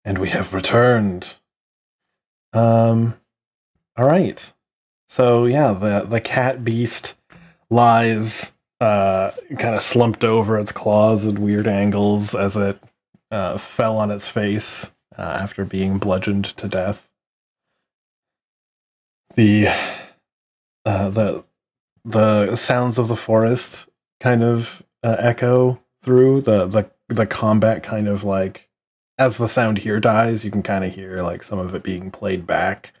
And we have returned. All right. So yeah, the cat beast lies kind of slumped over its claws at weird angles as it fell on its face after being bludgeoned to death. The the sounds of the forest kind of echo through the combat, kind of like as the sound here dies, you can kind of hear like some of it being played back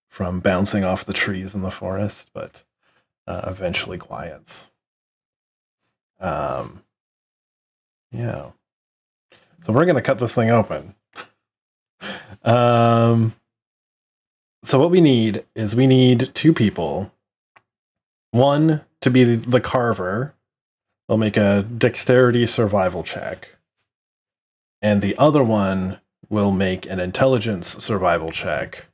from bouncing off the trees in the forest, but eventually quiets. Yeah. So we're gonna cut this thing open. So what we need is we need two people. One to be the carver. They'll make a dexterity survival check. And the other one will make an intelligence survival check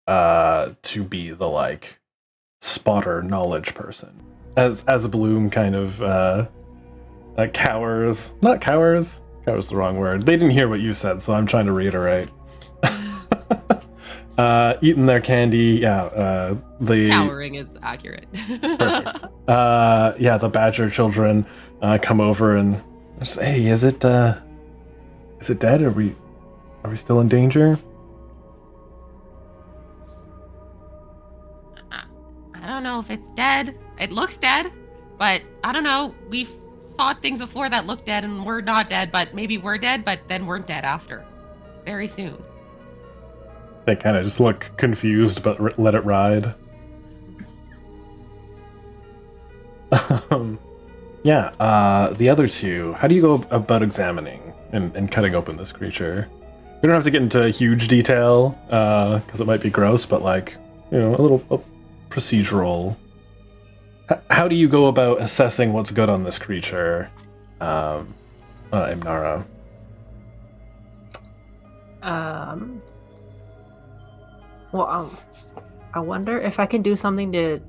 to be the like spotter knowledge person. As Bloom kind of cowers. Not cowers. Cowers the wrong word. They didn't hear what you said, so I'm trying to reiterate. Eating their candy, the cowering is accurate. Perfect. The badger children come over and say, "Hey, is it dead? Are we still in danger?" I don't know if it's dead. It looks dead, but I don't know. We've fought things before that look dead and we're not dead, but maybe we're dead, but then we're dead after. Very soon. They kind of just look confused, but let it ride. The other two, how do you go about examining and cutting open this creature? We don't have to get into huge detail, because it might be gross, but like, a little procedural. How do you go about assessing what's good on this creature, Imnara? I wonder if I can do something to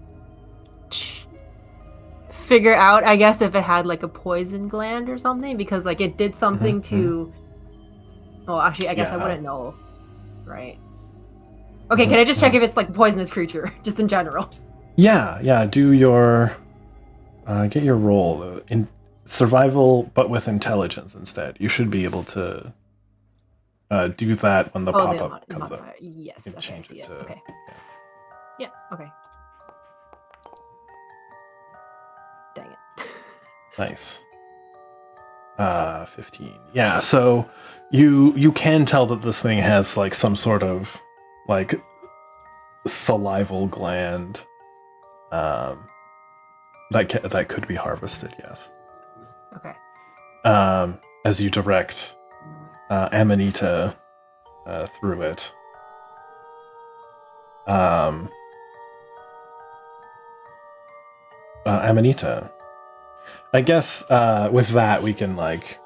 figure out, I guess, if it had like a poison gland or something, because like it did something to. Well, actually, I guess I wouldn't know, right? Okay, can I just check if it's like a poisonous creature, just in general? Yeah. Do your get your roll in survival, but with intelligence instead. You should be able to do that when the pop-up comes up. Yes, okay, I see it. Okay. Yeah, okay. Dang it. Nice. 15. Yeah, so you can tell that this thing has like some sort of like salival gland that could be harvested, yes. Okay. As you direct Amanita through it. Amanita. I guess with that we can like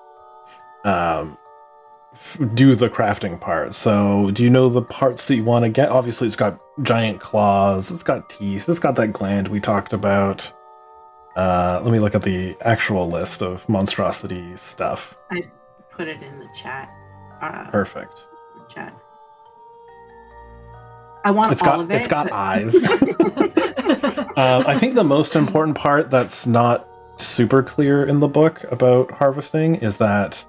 do the crafting part. So do you know the parts that you want to get? Obviously it's got giant claws, it's got teeth, it's got that gland we talked about. Let me look at the actual list of monstrosity stuff. I put it in the chat. Perfect. Chat. I want all of it. It's got eyes. I think the most important part that's not super clear in the book about harvesting is that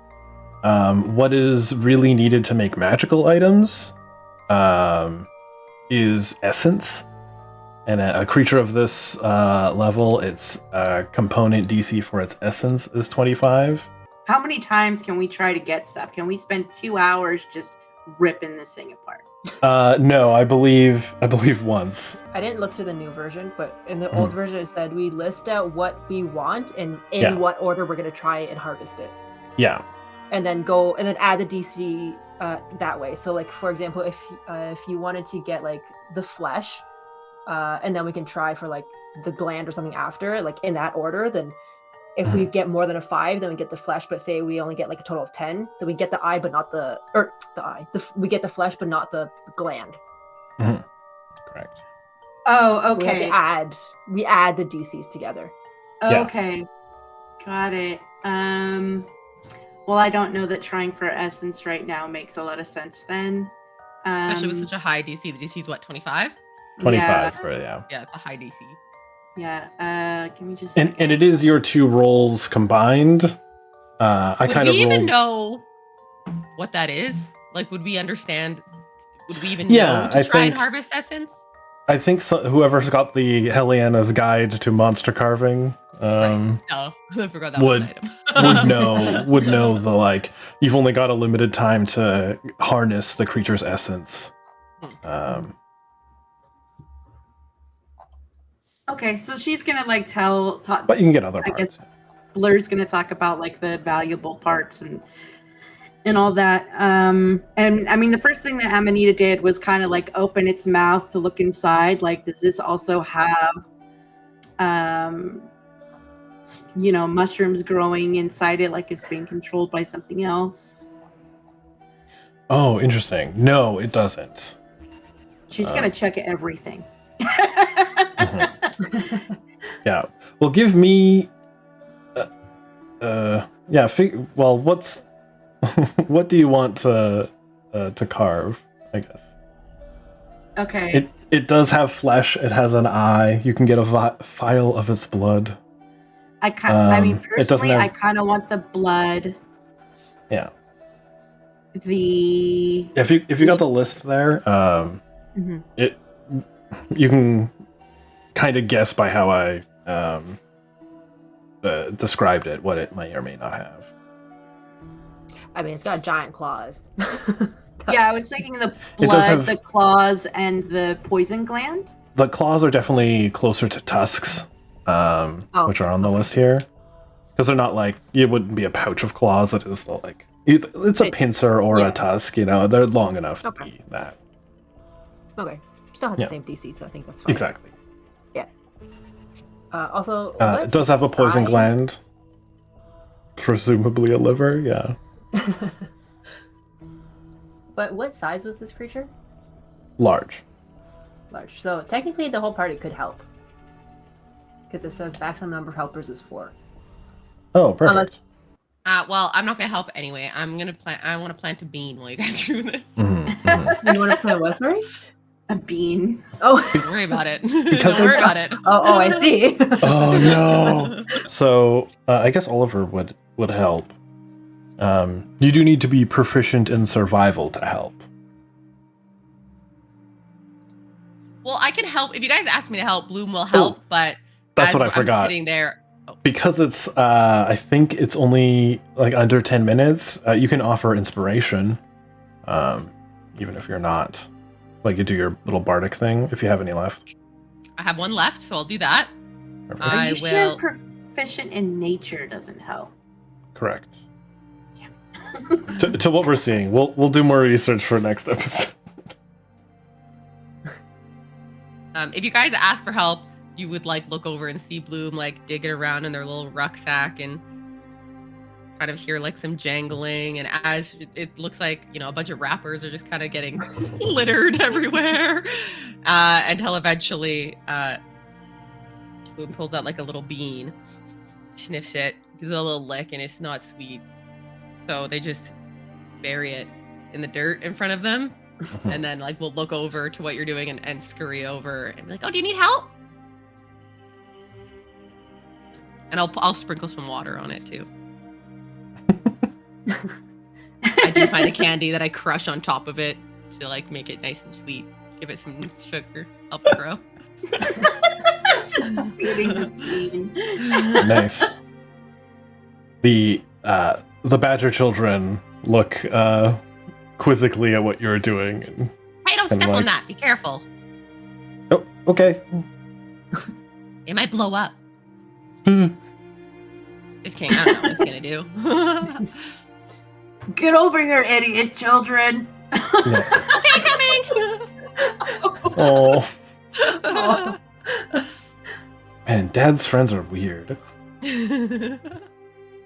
what is really needed to make magical items is essence. And a creature of this level, its component DC for its essence is 25. How many times can we try to get stuff? Can we spend 2 hours just ripping this thing apart? No, I believe once. I didn't look through the new version, but in the old version it said we list out what we want and in what order we're going to try and harvest it. Yeah. And then add the DC that way. So like, for example, if you wanted to get like the flesh, and then we can try for like the gland or something after, like in that order, then if we get more than a 5, then we get the flesh, but say we only get like a total of 10, then we get the eye, but not we get the flesh, but not the gland. Mm-hmm. Correct. Oh, okay. We add the DCs together. Okay. Got it. Well, I don't know that trying for essence right now makes a lot of sense then. Especially with such a high DC. The DC is what, 25? 25 for yeah. Yeah, it's a high DC. Yeah. Can we just And it is your 2 rolls combined. I Would kind we of rolled. even know what that is? Like, would we understand? Would we even Yeah, know to I try and think- harvest essence? I think whoever's got the Heliana's Guide to Monster Carving Right. No, I forgot that would- one item. would know the like you've only got a limited time to harness the creature's essence. Okay, so she's gonna like talk. But you can get other I parts. guess Blur's gonna talk about like the valuable parts and all that. And I mean, the first thing that Amanita did was kind of like open its mouth to look inside. Like, does this also have, mushrooms growing inside it? Like it's being controlled by something else? Oh, interesting. No, it doesn't. She's gonna check everything. Yeah. Well, give me. Yeah. Well, what's what do you want to carve? I guess Okay. it does have flesh. It has an eye. You can get a vial of its blood. I it doesn't personally, have- I kind of want the blood. Yeah. The If you got the list there, Mhm. you can kind of guess by how I described it what it may or may not have. I mean, it's got giant claws. Yeah, I was thinking the It does blood, have- the claws, and the poison gland. The claws are definitely closer to tusks, which are on the list here, because they're not like it wouldn't be a pouch of claws. It is like it's a pincer or Yeah. a tusk. They're long enough to Okay. be that. Okay. Still has Yeah. the same DC, so I think that's fine. Exactly. Also, It does have a poison size? gland, presumably a liver. Yeah. But what size was this creature? Large. Large. So technically, the whole party could help. Because it says maximum number of helpers is 4. Oh, perfect. Unless, Well, I'm not gonna help anyway. I want to plant a bean while you guys do this. Mhm, mhm. you want to play what, sorry? A bean. Oh, Don't worry about it. Because Don't worry about it. oh, I see. Oh no! So I guess Oliver would help. You do need to be proficient in survival to help. Well, I can help if you guys ask me to help. Bloom will help, but That's as what I I'm forgot. sitting there. Because it's, I think it's only like under 10 minutes. You can offer inspiration, even if you're not. Like you do your little bardic thing if you have any left. I have one left, so I'll do that. Perfect. Are I you will- sure proficient in nature doesn't help? Correct. To what we're seeing, we'll do more research for next episode. If you guys ask for help, you would like look over and see Bloom like digging around in their little rucksack and kind of hear like some jangling. And as it looks like, a bunch of wrappers are just kind of getting littered everywhere until eventually Bloom pulls out like a little bean, sniffs it, gives it a little lick, and it's not sweet. So they just bury it in the dirt in front of them. And then like we'll look over to what you're doing and scurry over and be like, oh, do you need help? And I'll sprinkle some water on it too. I do find a candy that I crush on top of it to like make it nice and sweet. Give it some sugar, help it grow. Just feeding the bean. Nice. The Badger children look quizzically at what you're doing. And, Hey, don't And step on like- that. Be careful. oh, okay. It might blow up. Hmm. Just kidding. I don't know what it's gonna do. Get over here, idiot children. Yeah. Okay, coming. Oh, Oh. man, Dad's friends are weird.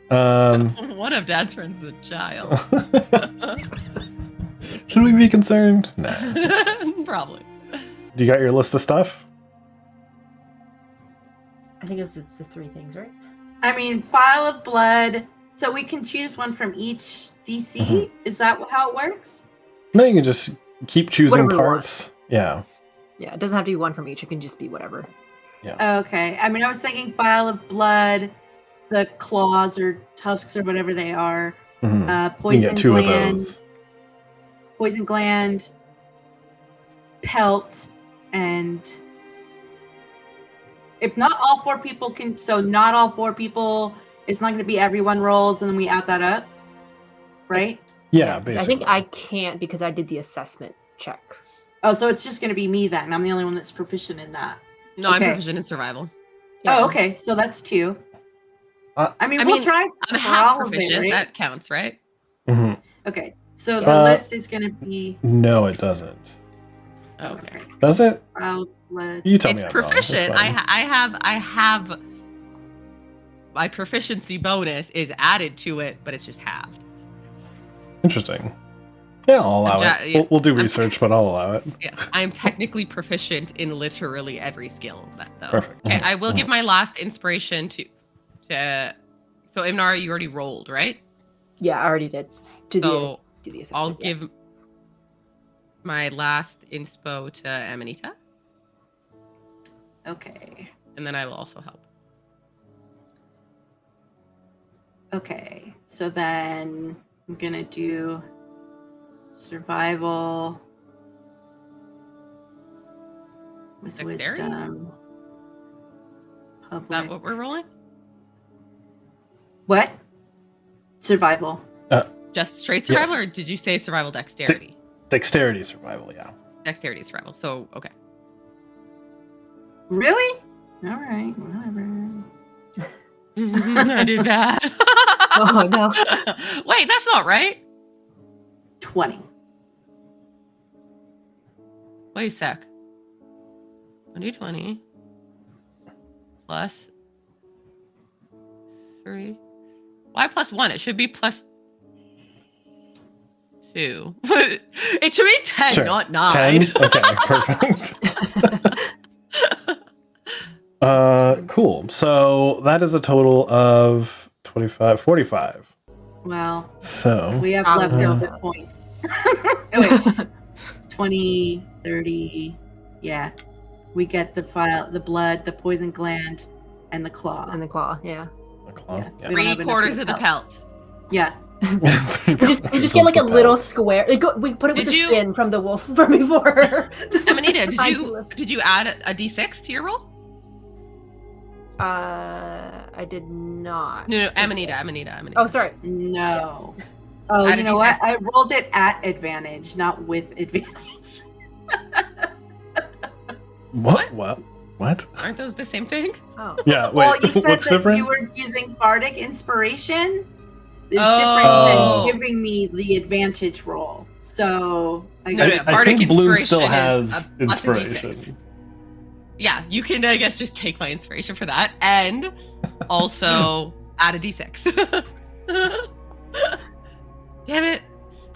One of Dad's friends is a child. Should we be concerned? Nah. Probably. Do you got your list of stuff? I think it's the 3 things, right? I mean, vial of blood, So we can choose one from each DC? Is that how it works? No, you can just keep choosing Whatever you want. parts. Yeah. Yeah, it doesn't have to be one from each. It can just be whatever. Okay. I mean, I was thinking vial of blood, the claws or tusks or whatever they are, Mhm. You can poison get 2 of gland, those. poison gland, pelt, and if not all 4 people can, so not all 4 people, it's not going to be everyone rolls and then we add that up, right? Yeah, 'cause basically. I think I can't because I did the assessment check. Oh, so it's just going to be me then. I'm the only one that's proficient in that. No, I'm Okay. proficient in survival. Yeah. Oh, okay. So that's 2. I mean, I we'll mean, try I'm for half all of it, proficient. right? That counts, right? Mhm. Okay. So the list is going to be No, it doesn't. Okay. Does it? vial blood. You tell It's me I'm wrong. It's proficient. fine. I have my proficiency bonus is added to it, but it's just halved. Interesting. Yeah, I'll allow Ja- it. yeah. We'll do research, but I'll allow it. Yeah, I am technically proficient in literally every skill, though. Perfect. Okay, Mhm. I will give my last inspiration to. So Imnara, you already rolled, right? Yeah, I already did. Do So the assessment. I'll yeah. give my last inspo to Amanita, Okay. and then I will also help. Okay. So then I'm going to do survival with Dexterity? wisdom. Is Public. that what we're rolling? What? Survival. Just straight survival, Yes. or did you say survival dexterity? Dexterity survival, yeah. Dexterity survival. So okay. Really? All right. Whatever. I did bad. Oh, no. Wait, that's not right. 20. Wait a sec. 20 plus 3. Why plus 1? It should be plus 2. It should be 10, Sure. not 9. 10? Okay, perfect. Cool. So that is a total of 25, 45. Well, So we have Probably leftover not. points. Oh, wait. 20, 30. Yeah. We get the file, the blood, the poison gland, and the claw. And the claw, yeah. a claw. Yeah. Yeah. We don't have enough 3/4 for of the pelt. Yeah. We just get like a little square. We put it with Did the you- skin from the wolf from before. Just Amanita, tiny did you add a d6 to your roll? I did not. No, Amanita. Oh, sorry. No. Oh, Add you a know what? D6. I rolled it at advantage, not with advantage. What? Aren't those the same thing? Oh. Yeah, wait. Well, you said What's that different? you were using bardic inspiration. It's Oh. different than giving me the advantage roll. So No, I bardic think Bloom inspiration still is has a plus a D6. inspiration. Yeah, you can, I guess, just take my inspiration for that and also add a d6. Damn it.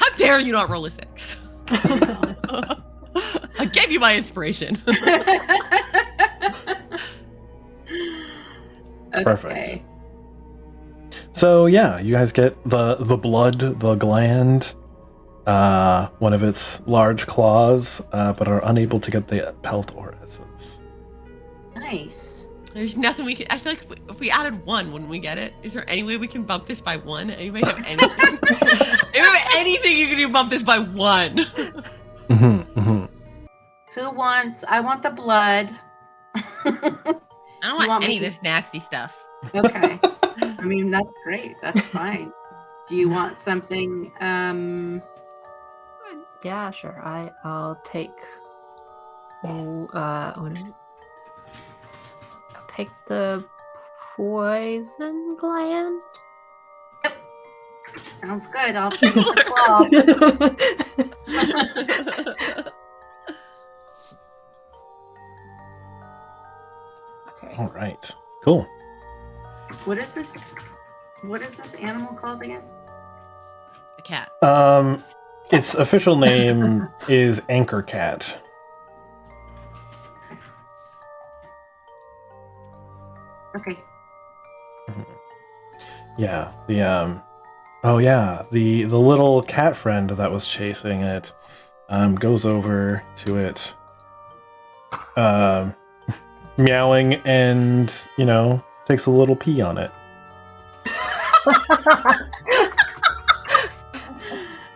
How dare you not roll a 6? I gave you my inspiration. Perfect. So yeah, you guys get the blood, the gland, one of its large claws, but are unable to get the pelt or essence. Nice. There's nothing we can. I feel like if we added 1, wouldn't we get it? Is there any way we can bump this by 1? Anybody have anything? If you have anything you can do, bump this by 1. Who wants? I want the blood. I don't want, want any me- of this nasty stuff. Okay. I mean, that's great. That's fine. Do you want something? Yeah, sure. I'll take. I'll take the poison gland. Sounds good. I'll take the claw. Okay. All right, cool. What is this? What is this animal called again? The cat. Its official name is Anchor Cat. Okay. Yeah, the little cat friend that was chasing it goes over to it, meowing, and takes a little pee on it.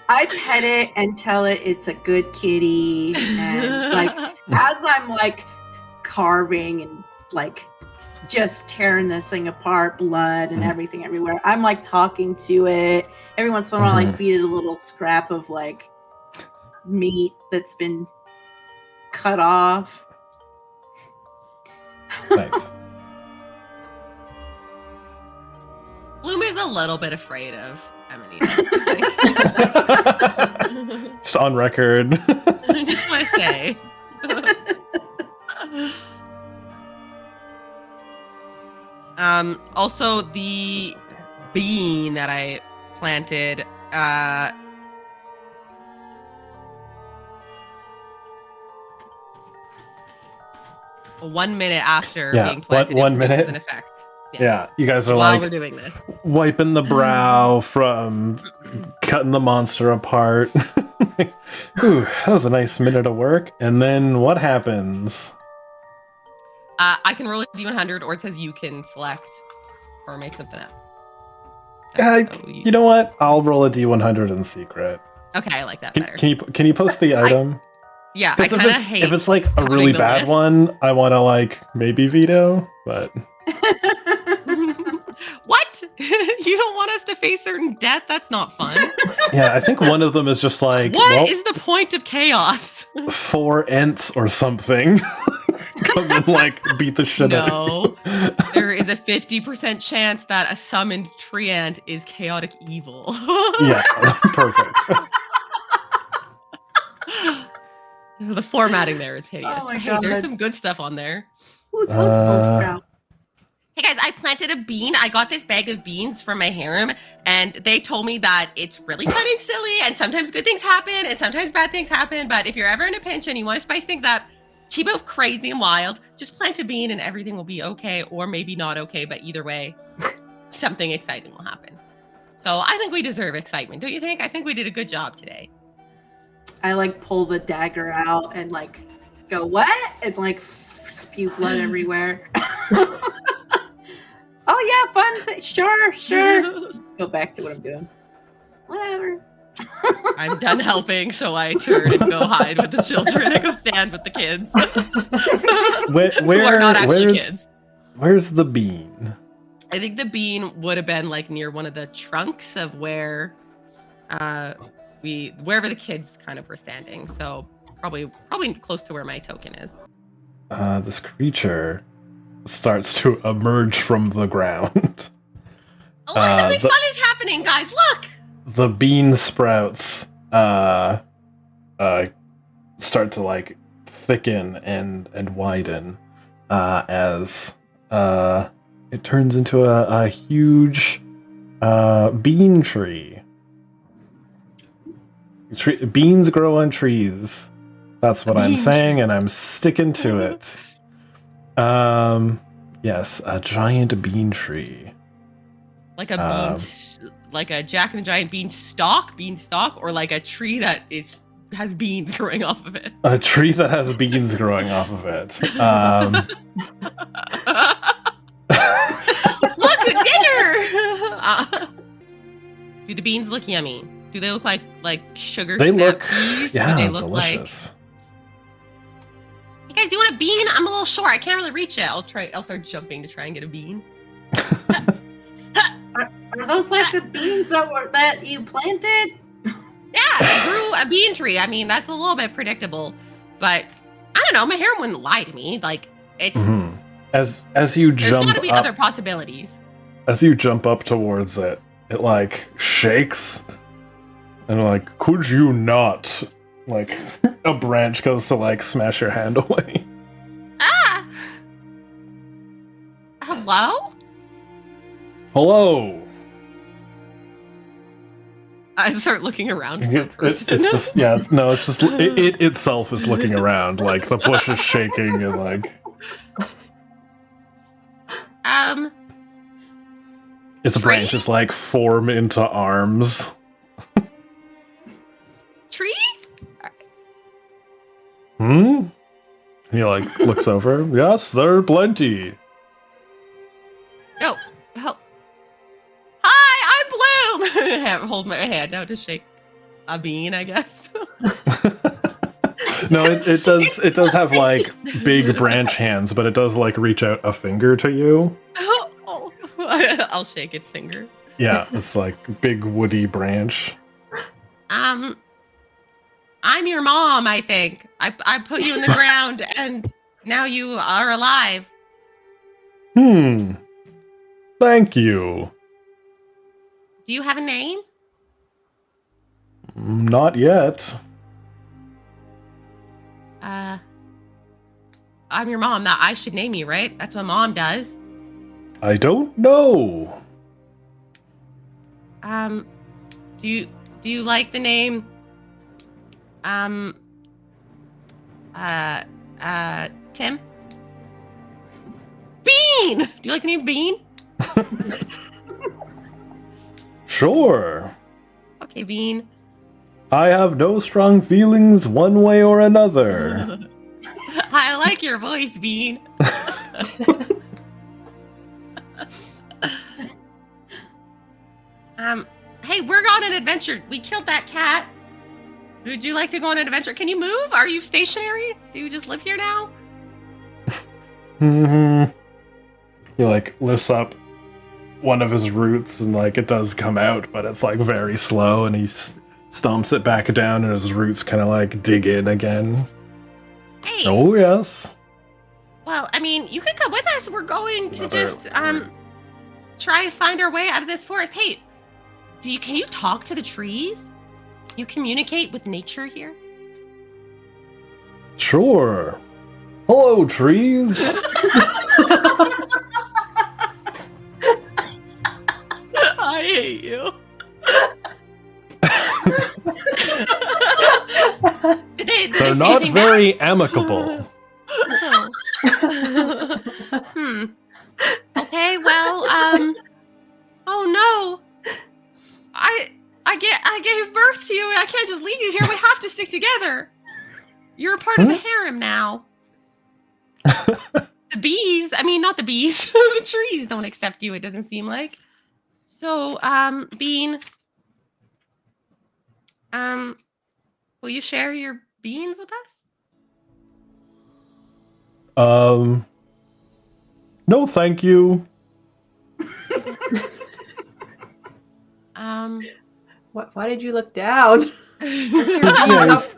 I pet it and tell it it's a good kitty, and like as I'm like carving and like just tearing this thing apart, blood and everything everywhere, I'm like talking to it. Every once in a while, I feed it a little scrap of like meat that's been cut off. Nice. Bloom is a little bit afraid of Amanita. Just on record. I just want to say. Also, the bean that I planted, 1 minute after being planted, 1 minute? in effect. Yes. Yeah, you guys are While like we're doing this, wiping the brow from cutting the monster apart. Ooh, that was a nice minute of work. And then what happens? I can roll a D100, or it says you can select or make something up. So You know what? I'll roll a D100 in secret. Okay, I like that better. Can you post the item? Yeah, I kind of hate. If it's like a really bad list. one, I want to like maybe veto, but. What? You don't want us to face certain death? That's not fun. Yeah, I think one of them is just like, what is the point of chaos? 4 ents or something. Come and like beat the shit out of you. There is a 50% chance that a summoned tree ant is chaotic evil. Yeah, perfect. The formatting there is hideous. Oh my Hey, God. there's some good stuff on there. Ooh, toadstool sprout. Hey guys, I planted a bean. I got this bag of beans from my harem, and they told me that it's really fun and silly, and sometimes good things happen, and sometimes bad things happen, but if you're ever in a pinch and you want to spice things up, keep it crazy and wild, just plant a bean and everything will be okay, or maybe not okay, but either way, something exciting will happen. So I think we deserve excitement, don't you think? I think we did a good job today. I like pull the dagger out and like go, what? And like spew blood everywhere. Oh yeah, fun. Sure. Go back to what I'm doing. Whatever. I'm done helping, so I turn and go hide with the children. I go stand with the kids. Who are not actually kids. Where's the bean? I think the bean would have been like near one of the trunks of where wherever the kids kind of were standing. So probably close to where my token is. This creature starts to emerge from the ground. Oh, look, something fun is happening, guys. Look! The bean sprouts start to like thicken and widen as it turns into a huge bean tree. Beans grow on trees. That's what I'm saying, and I'm sticking to it. Yes, a giant bean tree. Like a like a Jack and the Giant beanstalk, or like a tree that has beans growing off of it. A tree that has beans growing off of it. Look, dinner! Do the beans look yummy? Do they look like sugar They snap look, peas? yeah, Do they look delicious. Hey guys, do you want a bean? I'm a little short. I can't really reach it. I'll start jumping to try and get a bean. Are those like the beans that you planted? Yeah, I grew a bean tree. I mean, that's a little bit predictable, but I don't know. My harem wouldn't lie to me. Like it's as you jump, there's got to be up, other possibilities. As you jump up towards it, it like shakes, and like, could you not? Like a branch goes to like smash your hand away. Ah! Hello? Hello. I start looking around for a person. It's just it itself is looking around, like the bush is shaking and like. its branches like form into arms. Tree? Hmm? He like looks over. Yes, there are plenty. No. Help. Hi, I'm Bloom. Hold my hand out to shake a bean, I guess. No, it does have like big branch hands, but it does like reach out a finger to you. Oh. I'll shake its finger. Yeah, it's like big woody branch. I'm your mom, I think. I put you in the ground and now you are alive. Thank you. Do you have a name? Not yet. I'm your mom. That I should name you, right? That's what mom does. I don't know. Do you like the name? Tim? Bean! Do you like the name Bean? Sure. Okay, Bean. I have no strong feelings one way or another. I like your voice, Bean. Hey, we're on an adventure. We killed that cat. Would you like to go on an adventure? Can you move? Are you stationary? Do you just live here now? He like lifts up one of his roots and like it does come out, but it's like very slow, and he stomps it back down, and his roots kind of like dig in again. Hey. Oh yes. Well, I mean, you can come with us. We're going to just try and find our way out of this forest. Hey, can you talk to the trees? You communicate with nature here? Sure. Hello, trees. I hate you. They're not very amicable. Okay, well, oh no. I gave birth to you and I can't just leave you here. We have to stick together. You're a part of the harem now. The bees, I mean, not the bees. The trees don't accept you, it doesn't seem like. So, Bean, will you share your beans with us? No, thank you. Why did you look down? That's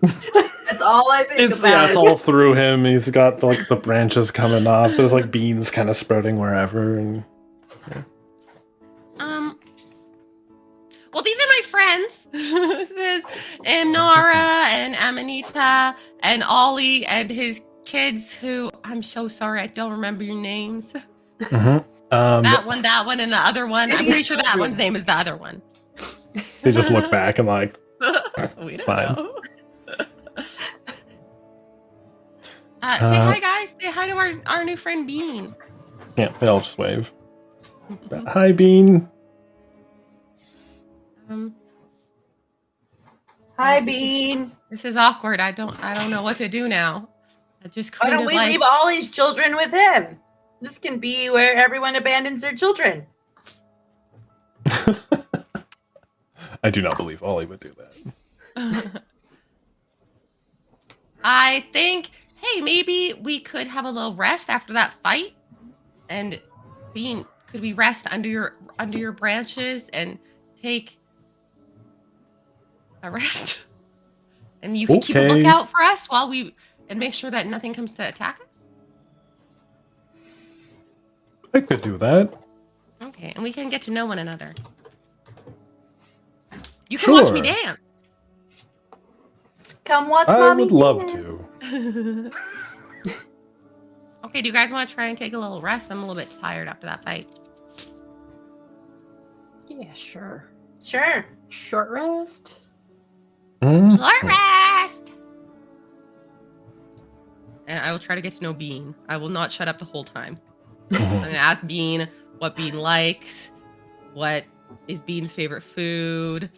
all I think about. Yeah, it's all through him. He's got like the branches coming off. There's like beans kind of sprouting wherever. And well, these are my friends. This is Nara and Amanita and Ollie and his kids who, I'm so sorry, I don't remember your names. that one, and the other one. I'm pretty sure that one's name is the other one. They just look back and like, we don't fine. know. Say hi, guys. Say hi to our new friend Bean. Yeah, they all just wave. Hi, Bean. Hi, Bean. This is awkward. I don't know what to do now. I just Why don't we leave all these children with him? This can be where everyone abandons their children. I do not believe Ollie would do that. I think, hey, maybe we could have a little rest after that fight. And Bean, could we rest under your branches and take a rest? And you can keep a lookout for us and make sure that nothing comes to attack us? I could do that. Okay, and we can get to know one another. You can watch me dance. Come watch I Mommy would love dance. to. Okay, do you guys want to try and take a little rest? I'm a little bit tired after that fight. Yeah, sure. Sure. Short rest? Short rest! And I will try to get to know Bean. I will not shut up the whole time. I'm going to ask Bean what Bean likes, what is Bean's favorite food,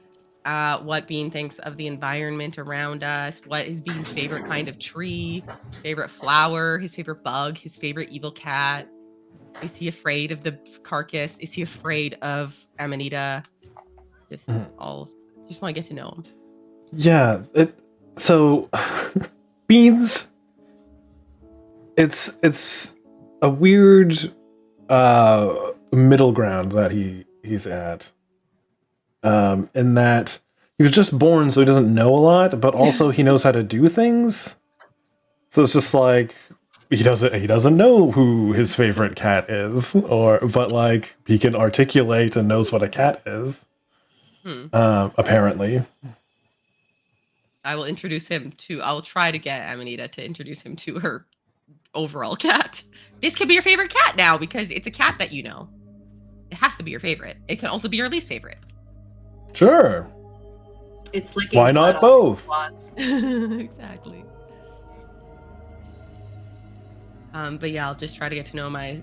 what Bean thinks of the environment around us, what is Bean's favorite kind of tree, favorite flower, his favorite bug, his favorite evil cat. Is he afraid of the carcass? Is he afraid of Amanita? Just just want to get to know him. Yeah. So Beans, it's a weird middle ground that he's at. In that he was just born, so he doesn't know a lot, but also he knows how to do things. So it's just like he doesn't know who his favorite cat is, but like he can articulate and knows what a cat is. Apparently. I will try to get Amanita to introduce him to her overall cat. This could be your favorite cat now because it's a cat that you know. It has to be your favorite. It can also be your least favorite. Sure. It's like why not both? Exactly. But yeah, I'll just try to get to know my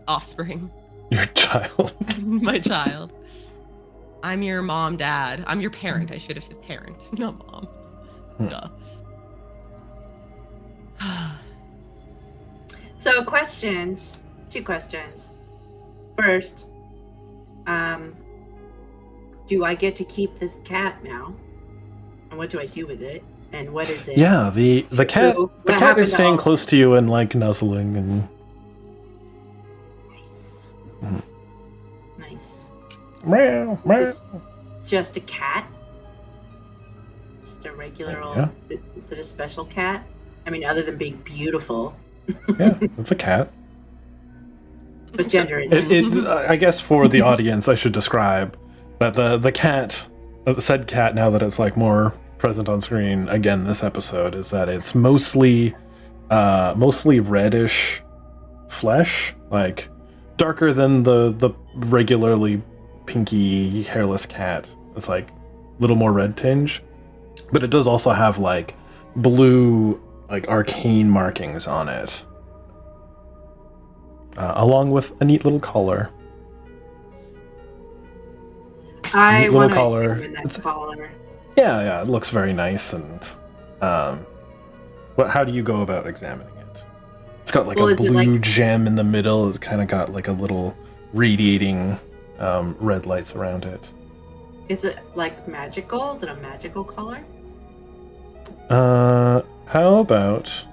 offspring. Your child. My child. I'm your mom, dad. I'm your parent. I should have said parent, not mom. Duh. So questions. 2 questions. First, do I get to keep this cat now? And what do I do with it? And what is it? Yeah, the cat is staying close to you and like nuzzling and Nice. Mhm. Nice. meow, meow. Just a cat? Just a regular old... Is it a special cat? I mean, other than being beautiful. Yeah, it's a cat. But gender isn't. I guess for the audience, I should describe that the cat, the said cat, now that it's like more present on screen again this episode, is that it's mostly reddish flesh, like darker than the regularly pinky hairless cat. It's like a little more red tinge, but it does also have like blue, like arcane markings on it, along with a neat little collar. I want to collar. examine that collar. Yeah, it looks very nice. And but how do you go about examining it? It's got like a blue gem in the middle. It's kind of got like a little radiating red lights around it. Is it like magical? Is it a magical collar? How about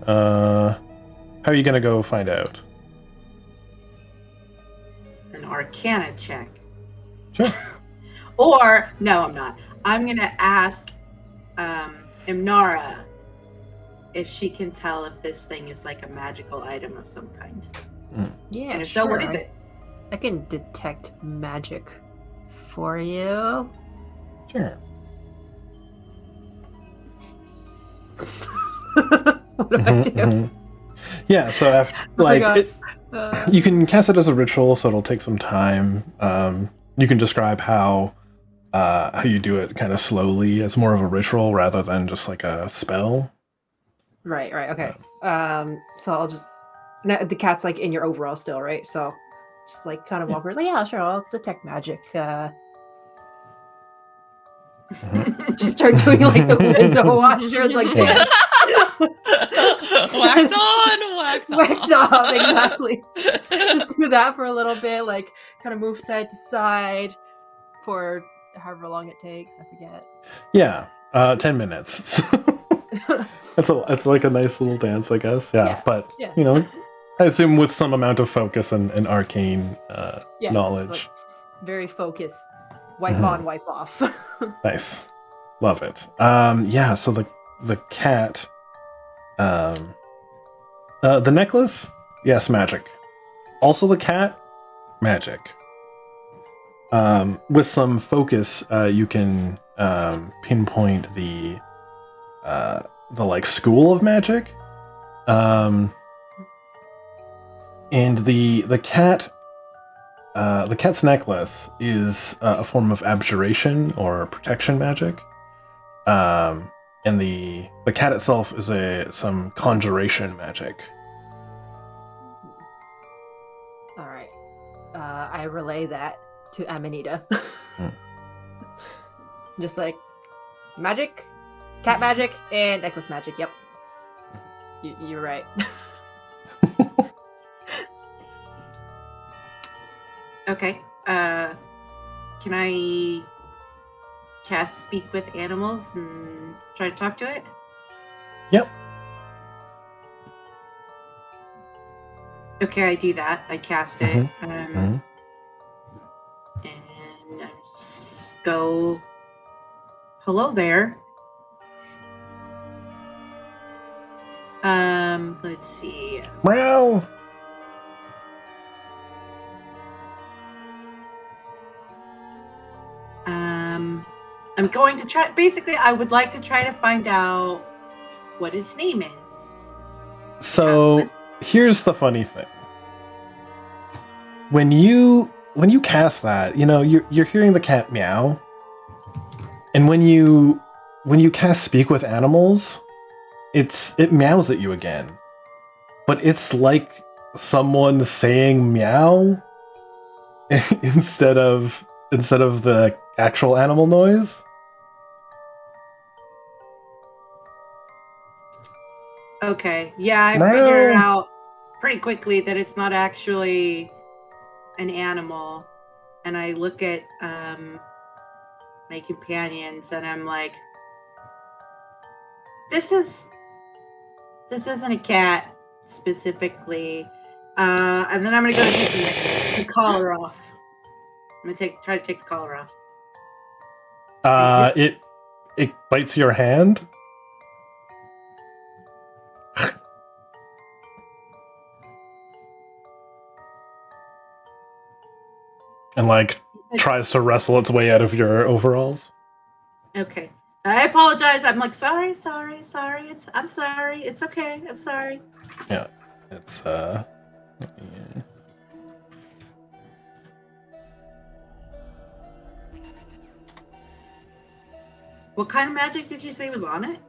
how are you gonna go find out? An Arcana check. Sure. Or no, I'm not. I'm gonna ask Imnara if she can tell if this thing is like a magical item of some kind. Yeah, And if sure. so, what is it? I can detect magic for you. Sure. What do I do? Yeah, so after, you can cast it as a ritual, so it'll take some time. You can describe how you do it kind of slowly. It's more of a ritual rather than just like a spell. Right, okay. So I'll just... Now, the cat's like in your overall still, right? So just like kind of walk around. Like, yeah, sure, I'll detect magic. Just start doing like the window washer, like Yeah. Wax on, wax off. wax off, exactly. Just do that for a little bit, like kind of move side to side for however long it takes. I forget. Yeah, 10 minutes. It's like a nice little dance, I guess. Yeah. But you know, I assume with some amount of focus and arcane knowledge. Like, very focused. Wipe on, wipe off. Nice, love it. Yeah. So the cat, the necklace, yes, magic. Also the cat, magic. With some focus, you can pinpoint the like school of magic. And the cat's necklace is a form of abjuration or protection magic. And the cat itself is some conjuration magic. All right. I relay that to Amanita. Hmm. Just like magic, cat magic, and necklace magic. Yep, you're right. Okay. Can I cast Speak with Animals and try to talk to it? Yep. Okay, I do that. I cast it. Mhm. And I just go, hello there. Let's see. Meow. I'm going to try. Basically, I would like to try to find out what his name is. So here's the funny thing. When you cast that, you're hearing the cat meow. And when you cast Speak with Animals, it meows at you again. But it's like someone saying meow instead of the actual animal noise. Okay. Yeah, I Meow. figured out pretty quickly that it's not actually an animal. And I look at my companions and I'm like, this isn't a cat specifically. And then I'm gonna go take the collar off. I'm gonna try to take the collar off. It bites your hand. And tries to wrestle its way out of your overalls. Okay. I apologize. I'm like, sorry. I'm sorry. It's okay. I'm sorry. Yeah. It's yeah. What kind of magic did you say was on it?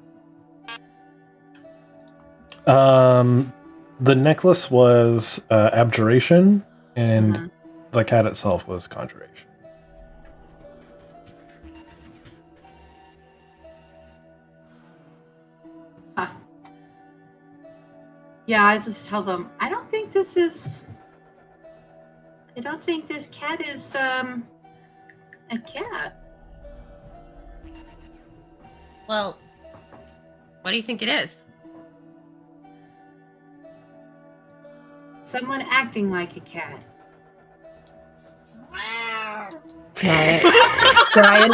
The necklace was abjuration, and the cat itself was conjuration. Huh. Yeah, I just tell them, I don't think this cat is a cat. Well, what do you think it is? Someone acting like a cat. Brian.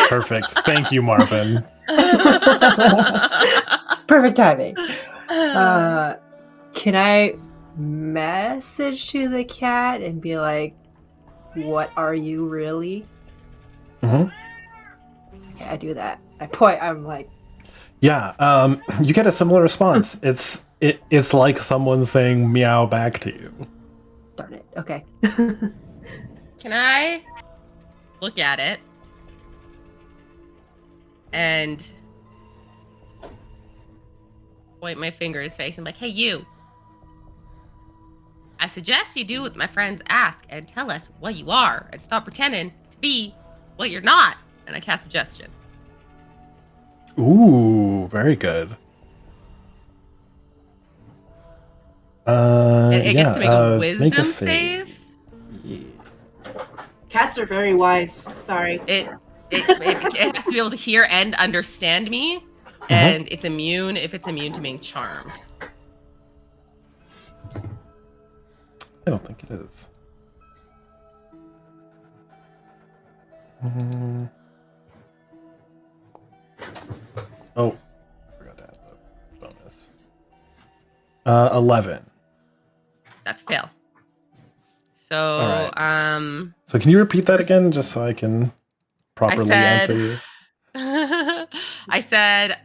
Perfect. Thank you, Marvin. Perfect timing. Can I message to the cat and be like, what are you really? Mm-hmm. Okay, I do that. I'm like, yeah. You get a similar response. It's like someone saying meow back to you. darn it. Okay. Can I look at it and point my finger at his face and be like, hey, you. I suggest you do what my friends ask and tell us what you are and stop pretending to be what you're not. And I cast suggestion. Ooh, very good. It gets to make a wisdom save. Yeah. Cats are very wise. Sorry. It has to be able to hear and understand me, and it's immune if it's immune to being charmed. I don't think it is. Oh, I forgot to add the bonus. 11. That's a fail. So, right. So can you repeat that again, just so I can properly answer you? I said,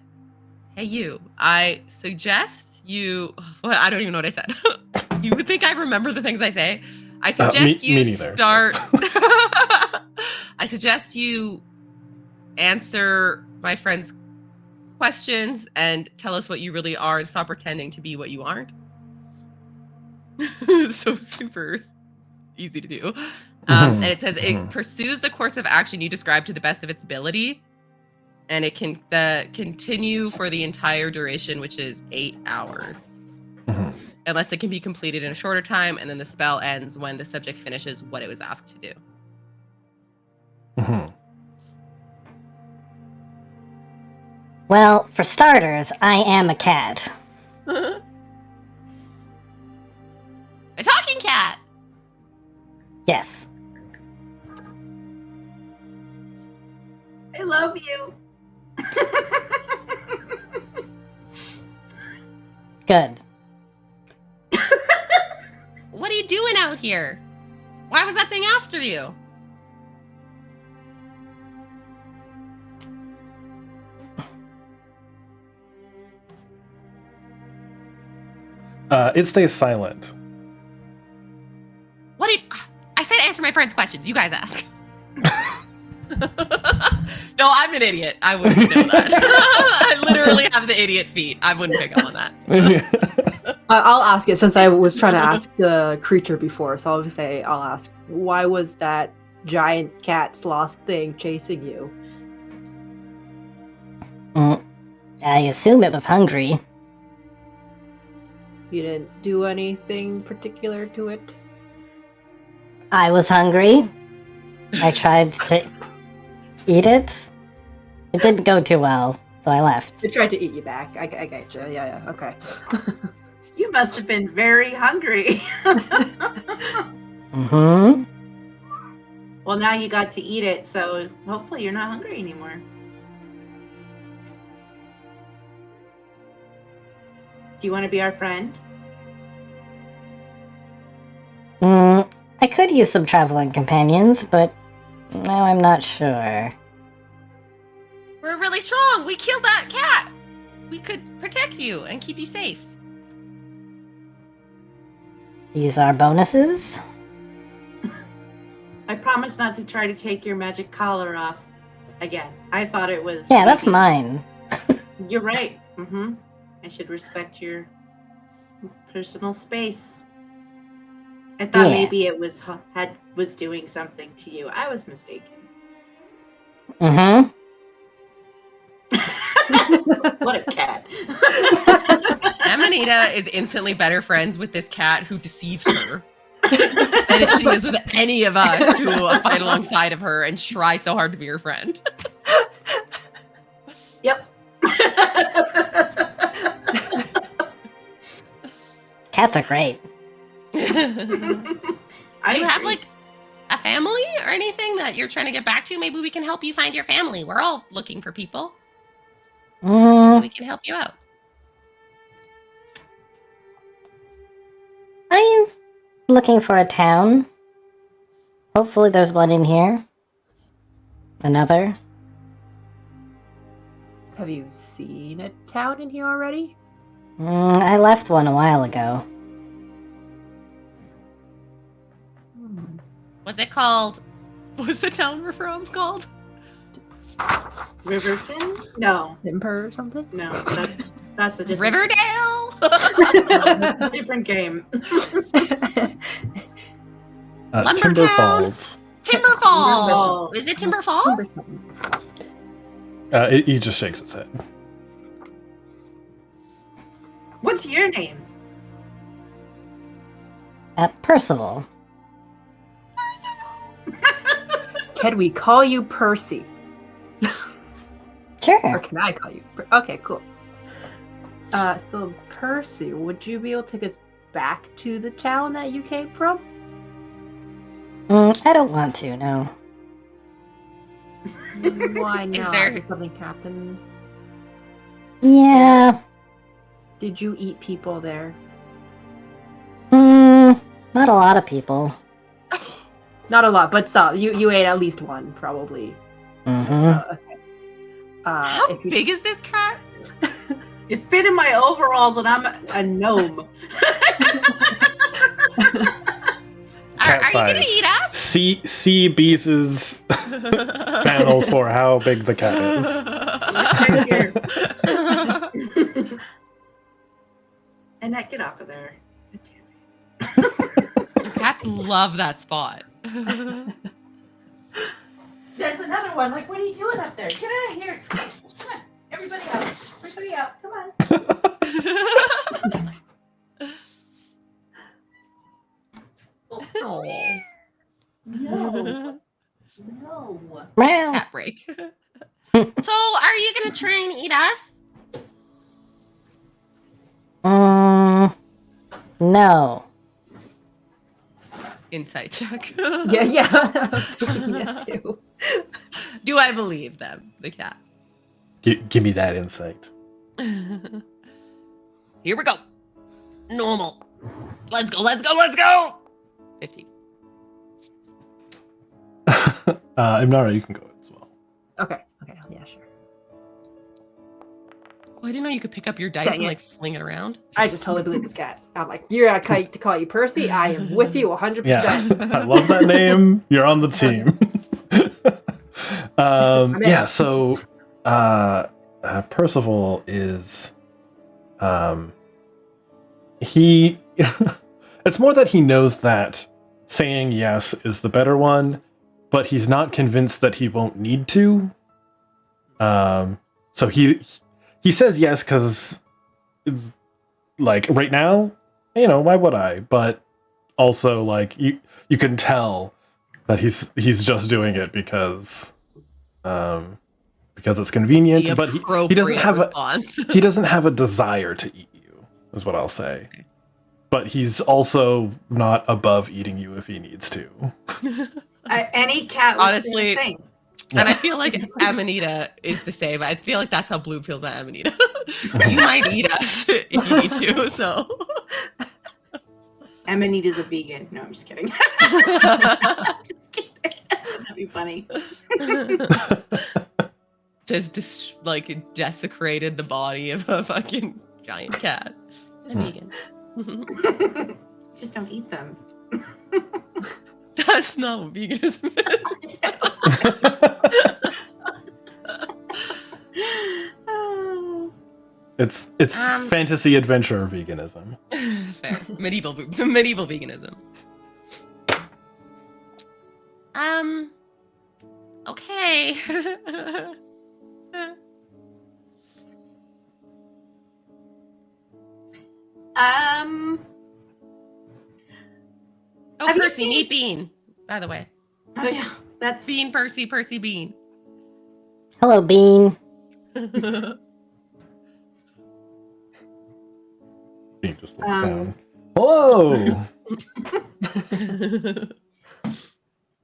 hey, you, I suggest you... Well, I don't even know what I said. You would think I remember the things I say. I suggest me neither. Start... I suggest you answer my friend's questions and tell us what you really are and stop pretending to be what you aren't. So super easy to do. And it says it pursues the course of action you describe to the best of its ability, and it can continue for the entire duration, which is 8 hours. Unless it can be completed in a shorter time, and then the spell ends when the subject finishes what it was asked to do. Well, for starters, I am a cat. A talking cat! Yes. I love you. Good. What are you doing out here? Why was that thing after you? It stays silent. What do you... I said answer my friend's questions. You guys ask. No, I'm an idiot. I wouldn't know that. I literally have the idiot feet. I wouldn't pick up on that. I'll ask it since I was trying to ask the creature before. So I'll ask, why was that giant cat sloth thing chasing you? I assume it was hungry. You didn't do anything particular to it? I was hungry. I tried to eat it. It didn't go too well, so I left. It tried to eat you back. I get you. Yeah, okay. You must have been very hungry. Well, now you got to eat it, so hopefully you're not hungry anymore. Do you want to be our friend? I could use some traveling companions, but now I'm not sure. We're really strong. We killed that cat. We could protect you and keep you safe. These are bonuses? I promise not to try to take your magic collar off again. I thought it was... Yeah, that's mine. You're right. I should respect your personal space. I thought maybe it was doing something to you. I was mistaken. What a cat. Amanita is instantly better friends with this cat who deceived her than if she was with any of us who fight alongside of her and try so hard to be her friend. Yep. Cats are great. Do you have like a family or anything that you're trying to get back to? Maybe we can help you find your family. We're all looking for people. Maybe we can help you out. I'm looking for a town. Hopefully there's one in here. Another. Have you seen a town in here already? I left one a while ago. What's it called? What's the town we're from called? Riverton? No. Timber or something? No, that's a different... Riverdale? That's a different game. Timber Falls. Timber Falls. Is it Timber Falls? He just shakes his head. What's your name? Percival. Can we call you Percy? Or Sure. can I call you? Okay, cool. So Percy, would you be able to take us back to the town that you came from? I don't want to, no. Why not? there- Did something happen? Yeah. Did you eat people there? Not a lot of people. Not a lot, but some. You ate at least one, probably. Okay. How if you- big is this cat? It fit in my overalls and I'm a gnome. Are Cat you gonna size. eat us? See Beez's panel for how big the cat is. Annette, get off of there. Cats love that spot. There's another one. Like, what are you doing up there? Get out of here. Come on. Everybody out. Everybody out. Come on. Oh. No. No. Meow. Cat break. So, are you gonna try and eat us? No. Insight check. Yeah. I was thinking that too. Do I believe them? The cat. Give me that insight. Here we go. Normal. Let's go. 15. Imnara, you can go as well. Okay. Yeah, sure. Oh, I didn't know you could pick up your dice Dang and it. like fling it around. I just totally believe this cat. I'm like, you're to call you Percy. I am with you 100%. Yeah, I love that name. You're on the team. Yeah, so Percival is he it's more that he knows that saying yes is the better one, but he's not convinced that he won't need to. So he says yes because, like, right now, why would I? But also, like, you can tell that he's just doing it because it's convenient. The But he doesn't have response. he doesn't have a desire to eat you, is what I'll say. Okay. But he's also not above eating you if he needs to. Any cat would Honestly, say the same. And I feel like Amanita is the same. I feel like that's how Blue feels about Amanita. You might eat us if you need to, so. Amanita's a vegan. No, I'm just kidding. Just kidding. That'd be funny. Just like desecrated the body of a fucking giant cat. A vegan. Just don't eat them. That's not what veganism is. Oh. It's fantasy adventure veganism. Fair. Medieval veganism. Okay. Oh, Have you Percy, seen- meet Bean, by the way. Oh yeah, that's Bean, Percy Bean. Hello, Bean. He just looks down. Hello.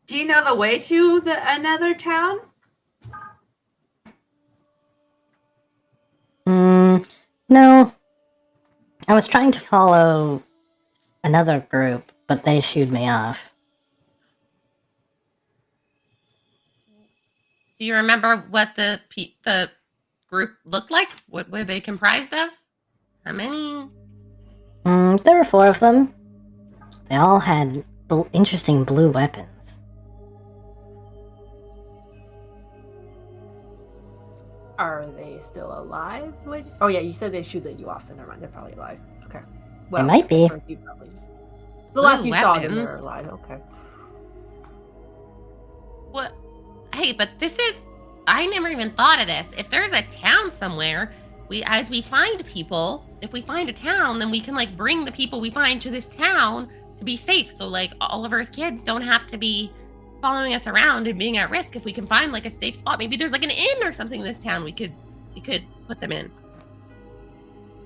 Do you know the way to another town? No. I was trying to follow another group, but they shooed me off. Do you remember what the group looked like? What were they comprised of? How many? There were 4 of them. They all had interesting blue weapons. Are they still alive? Oh yeah, you said they shooted you off, so never mind. They're probably alive. Okay. They might be. You probably. The last Blue you saw them, weapons? they're alive. Okay. What? Hey, but this is. I never even thought of this. If there's a town somewhere, as we find people, if we find a town, then we can like bring the people we find to this town to be safe. So like Oliver's kids don't have to be following us around and being at risk. If we can find like a safe spot, maybe there's like an inn or something in this town we could put them in.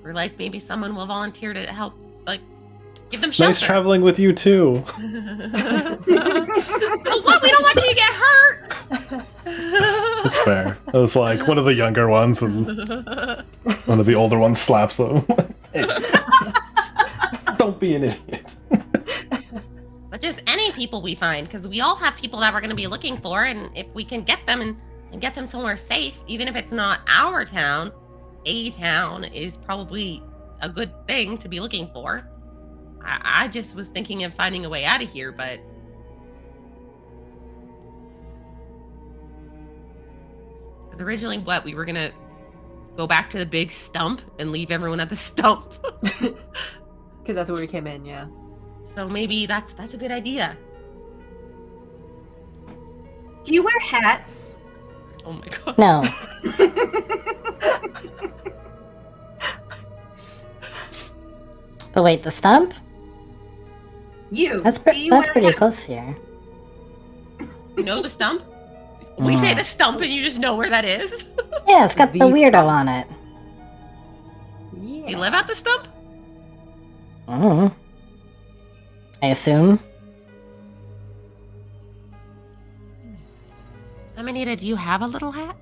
Or like maybe someone will volunteer to help, like give them shelter. Nice traveling with you too. Well, what? We don't want you to get hurt. That's fair. It was like one of the younger ones, and one of the older ones slaps them. Hey, don't be an idiot. But just any people we find, because we all have people that we're going to be looking for, and if we can get them and get them somewhere safe, even if it's not our town, a town is probably a good thing to be looking for. I just was thinking of finding a way out of here, but because originally we were going to go back to the big stump and leave everyone at the stump. Because that's where we came in, yeah. So maybe that's a good idea. Do you wear hats? Oh my god. No. But wait, the stump? You. That's Do you that's wear pretty hats? close here. You know the stump? We say the stump and you just know where that is? Yeah, it's got the The weirdo stump. on it. Yeah. You live at the stump? Mm. I assume. Amanita, do you have a little hat?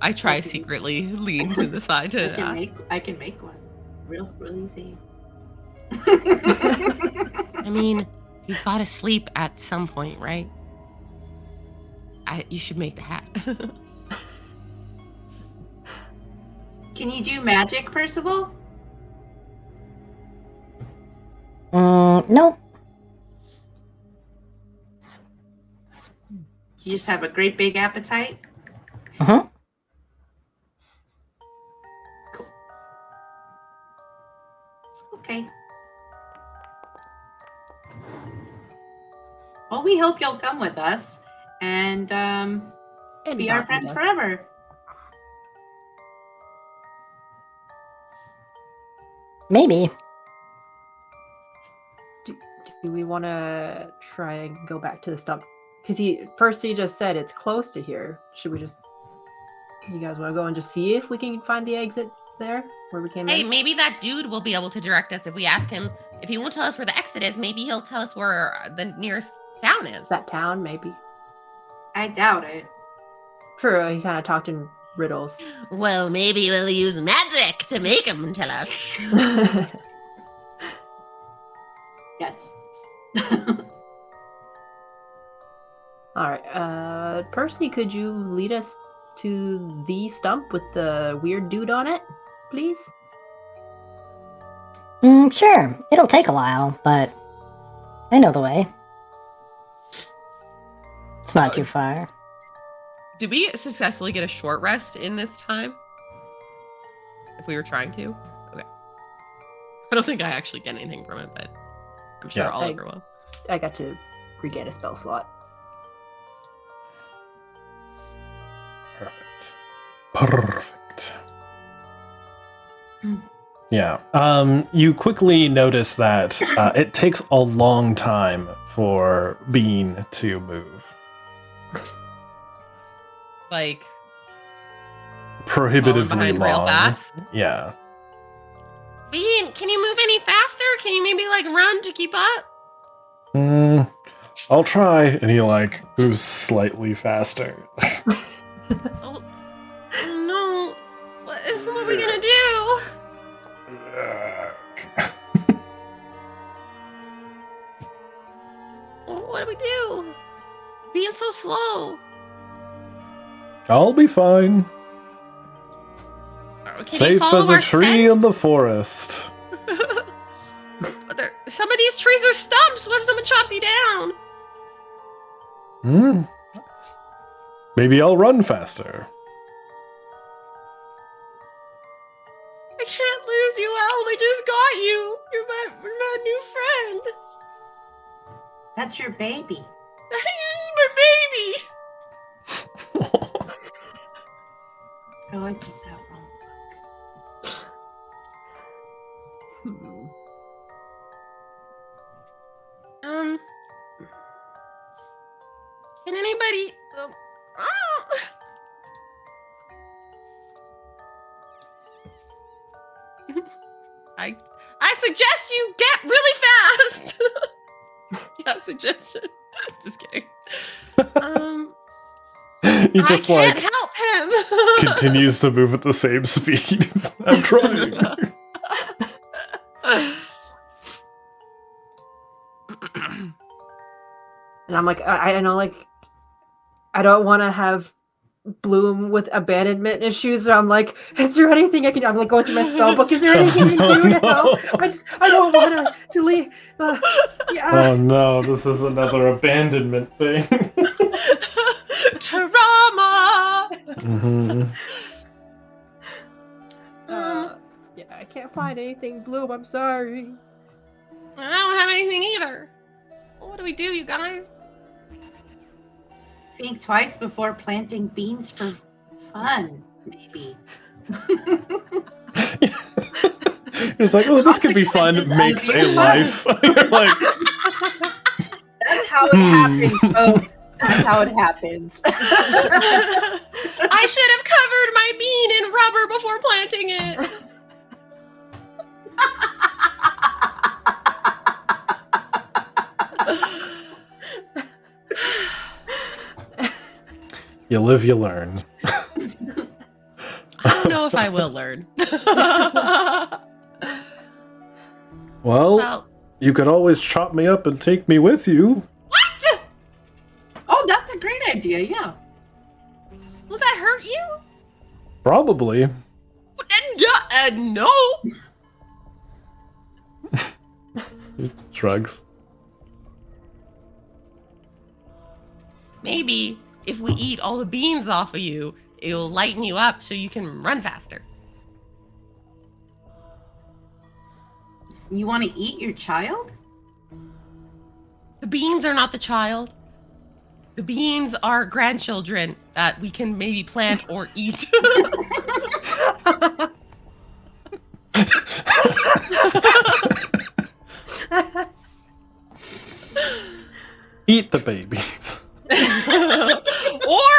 I try secretly lean to the side to ask. I can make one. Real easy. I mean, you've got to sleep at some point, right? You should make the hat. Can you do magic, Percival? Nope. You just have a great big appetite? Uh-huh. Cool. Okay. Well, we hope you'll come with us and be our not friends with us. forever. Maybe. Do we want to try and go back to the stump? Because Percy just said it's close to here. Should we just? You guys want to go and just see if we can find the exit there where we came Hey, in? maybe that dude will be able to direct us if we ask him. If he won't tell us where the exit is, maybe he'll tell us where the nearest town is. Is that town? Maybe. I doubt it. True. He kind of talked in riddles. Well, maybe we'll use magic to make him tell us. Yes. All right. Percy, could you lead us to the stump with the weird dude on it, please? Sure. It'll take a while, but I know the way. It's not too far. Did we successfully get a short rest in this time? If we were trying to? Okay. I don't think I actually get anything from it, but I'm sure Yeah. Oliver will. I got to regain a spell slot. Perfect. Hmm. Yeah. You quickly notice that it takes a long time for Bean to move. Like, Prohibitively falling behind long. real fast. Yeah. Bean, can you move any faster? Can you maybe like run to keep up? I'll try. And he moves slightly faster. Oh no! What are we gonna do? What do we do? Being so slow. I'll be fine. Can he Safe follow as a our tree scent? in the forest. Some of these trees are stumps. What if someone chops you down? Maybe I'll run faster. I can't lose you, Al. I just got you. You're my new friend. That's your baby. My baby. Oh, I did that wrong. Can anybody? I suggest you get really fast. Yeah, suggestion. Just kidding. He just I can't help him. continues to move at the same speed. I'm trying. And I'm like, I know, I don't want to have Bloom with abandonment issues. So I'm like, is there anything I can do? I'm going through my spell book. Is there anything I can do to help? I don't want her to leave. Yeah. Oh no, this is another abandonment thing. Trauma. Mhm. Yeah, I can't find anything, Bloom. I'm sorry. I don't have anything either. Well, what do we do, you guys? Think twice before planting beans for fun, maybe. It's like, oh, this could be fun. Makes a life. You're like, That's how it happens, folks. That's how it happens. I should have covered my bean in rubber before planting it. you live, you learn. I don't know if I will learn. Well, you could always chop me up and take me with you. What? Oh, that's a great idea, yeah. Will that hurt you? Probably. No. He shrugs. Maybe if we eat all the beans off of you, it'll lighten you up so you can run faster. You want to eat your child? The beans are not the child. The beans are grandchildren that we can maybe plant or eat. Eat the babies. Or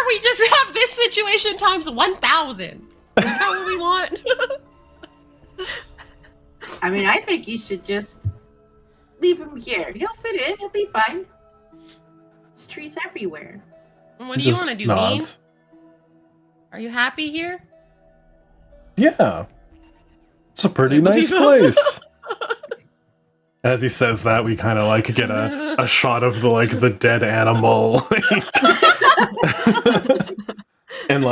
we just have this situation times 1,000. Is that what we want? I mean, I think you should just leave him here. He'll fit in. He'll be fine. There's trees everywhere. What do you want to do, Bean? nods. Are you happy here? Yeah. It's a pretty nice place. As he says that, we kind of like get a shot of the dead animal. And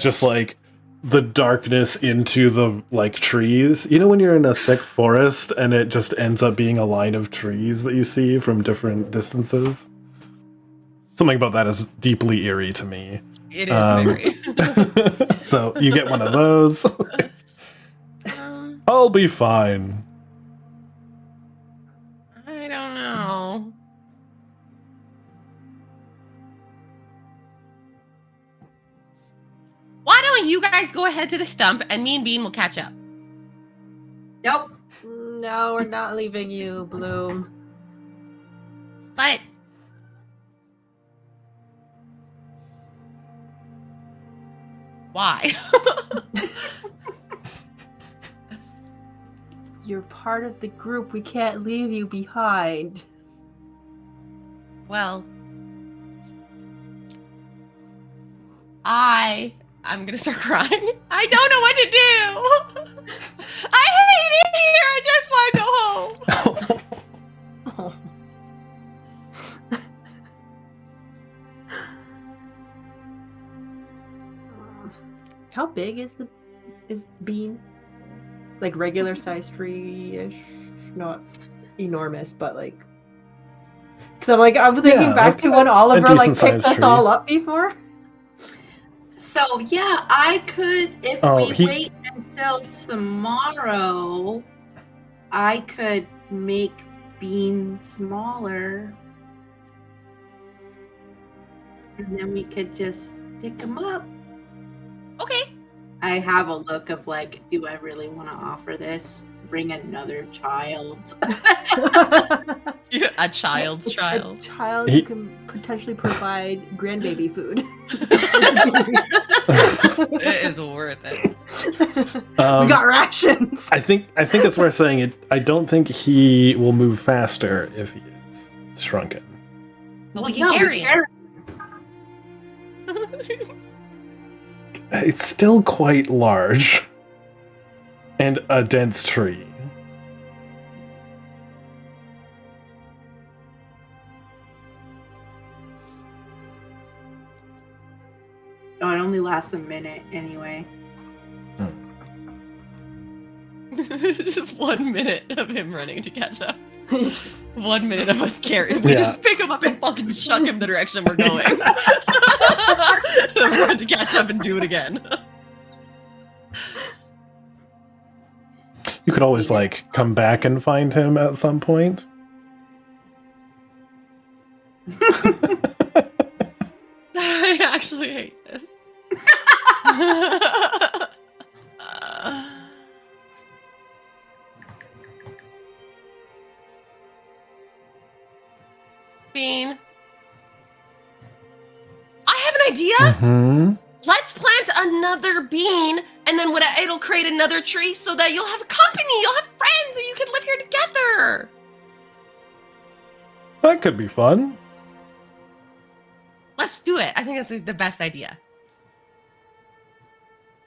just like the darkness into the trees. You know when you're in a thick forest and it just ends up being a line of trees that you see from different distances? Something about that is deeply eerie to me. It is very. So you get one of those. I'll be fine. I don't know. Why don't you guys go ahead to the stump and me and Bean will catch up? Nope. No, we're not leaving you, Bloom. But why? You're part of the group. We can't leave you behind. Well, I'm gonna start crying. I don't know what to do. I hate it here. I just want to go home. How big is Bean? Like regular sized tree-ish? Not enormous, but like. So I'm thinking back to when Oliver picked us all up before. So yeah, I could if we wait until tomorrow. I could make Bean smaller, and then we could just pick him up. Okay. I have a look of do I really want to offer this? Bring another child. A child's child. A child who can potentially provide grandbaby food. It is worth it. We got rations. I think it's worth saying it. I don't think he will move faster if he is shrunken. But we can carry him. It's still quite large. And a dense tree. Oh, it only lasts a minute anyway. Just 1 minute of him running to catch up. 1 minute of us carrying. We just pick him up and fucking chuck him the direction we're going. Then run to catch up and do it again. You could always like come back and find him at some point. I actually hate this. Bean. I have an idea. Mm-hmm. Let's plant another bean, and then it'll create another tree so that you'll have a company, you'll have friends, and you can live here together. That could be fun. Let's do it. I think that's the best idea.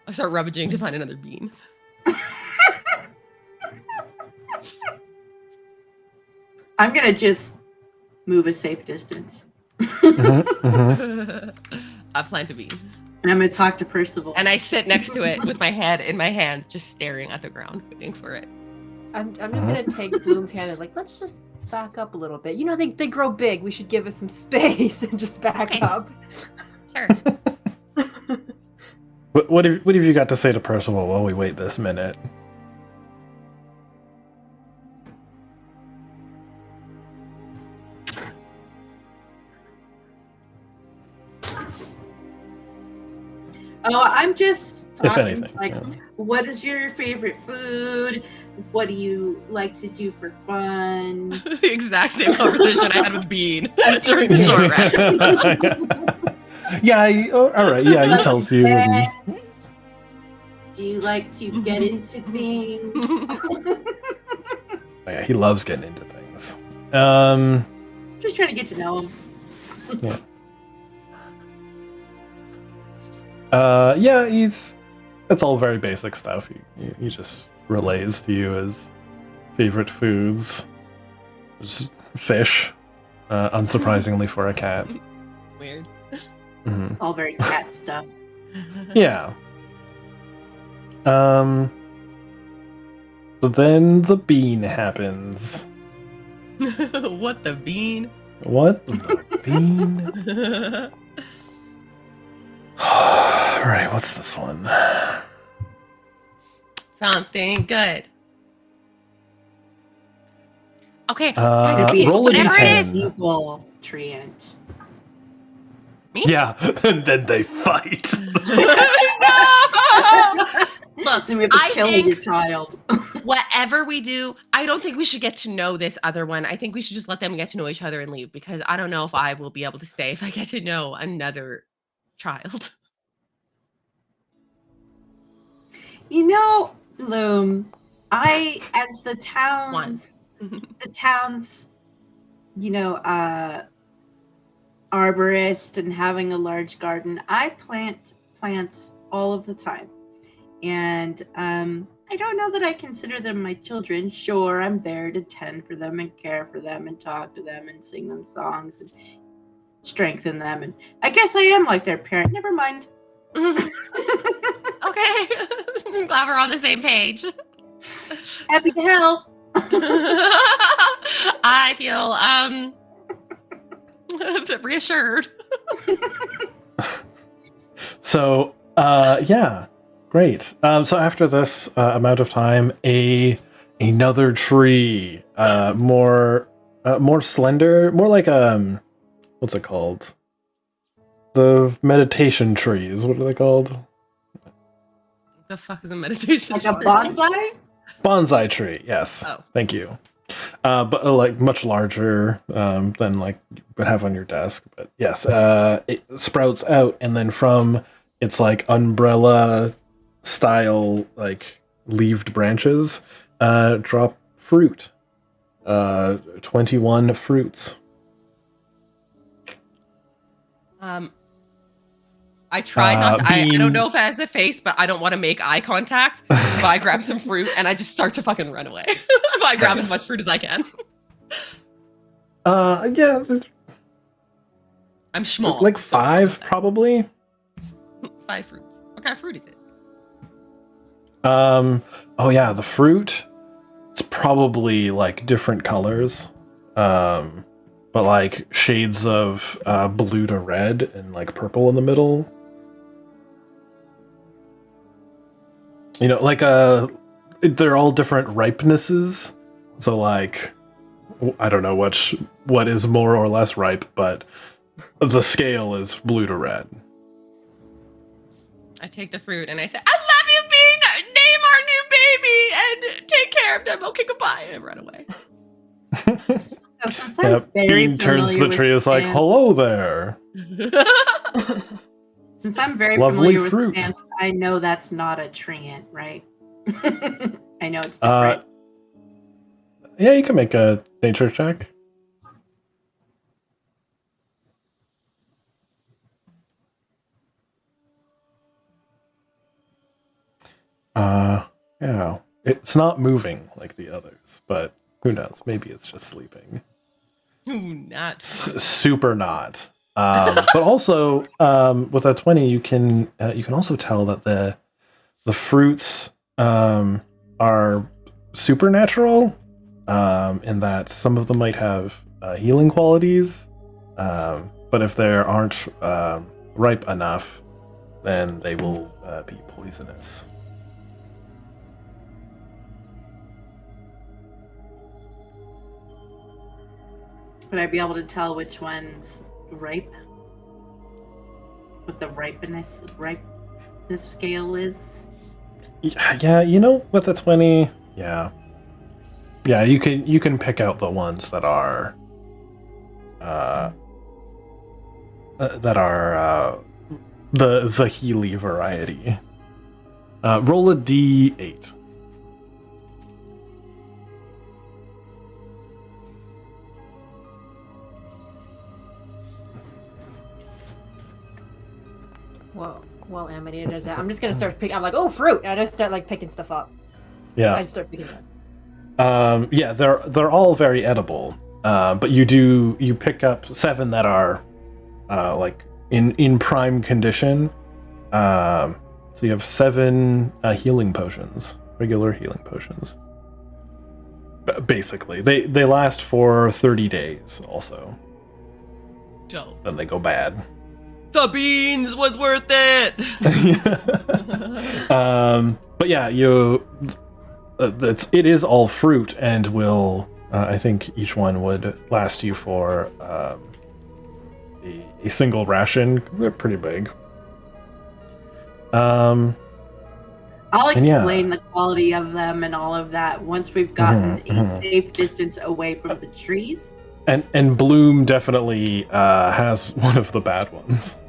I start rummaging to find another bean. I'm gonna just move a safe distance. Mm-hmm, mm-hmm. I plant a bean. And I'm gonna talk to Percival. And I sit next to it with my head in my hand, just staring at the ground, waiting for it. I'm just gonna take Bloom's hand and like, let's just back up a little bit. You know, they grow big. We should give us some space and just back Okay. up. Sure. What have you got to say to Percival while we wait this minute? Oh, I'm just talking, If anything, like, yeah. what is your favorite food? What do you like to do for fun? The exact same conversation I had with Bean during the short rest. Yeah, all right. Yeah, he tells you. And, Do you like to get into things? yeah, he loves getting into things. Just trying to get to know him. Yeah. Yeah, it's all very basic stuff. He just relays to you his favorite foods. Just fish, unsurprisingly for a cat. Weird. Mhm. All very cat stuff. Yeah. But then the bean happens. What the bean? What the bean? Alright, what's this one? Something good. Okay, Uh, guys, roll a whatever it is. d10. Evil treant. Me? Yeah, and then they fight. Look, Then we have to I kill think your child. whatever we do, I don't think we should get to know this other one. I think we should just let them get to know each other and leave, because I don't know if I will be able to stay if I get to know another child. You know, Loom, as the town's, you know, arborist and having a large garden, I plant plants all of the time. And I don't know that I consider them my children. Sure, I'm there to tend for them and care for them and talk to them and sing them songs and strengthen them. And I guess I am like their parent. Never mind. Okay. I'm glad we're on the same page. Happy to help. I feel reassured. So, yeah, great. So after this amount of time, another tree, more slender, more like what's it called? The meditation trees. What are they called? The fuck is a meditation? Like a tree? bonsai? Bonsai tree. Yes. Oh. Thank you. But like much larger than like you would have on your desk. But yes, it sprouts out, and then from its like umbrella style like leaved branches drop fruit. 21 fruits. I try not to, I Bean. don't know if it has a face, but I don't want to make eye contact. So I grab some fruit and I just start to fucking run away. I grab as much fruit as I can. Yeah, it's I'm small. like so 5 probably. 5 fruits. What kind of fruit is it? Oh yeah, the fruit, it's probably like different colors. But like shades of blue to red and like purple in the middle. You know, like they're all different ripenesses. So like, I don't know what is more or less ripe, but the scale is blue to red. I take the fruit and I say, I love you, Bean! Name our new baby and take care of them. Okay, gogoodbye. And I run away. So since I'm very Bean turns to the familiar tree, with is like, plants- hello there. Since I'm very Lovely familiar fruit. with plants, I know that's not a treant, right? I know it's different. Yeah, you can make a nature check. Yeah. It's not moving like the others, but who knows? Maybe it's just sleeping. Not. Super not. But also, with a 20, you can also tell that the fruits are supernatural, in that some of them might have healing qualities, but if they aren't ripe enough, then they will be poisonous. Would I be able to tell which one's ripe? What the ripeness scale is? Yeah, with the 20, yeah, you can pick out the ones that are the Healy variety. Roll a d8. Well, Amanita does that. I'm just gonna start picking. I'm like, oh, fruit! And I just start like picking stuff up. Yeah. So I just start picking it up. Yeah, they're all very edible. But you pick up 7 that are like in prime condition. So you have 7 healing potions, regular healing potions. Basically, they last for 30 days. Also, Dope. then they go bad. The beans was worth it. But yeah, it is all fruit, and will I think each one would last you for a single ration. They're pretty big. I'll explain the quality of them and all of that once we've gotten a safe distance away from the trees. And Bloom definitely has one of the bad ones.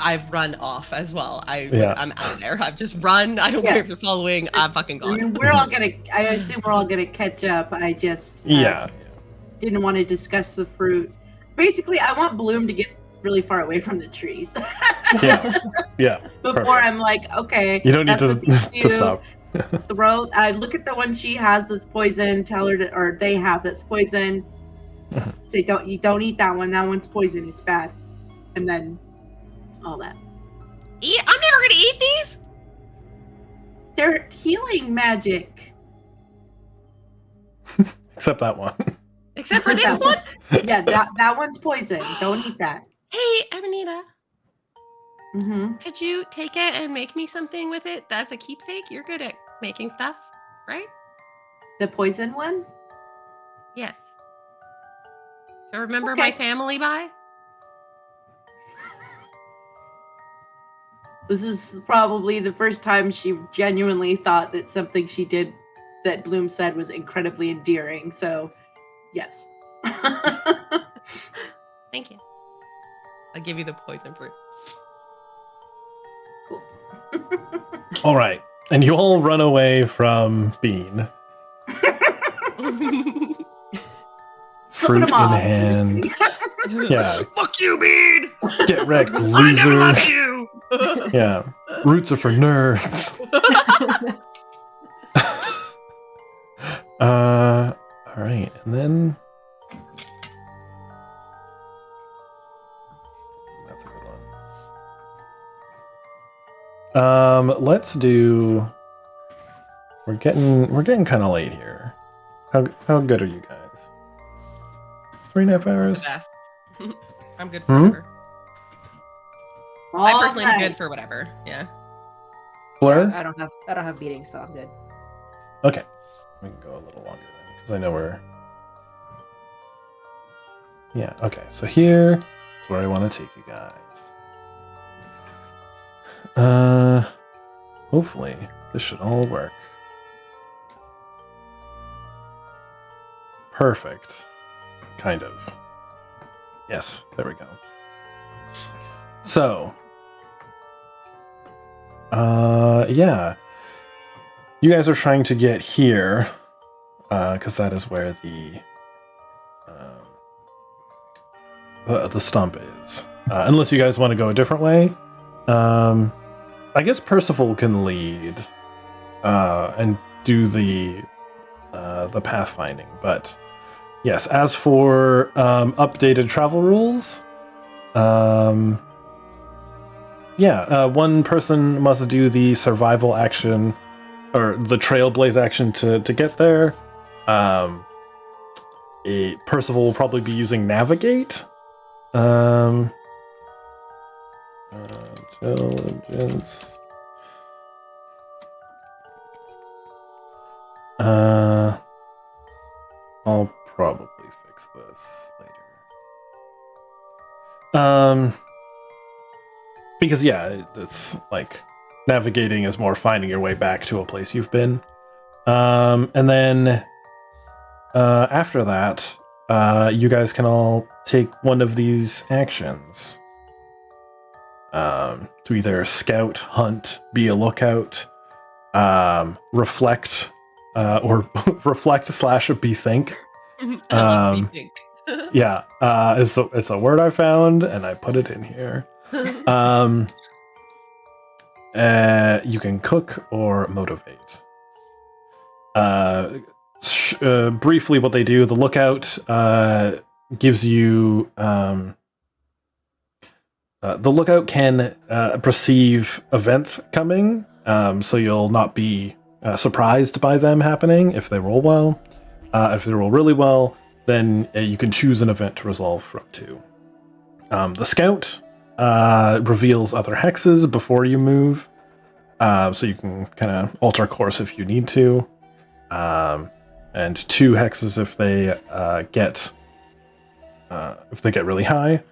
I've run off as well. I'm out there. I've just run. I don't care if you're following. I'm fucking I gone. mean, I assume we're all gonna catch up. I just didn't want to discuss the fruit. Basically, I want Bloom to get really far away from the trees. Yeah. Before Perfect. I'm like, okay, You don't need to stop. Throw. I look at the one she has that's poison. Tell her to, or they have that's poison. Say, don't eat that one. That one's poison. It's bad. And then all that. I'm never gonna eat these. They're healing magic. Except that one. Except for this one. Yeah, that one's poison. Don't eat that. Hey, Amanita. Mm-hmm. Could you take it and make me something with it as a keepsake? You're good at making stuff, right? The poison one? Yes. So remember my family by? This is probably the first time she genuinely thought that something she did that Bloom said was incredibly endearing. So, yes. Thank you. I'll give you the poison fruit. Cool. All right, and you all run away from Bean. Fruit in hand. Yeah. Fuck you, Bean! Get wrecked, I never loser. loved you! Yeah. Roots are for nerds. All right, and then that's a good one. Let's do. We're getting kind of late here. How good are you guys? 3.5 hours. Best. I'm good forever. I personally am Alright. good for whatever. Yeah. Blur? I don't have beating, so I'm good. Okay. We can go a little longer then, because I know we're... Yeah, okay. So here is where I want to take you guys. Hopefully this should all work. Perfect. Kind of. Yes, there we go. So, yeah. You guys are trying to get here, because that is where the stump is. Unless you guys want to go a different way. I guess Percival can lead, and do the pathfinding, but yes, as for updated travel rules, one person must do the survival action or the trailblaze action to get there. Percival will probably be using navigate. Intelligence. I'll probably fix this later. Because yeah, it's like navigating is more finding your way back to a place you've been. And then after that, you guys can all take one of these actions. To either scout, hunt, be a lookout, reflect, or reflect / bethink. I love rethink. Yeah, it's a word I found and I put it in here. You can cook or motivate. Briefly, what they do: the lookout gives you. The lookout can perceive events coming, so you'll not be surprised by them happening if they roll well. If they roll really well, then you can choose an event to resolve from to. The scout reveals other hexes before you move, so you can kind of alter course if you need to. And 2 hexes if they get really high.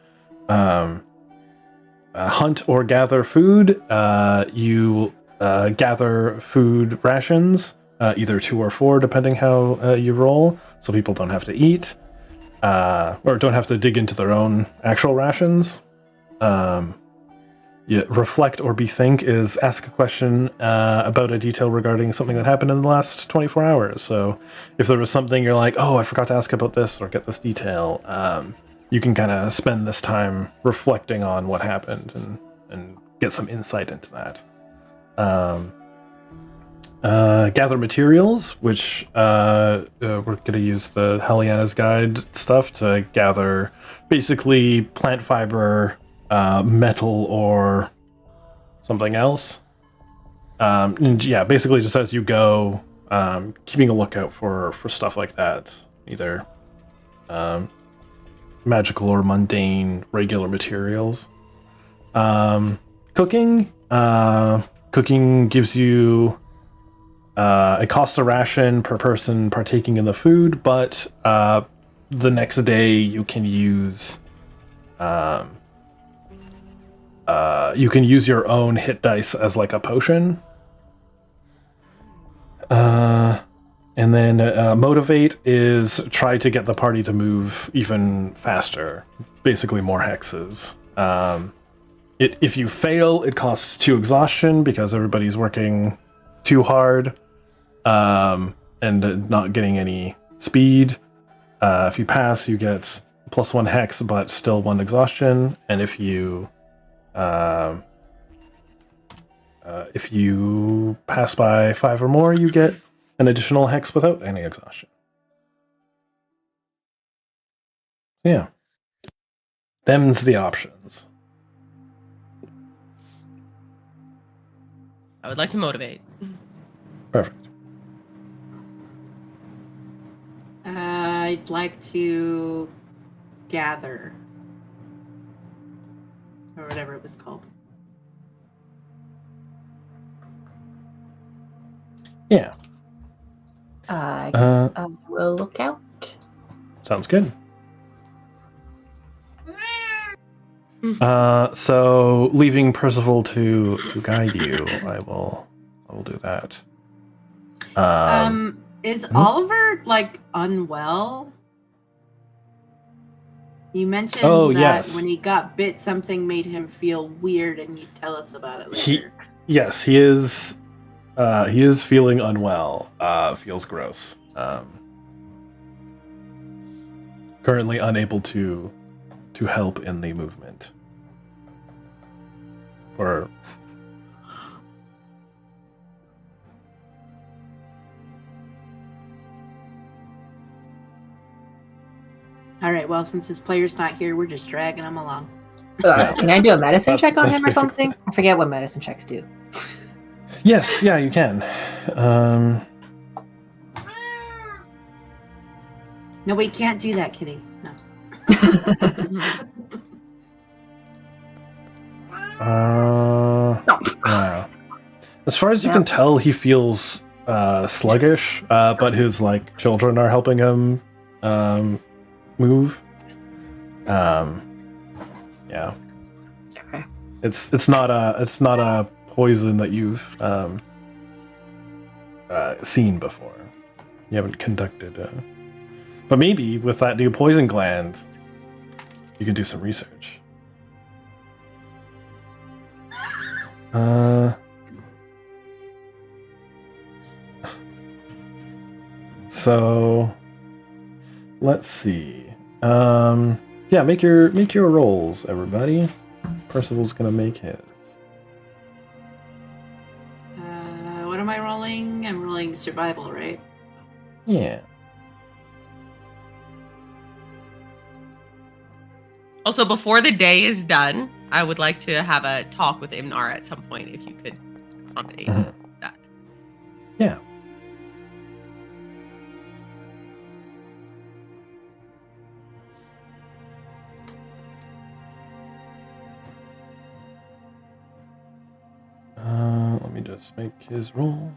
Hunt or gather food. You gather food rations, either 2 or 4, depending how you roll, so people don't have to eat, or don't have to dig into their own actual rations. Reflect or bethink is ask a question about a detail regarding something that happened in the last 24 hours. So if there was something you're like, oh, I forgot to ask about this or get this detail, you can kind of spend this time reflecting on what happened and get some insight into that. Gather materials, which we're going to use the Heliana's Guide stuff to gather basically plant fiber, metal, or something else. And yeah, basically just as you go, keeping a lookout for stuff like that, either magical or mundane regular materials. Cooking gives you it costs a ration per person partaking in the food, but the next day you can use your own hit dice as like a potion. And then motivate is try to get the party to move even faster. Basically more hexes. If you fail, it costs 2 exhaustion because everybody's working too hard and not getting any speed. If you pass, you get +1 hex, but still 1 exhaustion. And if you pass by 5 or more, you get an additional hex without any exhaustion. Yeah. Them's the options. I would like to motivate. Perfect. I'd like to gather. Or whatever it was called. Yeah. I guess I will look out. Sounds good. So leaving Percival to guide you, I will do that. Is Oliver like unwell? You mentioned that yes. when he got bit, something made him feel weird, and you'd tell us about it later. Yes, he is. He is feeling unwell. Feels gross. Currently unable to help in the movement. Or All right. Well, since his player's not here, we're just dragging him along. Can I do a medicine That's- check on that's him or basically- something? I forget what medicine checks do. yes, yeah, you can. No, we can't do that, Kitty. No. Yeah. As far as you can tell, he feels sluggish, but his like children are helping him move. Yeah. Okay. It's not a poison that you've seen before. You haven't conducted. But maybe with that new poison gland, you can do some research. So let's see. Yeah, make your rolls, everybody. Percival's gonna make his. What am I rolling? I'm rolling survival, right? Yeah. Also, before the day is done, I would like to have a talk with Imnara at some point, if you could accommodate that. Yeah. Let me just make his roll.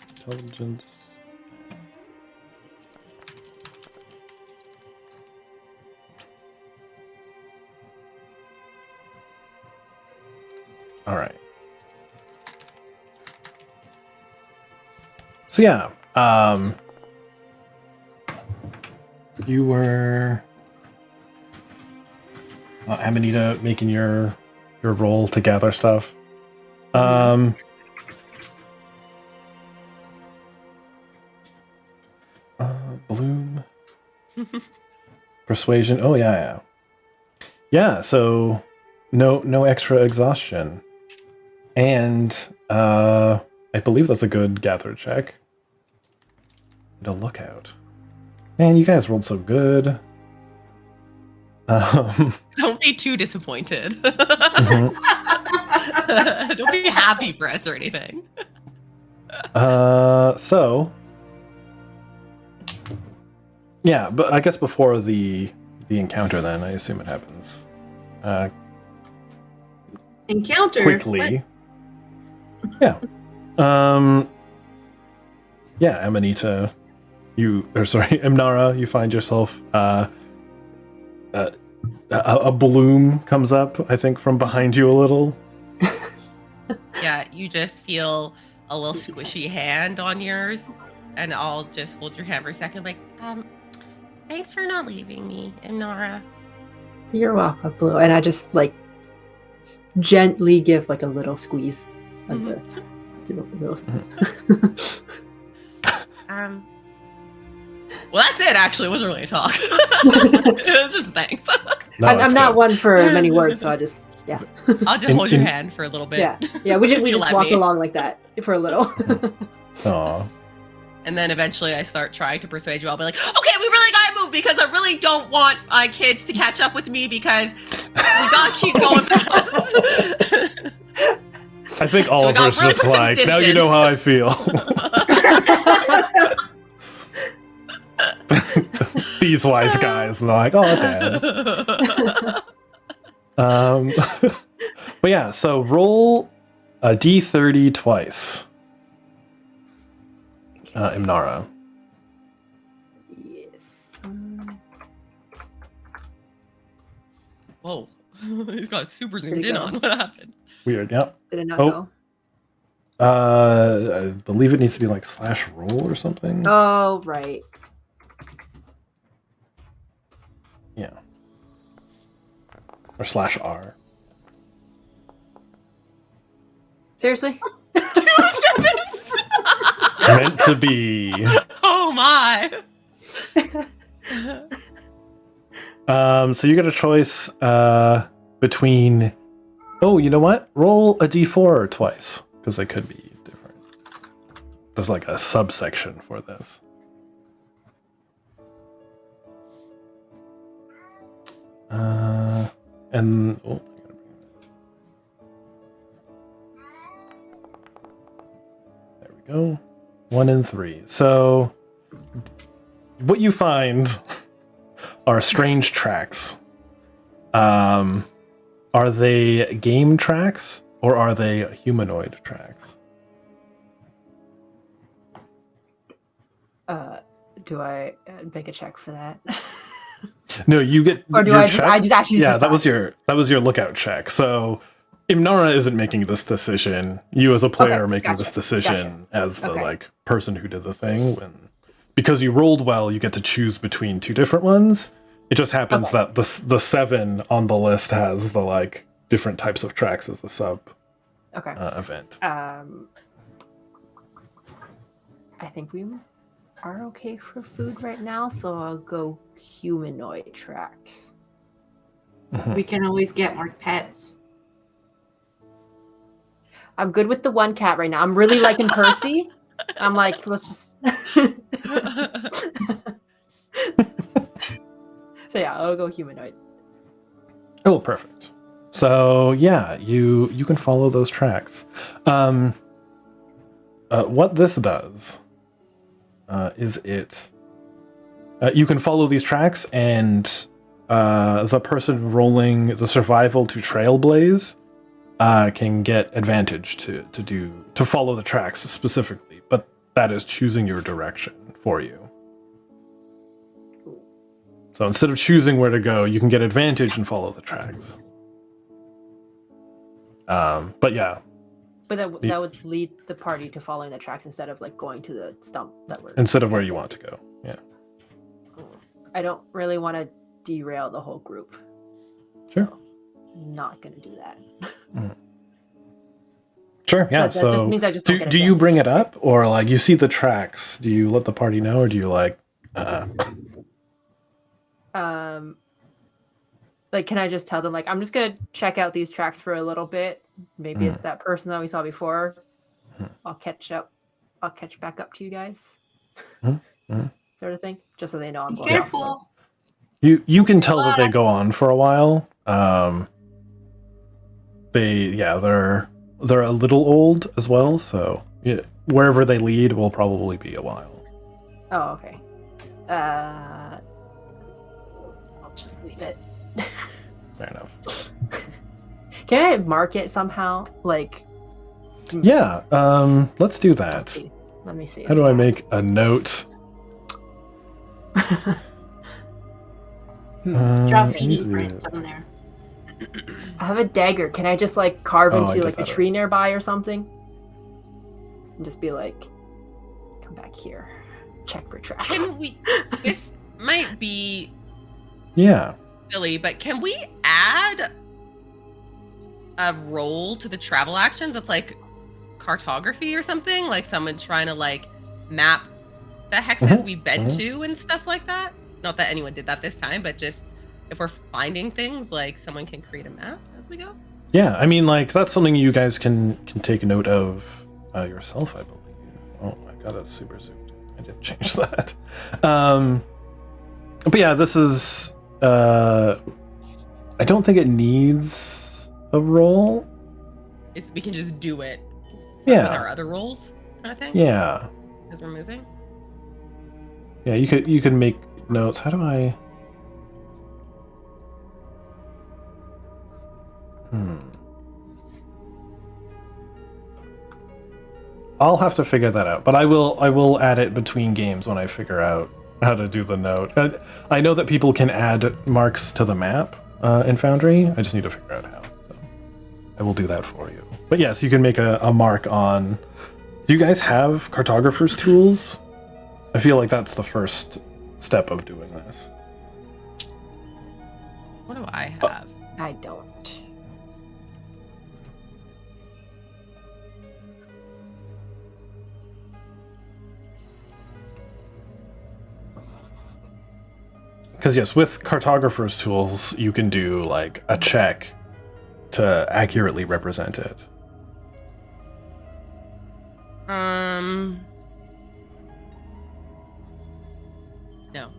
Intelligence. All right. So yeah, you were Amanita making your roll to gather stuff. Bloom. Persuasion. Oh yeah. So no extra exhaustion. And I believe that's a good gather check. And a lookout. Man, you guys rolled so good. Don't be too disappointed. Mhm. Don't be happy for us or anything. So yeah, but I guess before the encounter, then I assume it happens Encounter quickly. What? Yeah. Yeah, Amanita, Imnara, you find yourself a bloom comes up, I think, from behind you a little. Yeah, you just feel a little squishy hand on yours, and I'll just hold your hand for a second, like, thanks for not leaving me, Imnara. You're welcome, Blue. And I just like gently give like a little squeeze of the little. Well, that's it. Actually, it wasn't really a talk. It was just thanks. No, I'm it's not good. one for many words, so I just I'll just hold your hand for a little bit. yeah. We If you just let walk me. along like that for a little. Aw. And then eventually I start trying to persuade you. I'll be like, okay, we really gotta move because I really don't want my kids to catch up with me because we gotta keep going fast. I think we gotta Oliver's really just put some like, now you distance." know how I feel. These wise guys, and they're like, oh, okay. But yeah, so roll A D30 twice. Imnara. Yes. Whoa. He's got super Where'd zoomed he in go? on. What happened? Weird, yep. Did it not Oh. go? I believe it needs to be like /roll or something. Oh, right. Yeah. Or /R. Seriously? 2 sevens! It's meant to be. Oh my! So you get a choice between. Oh, you know what? Roll a D4 twice because they could be different. There's like a subsection for this. And oh, there we go. 1 and 3. So what you find are strange tracks. Are they game tracks or are they humanoid tracks? Do I make a check for that? No, you get. Or do your I just actually Yeah, decide? that was your lookout check. So Imnara isn't making this decision. You as a player Okay, are making gotcha, this decision as the Okay. like person who did the thing. Because you rolled well, you get to choose between 2 different ones. It just happens Okay. that the 7 on the list has the like different types of tracks as a sub Okay. event. I think we are okay for food right now, so I'll go humanoid tracks. We can always get more pets. I'm good with the one cat right now. I'm really liking Percy. I'm like, let's just. So yeah, I'll go humanoid. Oh, perfect. So yeah, you can follow those tracks. What this does is it you can follow these tracks, and the person rolling the survival to trailblaze can get advantage to follow the tracks specifically, but that is choosing your direction for you. So instead of choosing where to go, you can get advantage and follow the tracks. But yeah, But that would lead the party to following the tracks instead of like going to the stump that we're. instead of where you want to go. Yeah. I don't really want to derail the whole group. Sure. So, not gonna do that. Sure, yeah. That just So means I just don't do get you advantage. bring it up, or like you see the tracks? Do you let the party know, or do you like? Like, can I just tell them like I'm just gonna check out these tracks for a little bit? Maybe it's that person that we saw before. I'll catch back up to you guys. Sort of thing, just so they know I'm Be going. careful. You can tell that they go on for a while. They're a little old as well, so yeah, wherever they lead will probably be a while. Oh, okay. I'll just leave it. Fair enough. Can I mark it somehow? Like, Yeah, let's do let's that. see. Let me see. How do I make a note? Drop let me feeding see. prints on there. I have a dagger. Can I just like carve Oh, I into did like a that tree nearby or something? And just be like, come back here. Check for tracks. Can we? This might be Yeah. silly, but can we add a role to the travel actions that's like cartography or something? Like someone trying to like map the hexes we've been to and stuff like that? Not that anyone did that this time, but just if we're finding things, like someone can create a map as we go. Yeah, I mean, like, that's something you guys can take note of yourself, I believe. Oh, I got it super zoomed. I didn't change that. But yeah, this is... I don't think it needs a role. We can just do it Yeah. with our other roles, kind of thing. Yeah. As we're moving. Yeah, you could make notes. How do I... I'll have to figure that out, but I will add it between games when I figure out how to do the note. I know that people can add marks to the map in Foundry. I just need to figure out how. So I will do that for you. But yes, you can make a mark on. Do you guys have cartographer's tools? I feel like that's the first step of doing this. What do I have? I don't. Because yes, with cartographer's tools, you can do like a check to accurately represent it. No.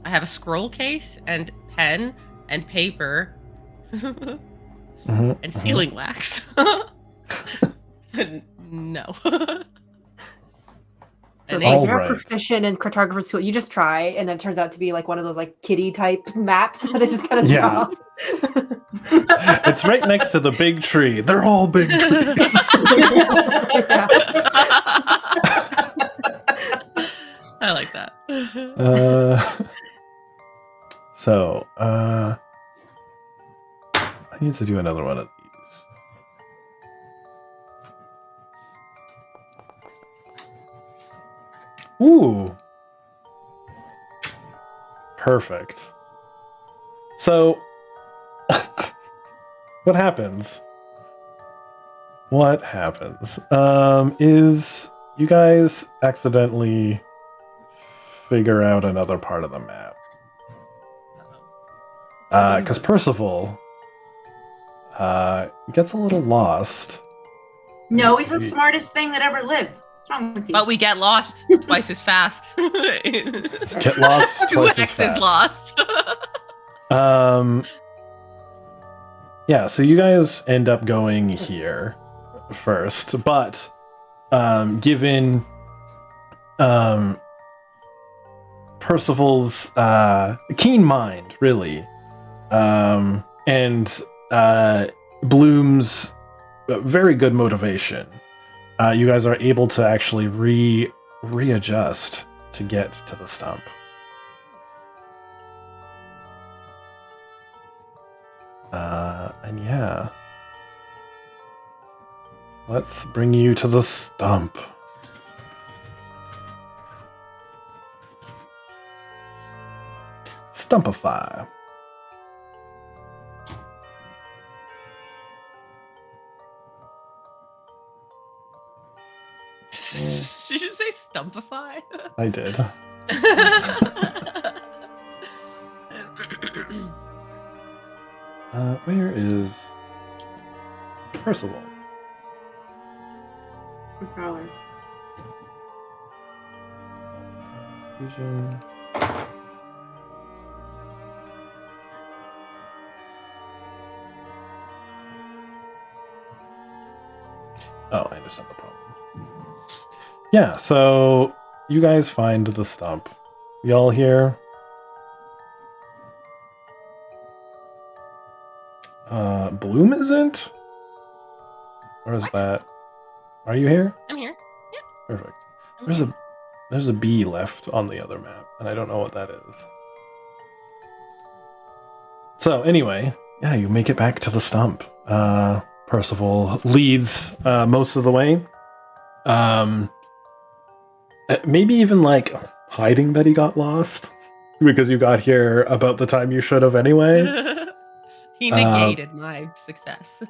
I have a scroll case and pen and paper and sealing wax. No. So it's And like you're Alright. proficient in cartographer's tool. You just try, and then it turns out to be like one of those like kitty type maps that I just kind of Yeah. draw. It's right next to the big tree. They're all big trees. Yeah. I like that. So, I need to do another one of these. Ooh. Perfect. So, what happens? What happens? Is you guys accidentally figure out another part of the map. Because Percival gets a little lost. No, he's the smartest thing that ever lived. What's wrong with you? But we get lost twice as fast. Get lost twice as 2x fast. is lost. Yeah, so you guys end up going here first, but given Percival's keen mind, really, and Bloom's very good motivation, you guys are able to actually readjust to get to the stump. And yeah, let's bring you to the stump. Stumpify. Did you say stumpify? I did. Where is Percival? Probably. Vision. Oh, I understand the problem. Yeah, so you guys find the stump. Y'all here? Bloom isn't? Or is What? that? Are you here? I'm here. Perfect. I'm There's here. there's a bee left on the other map, and I don't know what that is. So anyway, yeah, you make it back to the stump. Percival leads most of the way. Maybe even like hiding that he got lost because you got here about the time you should have anyway. He negated my success.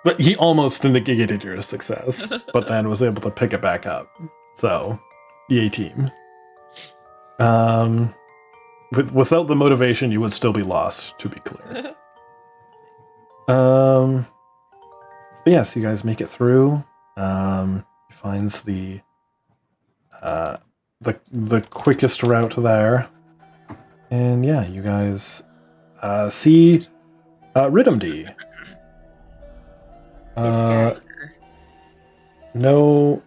But he almost negated your success, but then was able to pick it back up. So, yay team. Without the motivation, you would still be lost, to be clear. But yes, you guys make it through. He finds the quickest route there. And yeah, you guys see Rhythm D. No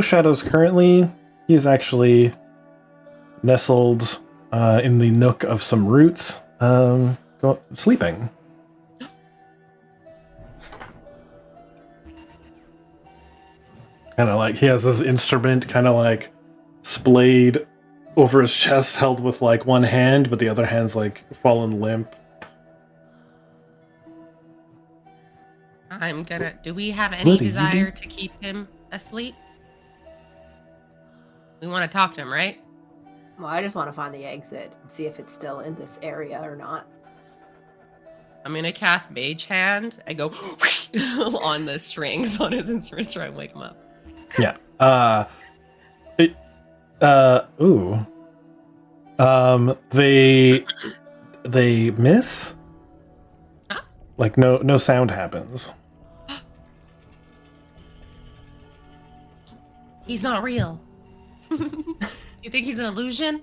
shadows currently. He is actually nestled in the nook of some roots, sleeping. Kind of like he has this instrument kind of like splayed over his chest, held with like one hand, but the other hand's like fallen limp. I'm gonna. Do we have any What do you desire do? to keep him asleep? We want to talk to him, right? Well, I just want to find the exit and see if it's still in this area or not. I'm gonna cast Mage Hand. I go on the strings on his instrument, try and wake him up. Yeah. Ooh. They miss. Huh? Like no sound happens. He's not real. You think he's an illusion?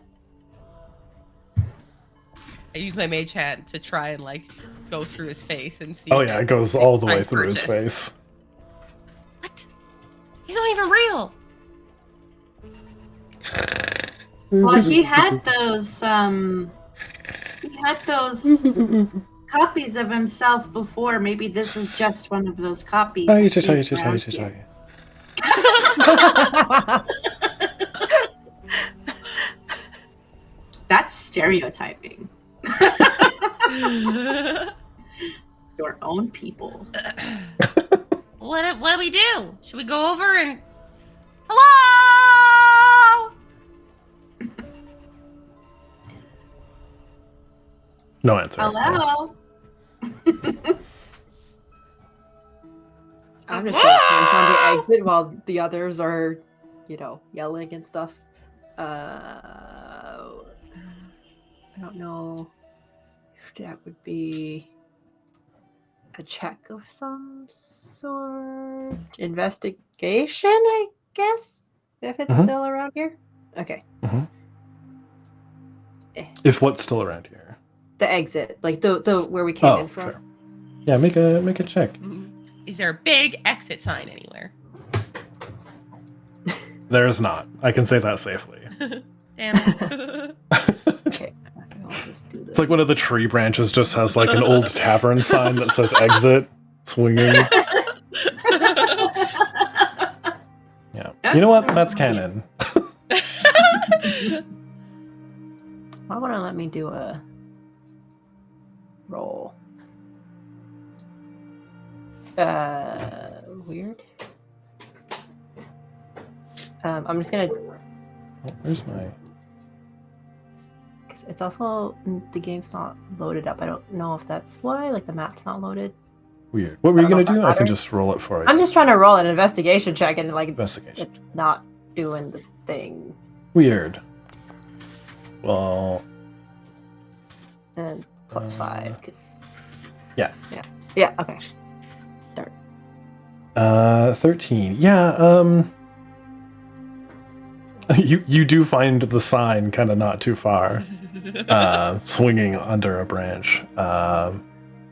I use my Mage Hand to try and like go through his face and see. Oh if yeah, it goes all the way finds through his purchase. face. What? He's not even real. Well, he had those copies of himself before. Maybe this is just one of those copies. Oh, that he's around here. That's stereotyping. Your own people. What do we do? Should we go over and hello? No answer. Hello. I'm just gonna find the exit while the others are, yelling and stuff. I don't know if that would be a check of some sort. Investigation, I guess, if it's Mhm. still around here. Okay. If what's still around here? The exit, like the where we came in from. Sure. Yeah, make a check. Is there a big exit sign anywhere? There is not. I can say that safely. Damn it. Okay. I'll just do this. It's like one of the tree branches just has like an old tavern sign that says exit swinging. Yeah. You know what? That's canon. I want to let me do a roll. Weird. I'm just gonna. Where's my? Cause it's also the game's not loaded up. I don't know if that's why. Like the map's not loaded. Weird. What were you I don't gonna know if do? that I can matters. just roll it for you. I'm just trying to roll an investigation check and like Investigation. it's not doing the thing. Weird. Well. And plus 5 because. Yeah. Yeah. Okay. 13. Yeah. You do find the sign kind of not too far, swinging under a branch.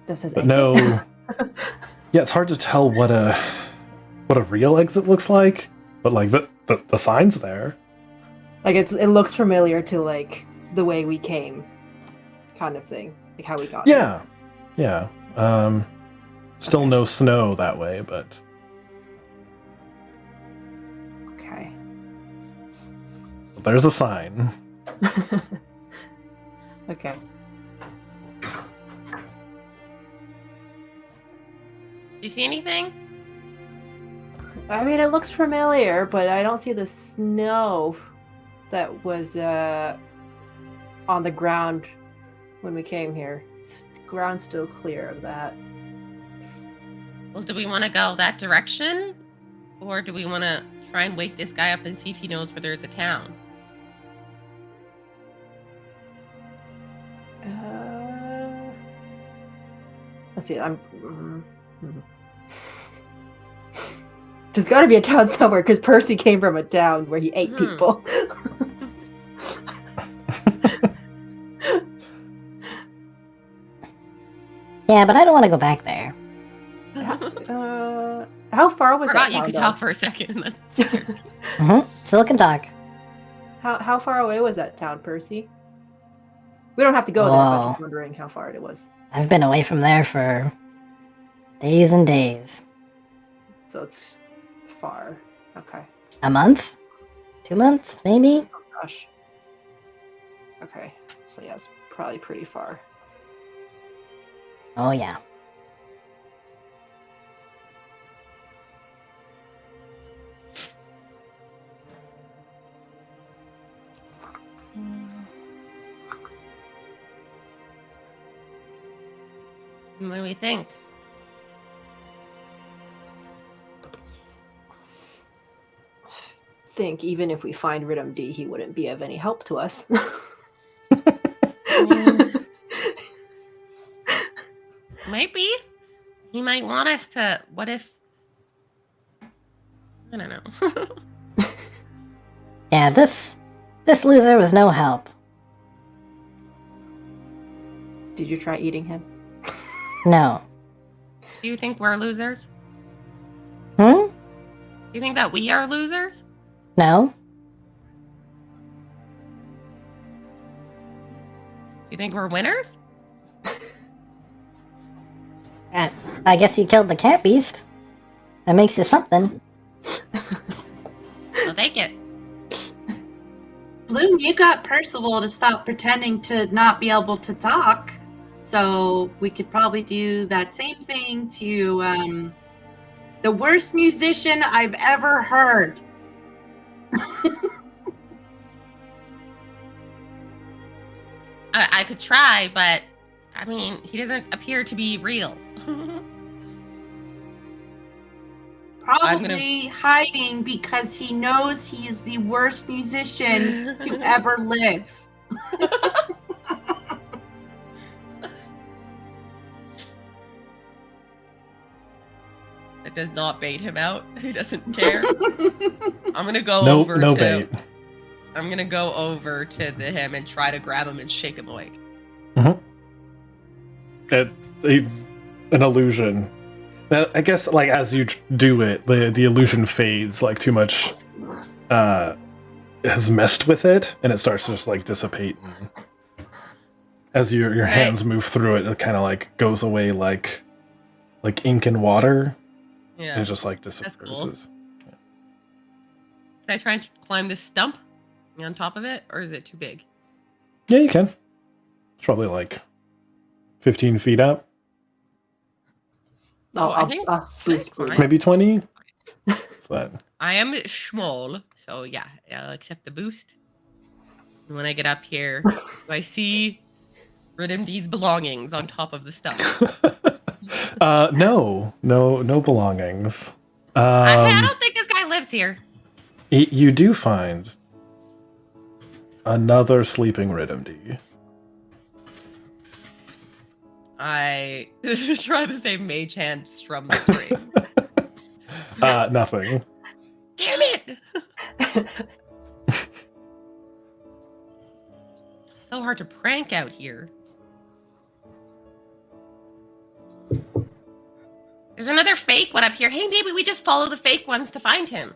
This is But no. Yeah, it's hard to tell what a real exit looks like. But like the sign's there. Like it looks familiar to like the way we came, kind of thing, like how we got. Yeah. Yeah. Still no snow that way, but. Okay. There's a sign. Okay. Do you see anything? I mean, it looks familiar, but I don't see the snow that was on the ground when we came here. The ground's still clear of that. Well, do we want to go that direction? Or do we want to try and wake this guy up and see if he knows where there's a town? Let's see. There's got to be a town somewhere because Percy came from a town where he ate people. Yeah, but I don't want to go back there. How far was Forgot that? you could town, talk for a second. Still can talk. How far away was that town, Percy? We don't have to go there. I'm Oh. just wondering how far it was. I've been away from there for days and days. So it's far. Okay. A month? 2 months, maybe? Oh gosh. Okay. So yeah, it's probably pretty far. Oh, yeah. What do we think? Think even if we find Rhythm D, he wouldn't be of any help to us. Might be. He might want us to. What if? I don't know. Yeah, this loser was no help. Did you try eating him? No. Do you think we're losers? Hmm? Do you think that we are losers? No? You think we're winners? I guess you killed the cat beast. That makes you something. I'll take it. Bloom, you got Percival to stop pretending to not be able to talk. So we could probably do that same thing to the worst musician I've ever heard. I could try, but I mean, he doesn't appear to be real. Probably hiding because he knows he is the worst musician to ever live. It does not bait him out. He doesn't care. I'm gonna go No, over no to. bait. I'm gonna go over to him and try to grab him and shake him awake. An illusion. Now, I guess, like, as you do it, the illusion fades. Like, too much has messed with it, and it starts to just like dissipate. And as your hands move through it, it kind of like goes away like ink and water. Yeah. And it just like That's disappears. cool. Can I try and climb this stump on top of it, or is it too big? Yeah, you can. It's probably like 15 feet up, I think boost fine. maybe 20. What's that? I am small, so yeah, I'll accept the boost. And when I get up here, do I see Rhythm D's belongings on top of the stump? No belongings. I don't think this guy lives here. You do find another sleeping Rhythm D. I try to say mage hand strum the string. Nothing. Damn it! So hard to prank out here. There's another fake one up here. Hey, maybe we just follow the fake ones to find him.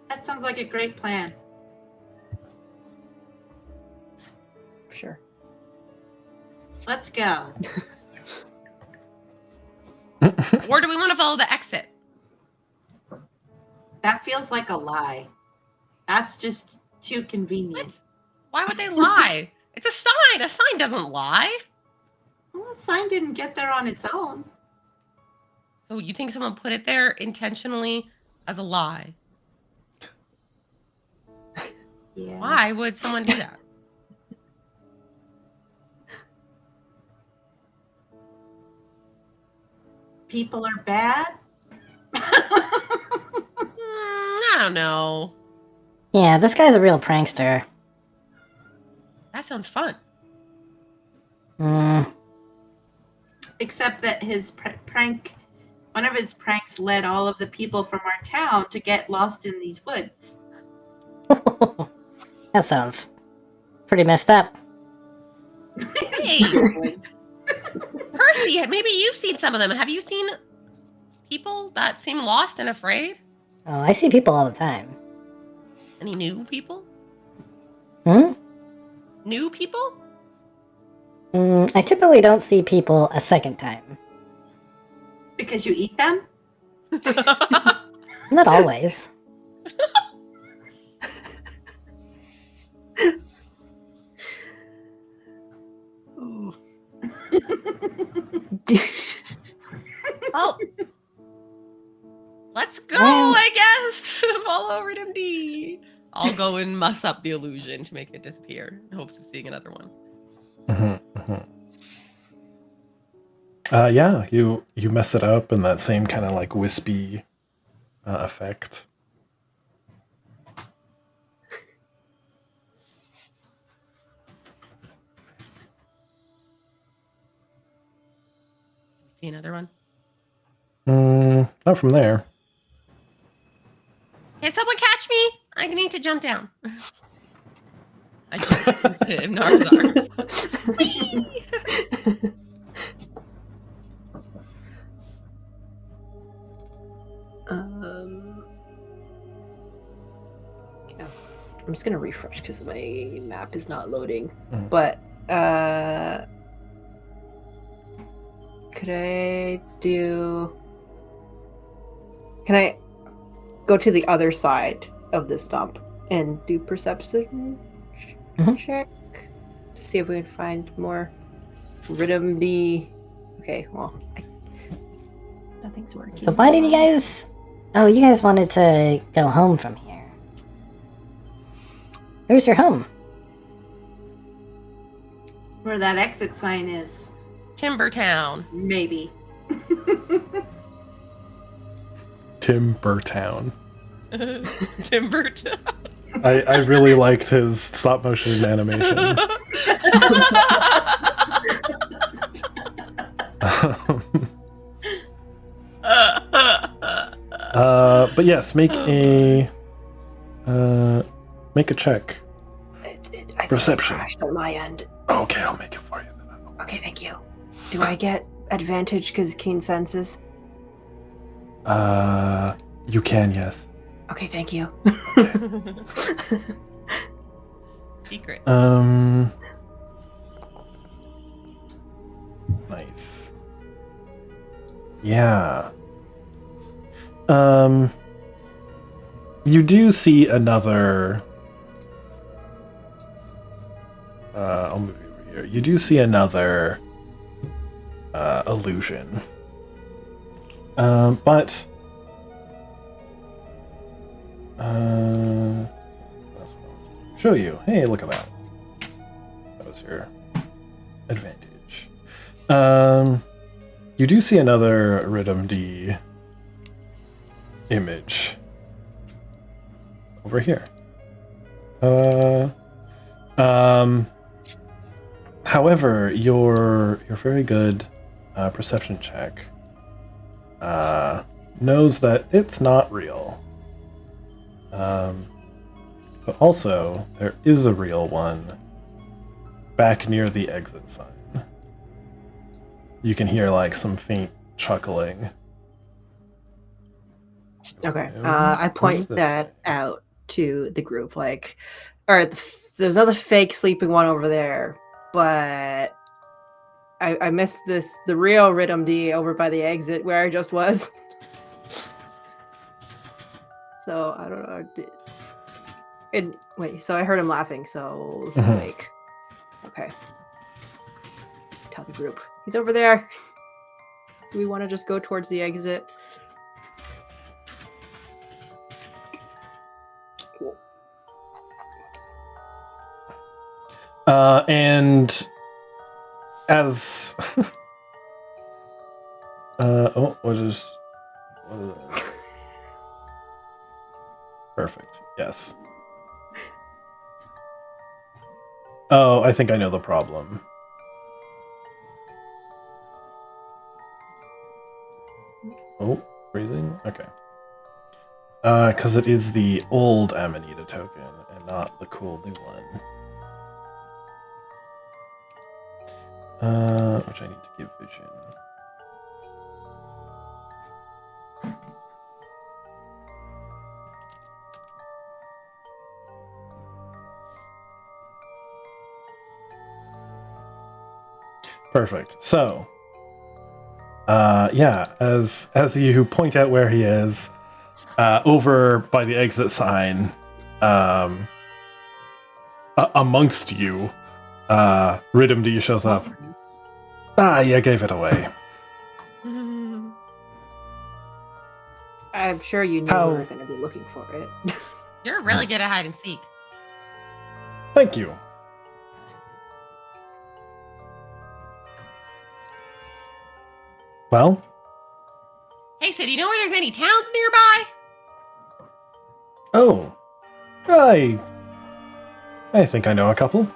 That sounds like a great plan. Sure. Let's go. Or do we want to follow the exit? That feels like a lie. That's just too convenient. What? Why would they lie? It's a sign. A sign doesn't lie. Well, the sign didn't get there on its own. So you think someone put it there intentionally as a lie? Yeah. Why would someone do that? People are bad? I don't know. Yeah, this guy's a real prankster. That sounds fun. Except that his one of his pranks led all of the people from our town to get lost in these woods. That sounds pretty messed up. Hey, Percy, maybe you've seen some of them. Have you seen people that seem lost and afraid? Oh, I see people all the time. Any new people? New people? I typically don't see people a second time. Because you eat them? Not always. Well, let's go, Well- I guess. Follow RhythmD. I'll go and muss up the illusion to make it disappear in hopes of seeing another one. Yeah, you mess it up in that same kind of like wispy effect. See another one? Not from there. Can someone catch me? I need to jump down. I jump into Imnar's arms. Whee! Yeah. I'm just gonna refresh because my map is not loading. Mhm. But could I do? Can I go to the other side of this dump and do perception Mhm. check to see if we can find more RhythmD? Okay, well, nothing's working. So why did you guys... Oh, you guys wanted to go home from here. Where's your home? Where that exit sign is. Timbertown. Maybe. Timbertown. Timbertown. I really liked his stop motion animation. But yes, make a check. I think Perception. it crashed on my end. Okay, I'll make it for you. Okay, thank you. Do I get advantage because keen senses? You can, yes. Okay, thank you. Secret. Nice. Yeah. You do see another. I'll move you over here. You do see another illusion. But that's what I'll show you. Hey, look at that. That was your advantage. You do see another RhythmD image over here. However, your very good perception check knows that it's not real. But also, there is a real one back near the exit sign. You can hear like some faint chuckling. Okay. Yeah, I point this that way. out to the group. Like, all right, there's another fake sleeping one over there, but I missed the real RhythmD over by the exit where I just was. So I don't know. And wait, so I heard him laughing. So Mhm. like, okay. Tell the group he's over there. Do we want to just go towards the exit? Cool. Oops. And as what is that? Perfect. Yes. Oh, I think I know the problem. Oh, breathing? Okay. Because it is the old Amanita token and not the cool new one. Which I need to give vision. Perfect. So, yeah, as you point out where he is, over by the exit sign, amongst you, Rhythm D shows up. Ah, you gave it away. I'm sure you knew How- we were going to be looking for it. You're really good at hide and seek. Thank you. Well, Hey, so do you know where there's any towns nearby? oh, I think I know a couple.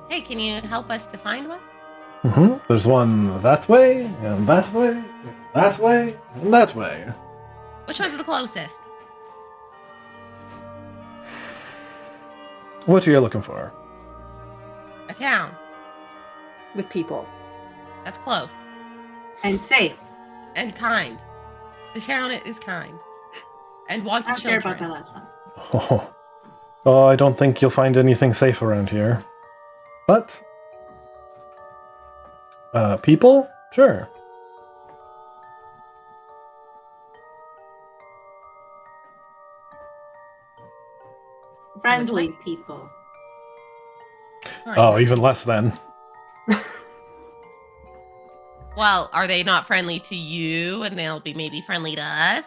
Hey, can you help us to find one? There's one that way, and that way, and that way, and that way. Which one's the closest? What are you looking for? A town. With people. That's close. And safe. And kind. The town is kind. And I wants don't care children. about that last one. Oh, I don't think you'll find anything safe around here. But, people? Sure. Friendly people. Fine. Oh, even less then. Well, are they not friendly to you and they'll be maybe friendly to us?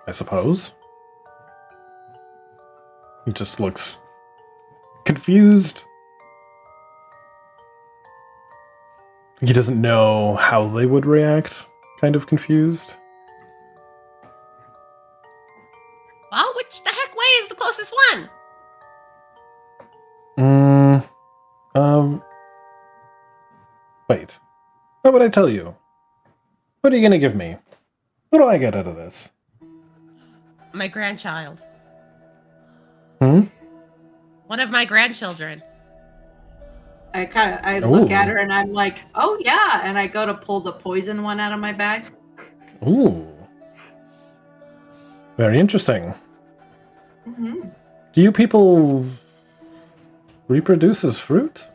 I suppose. He just looks confused. He doesn't know how they would react. Kind of confused. Well, which the heck way is the closest one? Wait. What would I tell you? What are you gonna give me? What do I get out of this? My grandchild. Hmm? One of my grandchildren. I look Ooh. at her and I'm like, oh yeah, and I go to pull the poison one out of my bag. Ooh. Very interesting. Mm-hmm. Do you people reproduce as fruit?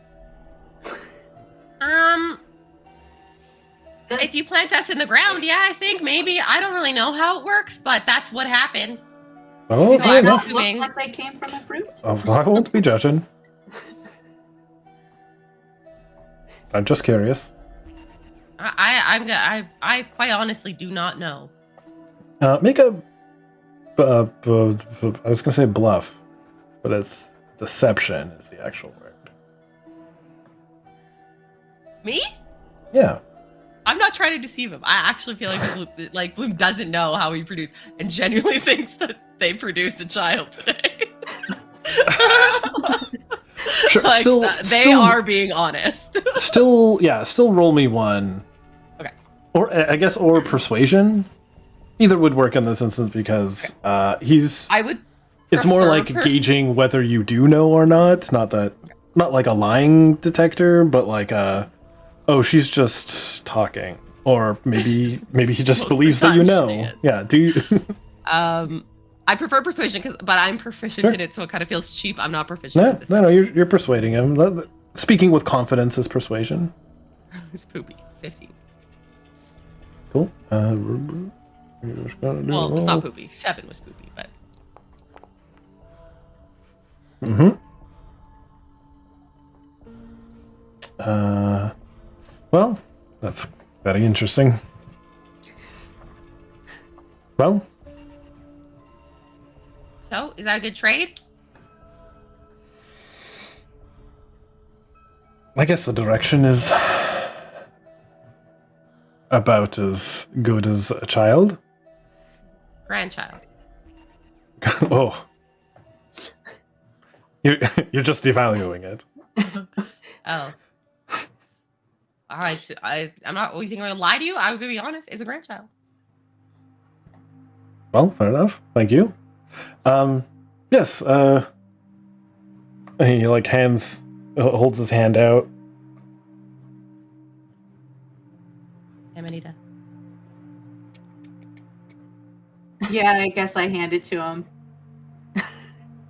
If you plant us in the ground, yeah, I think maybe. I don't really know how it works, but that's what happened. Oh, No, fair I'm enough. assuming- Look like they came from a fruit. Oh, I won't be judging. I'm just curious. I quite honestly do not know. Make a. I was gonna say bluff, but it's deception is the actual word. Me? Yeah. I'm not trying to deceive him. I actually feel like Bloom doesn't know how he produced and genuinely thinks that they produced a child today. Sure. Like, they are being honest. Still roll me one. Okay. Or I guess or persuasion. Either would work in this instance because he's. I would. It's more prefer like gauging whether you do know or not. Not like a lying detector, but like oh, she's just talking, or maybe he just Most believes of the that you time know. she is. Yeah. Do you? I prefer persuasion but I'm proficient Sure. in it, so it kind of feels cheap. I'm not proficient No, in this. no, you're persuading him. Speaking with confidence is persuasion. It's poopy. 15. Cool. You're just gonna do Well, a it's not roll. poopy. 7 was poopy, but Well, that's very interesting. Well, so is that a good trade? I guess the direction is about as good as a child. Grandchild. Oh. You're just devaluing it. Oh. I'm not really going to lie to you. I'm going to be honest. It's a grandchild. Well, fair enough. Thank you. Yes, he like holds his hand out. Amanita. Yeah, I guess I hand it to him.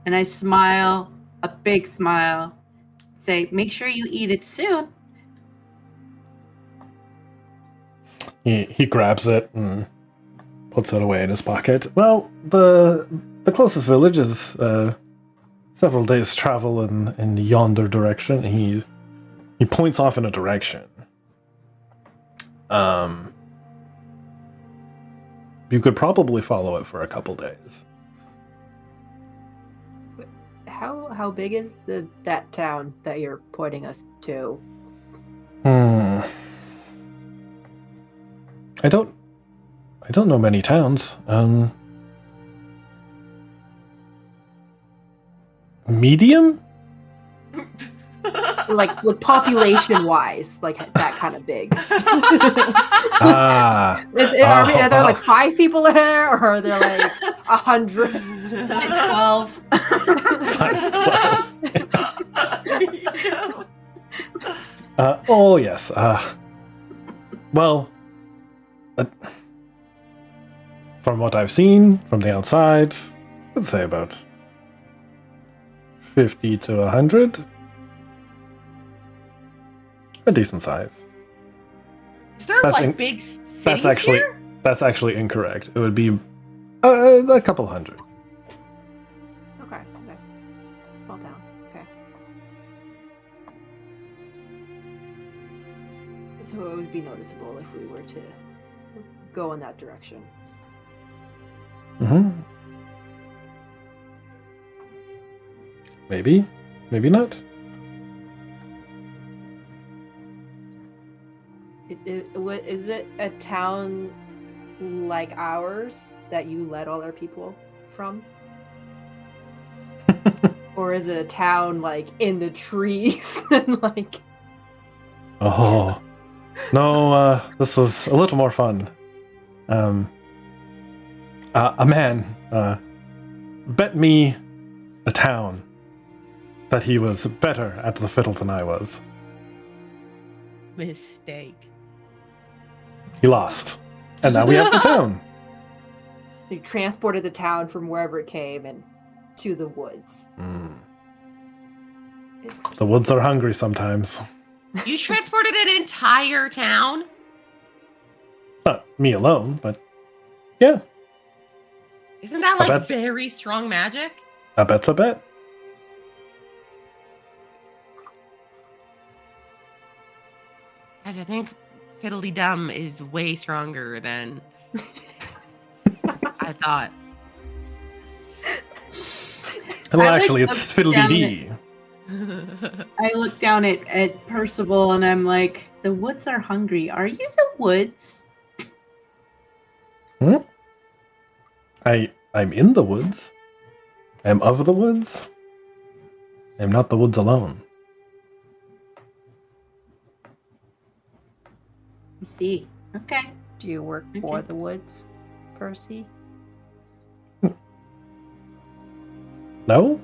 And I smile, a big smile. Say, make sure you eat it soon. He grabs it and puts it away in his pocket. Well, the closest village is several days' travel in yonder direction. He points off in a direction. You could probably follow it for a couple days. How big is that town that you're pointing us to? I don't know many towns. Medium? Like population wise, like that kind of big. Ah. Are there like 5 people there, or are there like 100? Size 12. Size 12. Oh, yes. Well, from what I've seen from the outside, I'd say about 50 to 100. A decent size. Is there That's like in- big cities That's actually here? that's actually incorrect. It would be a couple hundred. Okay. Small town. Okay. So it would be noticeable if we were to go in that direction. Mm-hmm. Maybe not. Is it a town like ours that you led all our people from? Or is it a town like in the trees and like? Oh no! This was a little more fun. A man bet me a town that he was better at the fiddle than I was. Mistake. He lost, and now we have the town. So you transported the town from wherever it came and to the woods. The woods are hungry sometimes. You transported an entire town? Not me alone, but yeah, Isn't that I like bet- very strong magic? a bet's a bet. Guys, I think Fiddly Dum is way stronger than I thought. Well, I like actually, the it's Fiddly D. I look down at Percival and I'm like, the woods are hungry. Are you the woods? I'm in the woods. I'm of the woods. I'm not the woods alone. I see. Okay. Do you work for the woods, Percy? No?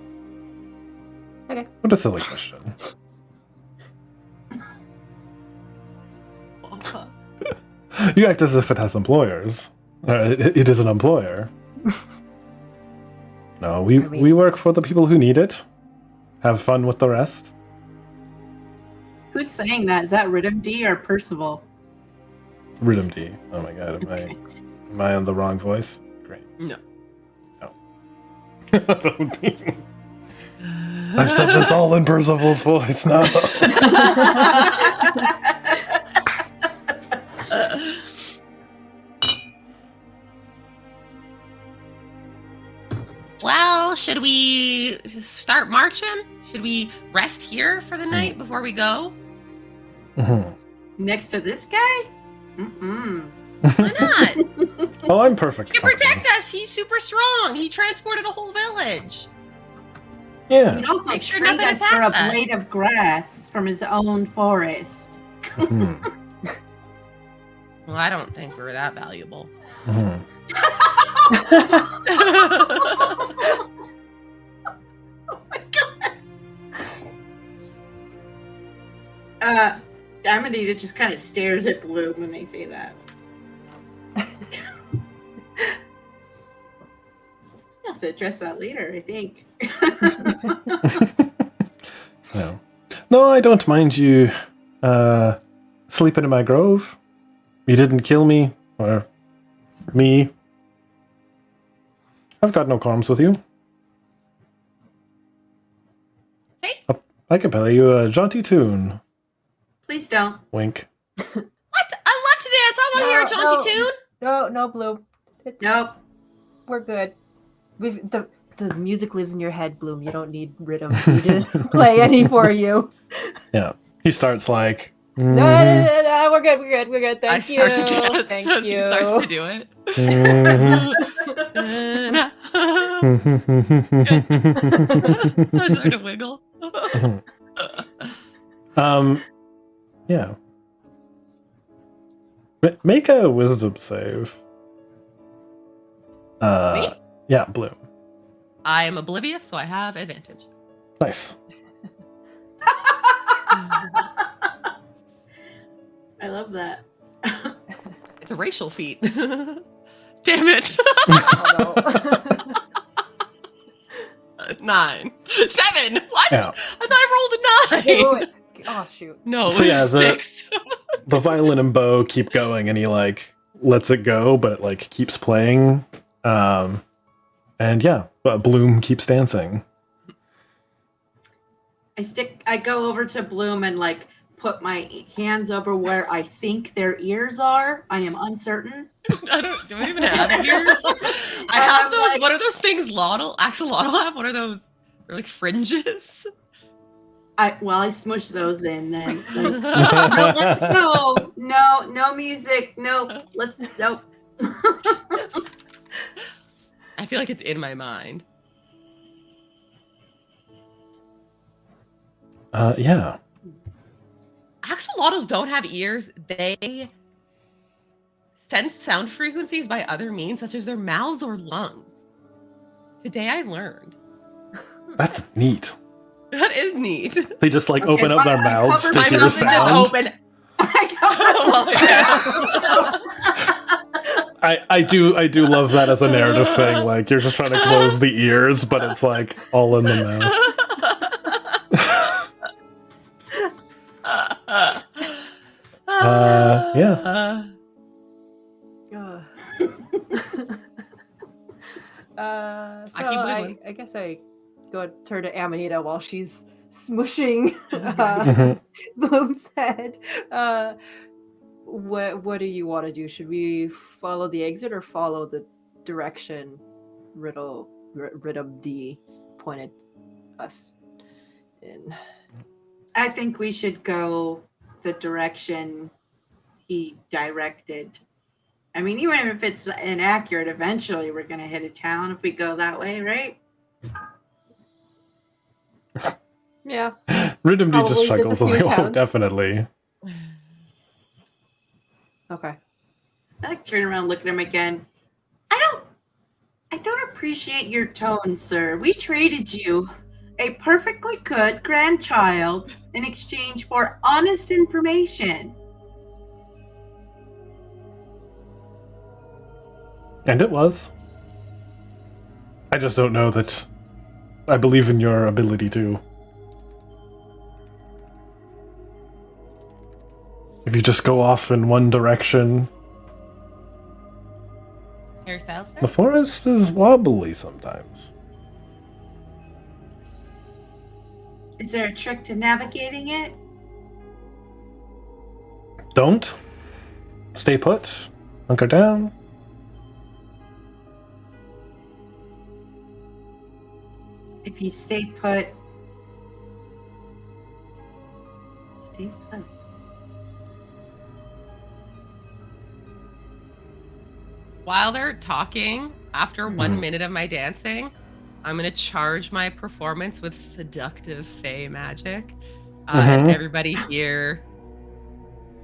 Okay. What a silly question. You act as if it has employers. It is an employer. No, we work for the people who need it. Have fun with the rest. Who's saying that? Is that Rhythm D or Percival? Rhythm D. Oh my god, am I on the wrong voice? Great. No. That would be... I've said this all in Percival's voice now. Well, should we start marching? Should we rest here for the night before we go? Next to this guy? Mm-mm. Why not? Oh, I'm perfect. He can company. protect us. He's super strong. He transported a whole village. Yeah. He'd also Make sure trade nothing us for a attacks us. blade of grass from his own forest. Mhm. Well, I don't think we're that valuable. Mhm. Amanita just kind of stares at Bloom when they say that. I'll have to address that later, I think. No, I don't mind you sleeping in my grove. You didn't kill me, or me. I've got no qualms with you. Hey. I can play you a jaunty tune. Please don't. Wink. What? I love to dance. I want to hear a jaunty tune. No, Bloom. Nope. We're good. The music lives in your head, Bloom. You don't need rhythm to play any for you. Yeah. He starts like. No, we're good. Thank you. I start to dance Thank as you. he starts to do it. I start to wiggle. Yeah. Make a wisdom save. Me? Yeah, Bloom. I am oblivious, so I have advantage. Nice. I love that. It's a racial feat. Damn it. Oh, no. 9. 7. What? Yeah. I thought I rolled a 9. Wait. Oh shoot. No, So it yeah, was the- 6. The violin and bow keep going, and he like lets it go, but it like keeps playing. And yeah, but Bloom keeps dancing. I go over to Bloom and like put my hands over where I think their ears are. I am uncertain. Do I even have ears? I have those. like- What are those things Axolotl have? What are those? They're like fringes. I smush those in then. Like, no, let's go. No music. Nope. Nope. I feel like it's in my mind. Yeah. Axolotls don't have ears. They sense sound frequencies by other means, such as their mouths or lungs. Today I learned. That's neat. That is neat. They just like Okay, open up but their I mouths covered to My hear mouth is just sound. open. I do love that as a narrative thing. Like you're just trying to close the ears, but it's like all in the mouth. Yeah. So I keep wiggling. I guess I go turn to Amanita while she's smushing Mhm. Bloom's head. What do you want to do? Should we follow the exit or follow the direction Rhythm D pointed us in? I think we should go the direction he directed. I mean, even if it's inaccurate, eventually we're going to hit a town if we go that way, right? Yeah. Rhythm D just Probably chuckles there's a few like, oh, towns. definitely. Okay. I like turn around, look at him again. I don't appreciate your tone, sir. We traded you a perfectly good grandchild in exchange for honest information. And it was. I just don't know that I believe in your ability to. If you just go off in one direction, Hairstyles? the forest is wobbly sometimes. Is there a trick to navigating it? Don't. Stay put. Hunker down. If you stay put. Stay put. While they're talking, after 1 minute of my dancing, I'm going to charge my performance with seductive fey magic. And everybody here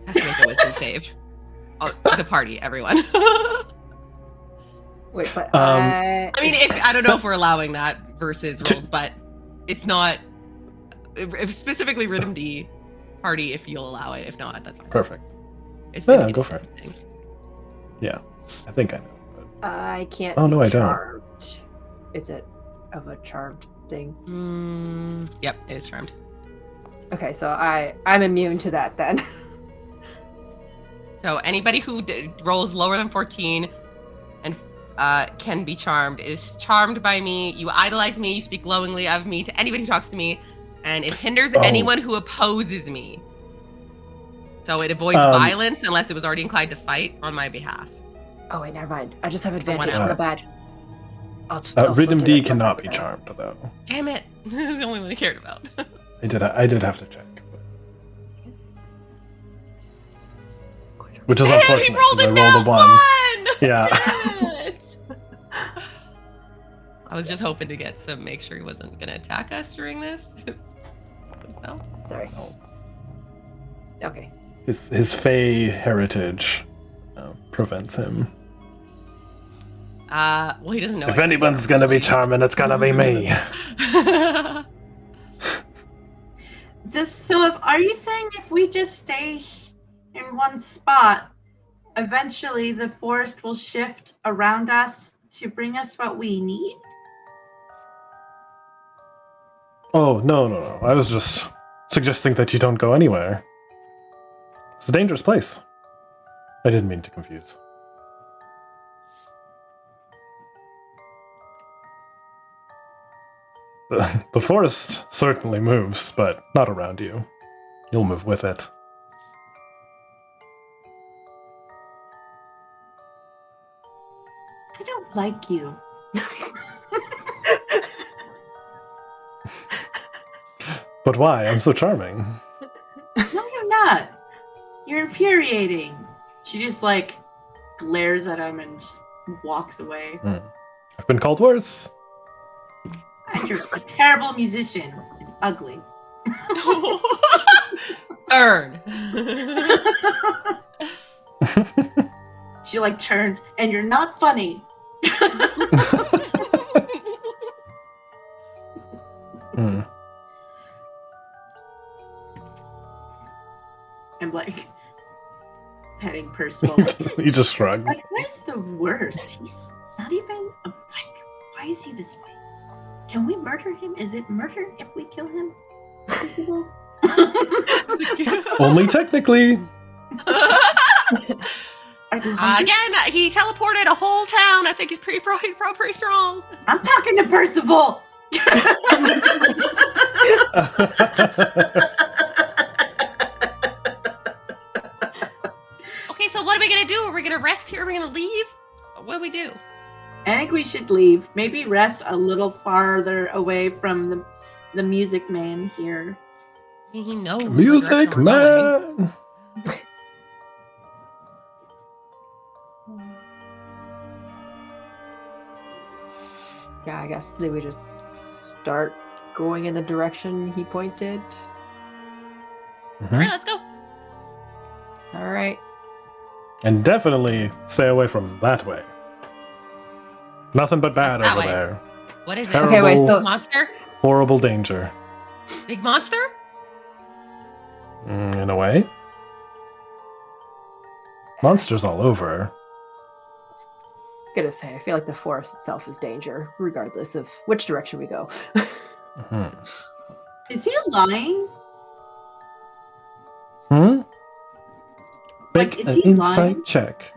has to make a wisdom save. Oh, the party, everyone. Wait, but I mean, I don't know if we're allowing that versus rules, but it's not specifically Rhythm D party if you'll allow it. If not, that's fine. Perfect. It's Yeah, gonna be go the for it. thing. Yeah, I think I know. But I can't. Oh, no, be I don't. charmed. Is it of a charmed thing? Yep, it is charmed. Okay, so I'm immune to that then. So anybody who rolls lower than 14 and can be charmed is charmed by me. You idolize me. You speak glowingly of me to anybody who talks to me, and it hinders anyone who opposes me. So it avoids violence unless it was already inclined to fight on my behalf. Oh wait, never mind. I just have advantage. whatever. Not bad. I'll still Rhythm get D it. cannot be charmed, though. Damn it! This is the only one I cared about. I did have to check. Which is Damn, unfortunate. he rolled 'cause a I nat rolled a 1. Yeah. Damn it. I was just hoping to get some, make sure he wasn't going to attack us during this. So. Sorry. Okay. His Fey heritage prevents him. Well, he doesn't know. If anyone's gonna be charming, it's gonna be me. Are you saying if we just stay in one spot, eventually the forest will shift around us to bring us what we need? Oh, no. I was just suggesting that you don't go anywhere. It's a dangerous place. I didn't mean to confuse. The forest certainly moves, but not around you. You'll move with it. I don't like you. But why? I'm so charming. No, you're not. You're infuriating. She just like glares at him and just walks away. I've been called worse. And you're a terrible musician and ugly. Earn. She like turns and you're not funny. I'm like petting Percival. He just shrugs. Like, that's the worst. He's not even like, why is he this way? Can we murder him? Is it murder if we kill him? Percival? Only technically. Again, he teleported a whole town. I think he's pretty strong. I'm talking to Percival. Okay, so what are we gonna do? Are we gonna rest here? Are we gonna leave? What do we do? I think we should leave. Maybe rest a little farther away from the music man here. He knows. what Music direction we're going. man. Yeah, I guess they would just start going in the direction he pointed. All right, let's go. All right. And definitely stay away from that way. Nothing but bad That over way. there. What is it? Terrible, Okay, wait, so- Monster? horrible danger. Big monster? In a way. Monsters all over. Gonna say, I feel like the forest itself is danger, regardless of which direction we go. Is he lying? Make Like, is an he insight lying? check.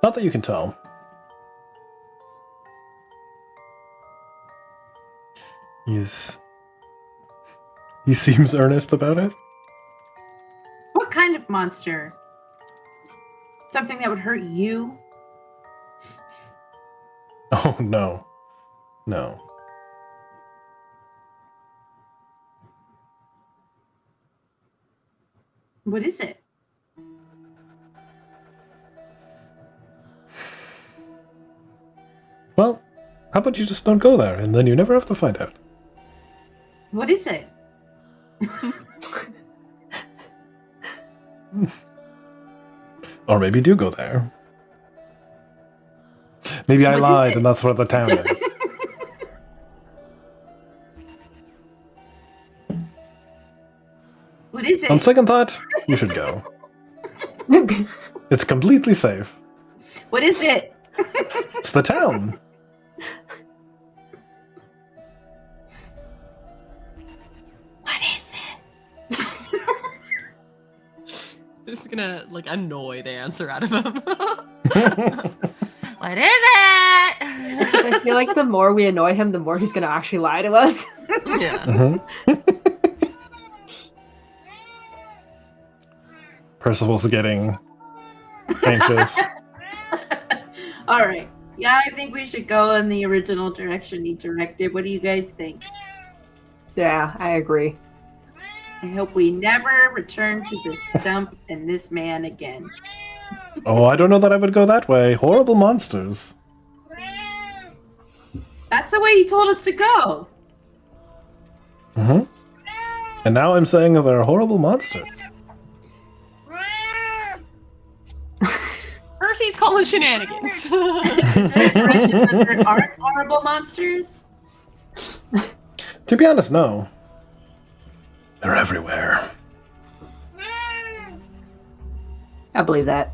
Not that you can tell. He seems earnest about it. What kind of monster? Something that would hurt you? Oh no. No. What is it? Well, how about you just don't go there and then you never have to find out. What is it? Or maybe do go there. Maybe I What is lied it? and that's where the town is. On second thought, you should go. It's completely safe. What is it? It's the town. What is it? This is gonna like annoy the answer out of him. What is it? I feel like the more we annoy him, the more he's gonna actually lie to us. Yeah. Mhm. Percival's getting anxious. All right. Yeah, I think we should go in the original direction he directed. What do you guys think? Yeah, I agree. I hope we never return to this stump and this man again. Oh, I don't know that I would go that way. Horrible monsters. That's the way you told us to go. Mm-hmm. And now I'm saying that they're horrible monsters. Percy's calling shenanigans. Is there a direction that there aren't horrible monsters? To be honest, no. They're everywhere. I believe that.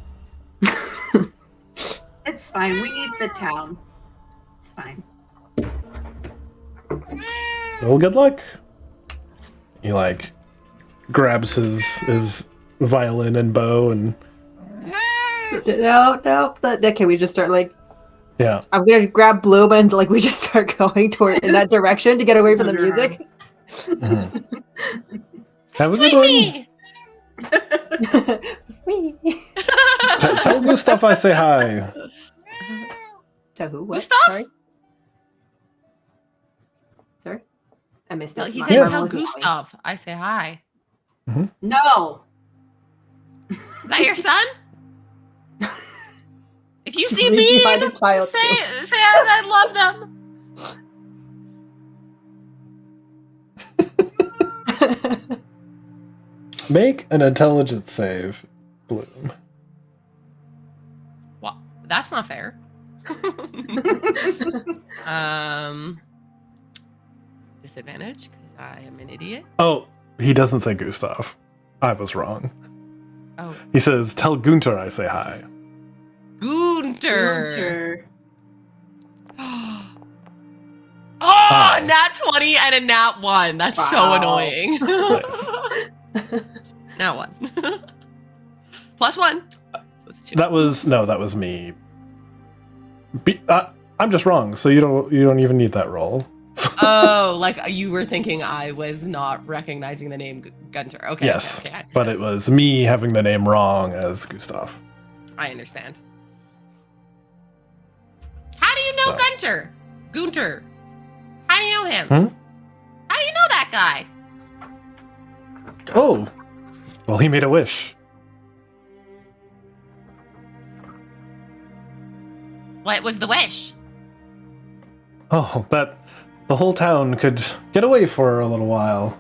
It's fine. We need the town. It's fine. Well, good luck. He like grabs his violin and bow and No. Okay, we just start like. yeah. I'm gonna grab Bloom and like we just start going toward in that direction to get away from the music. Mhm. Have a good Sweet one. me! Wee. Tell Gustav I say hi. To who? What? Gustav? Sorry, I missed Well, it. he My- said, my "Tell mom was yelling. Gustav I say hi." No. Is that your son? If you see Leave me, behind a child say too. I love them. Make an intelligence save, Bloom. Well, that's not fair. Disadvantage because I am an idiot. Oh, he doesn't say Gustav. I was wrong. Oh, He says, tell Gunter I say hi. Gunter. Gunter. Oh, Hi. nat 20 and a nat 1. That's so Wow. annoying. Nice. Nat 1. Plus 1. So it's 2. That was me. I'm just wrong, so you don't even need that roll. Oh, like you were thinking I was not recognizing the name Gunter. Okay. Yes, okay, I but it was me having the name wrong as Gustav. I understand. How do you know So. Gunter? Gunter. How do you know him? Hmm? How do you know that guy? Oh, well, he made a wish. What was the wish? Oh, that the whole town could get away for a little while.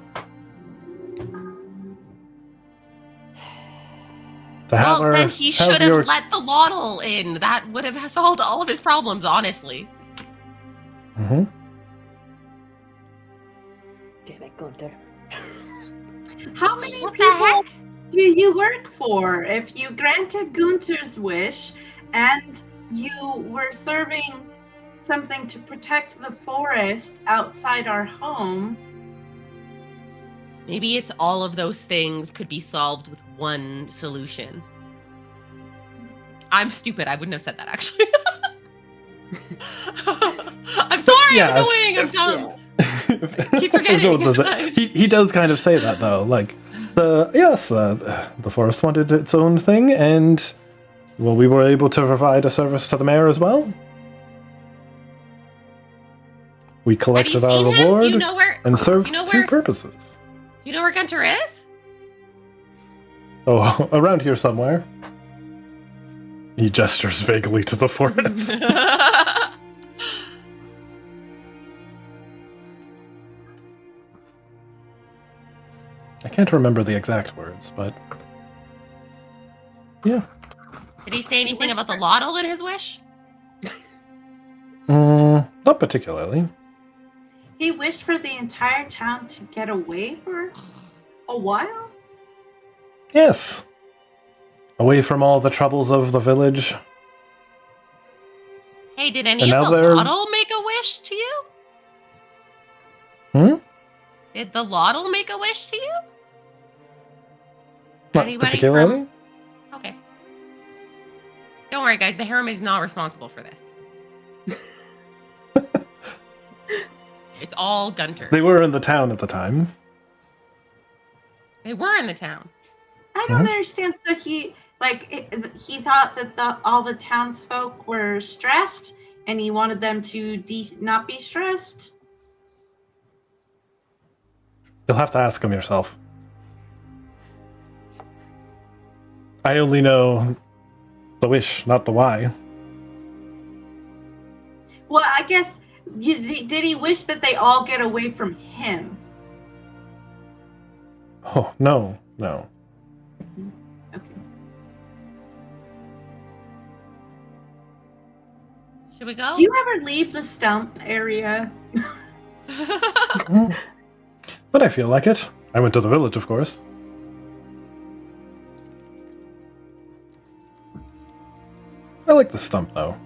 To have Well, our- then he have should have your- let the Lotol in. That would have solved all of his problems, honestly. Mhm. Damn it, Gunter. How many What the people heck? do you work for? If you granted Gunter's wish and you were serving something to protect the forest outside our home, Maybe it's all of those things could be solved with one solution. I'm stupid. I wouldn't have said that, actually. I'm sorry. Yeah, I'm annoying. I'm dumb. Keep forgetting. If no one says it. He does kind of say that though. Like the forest wanted its own thing, and well, we were able to provide a service to the mayor as well. We Have you collected our seen him? reward Do you know where? and served you know two where- purposes. Do you know where Gunter is? Oh, around here somewhere. He gestures vaguely to the forest. I can't remember the exact words, but yeah. Did he say anything about the Lotol in his wish? Not particularly. he wished for the entire town to get away for a while? Yes. Away from all the troubles of the village. Hey, did any of Another- the Lotol make a wish to you? Hmm? Did the Lotol make a wish to you? Not Anybody particularly? Okay. Don't worry, guys. The harem is not responsible for this. It's all Gunter. They were in the town at the time. They were in the town. I don't understand. So he thought that all the townsfolk were stressed, and he wanted them to not be stressed. You'll have to ask him yourself. I only know the wish, not the why. Well, I guess did he wish that they all get away from him? Oh, no. Okay. Should we go? Do you ever leave the stump area? But I feel like it. I went to the village, of course. I like the stump, though.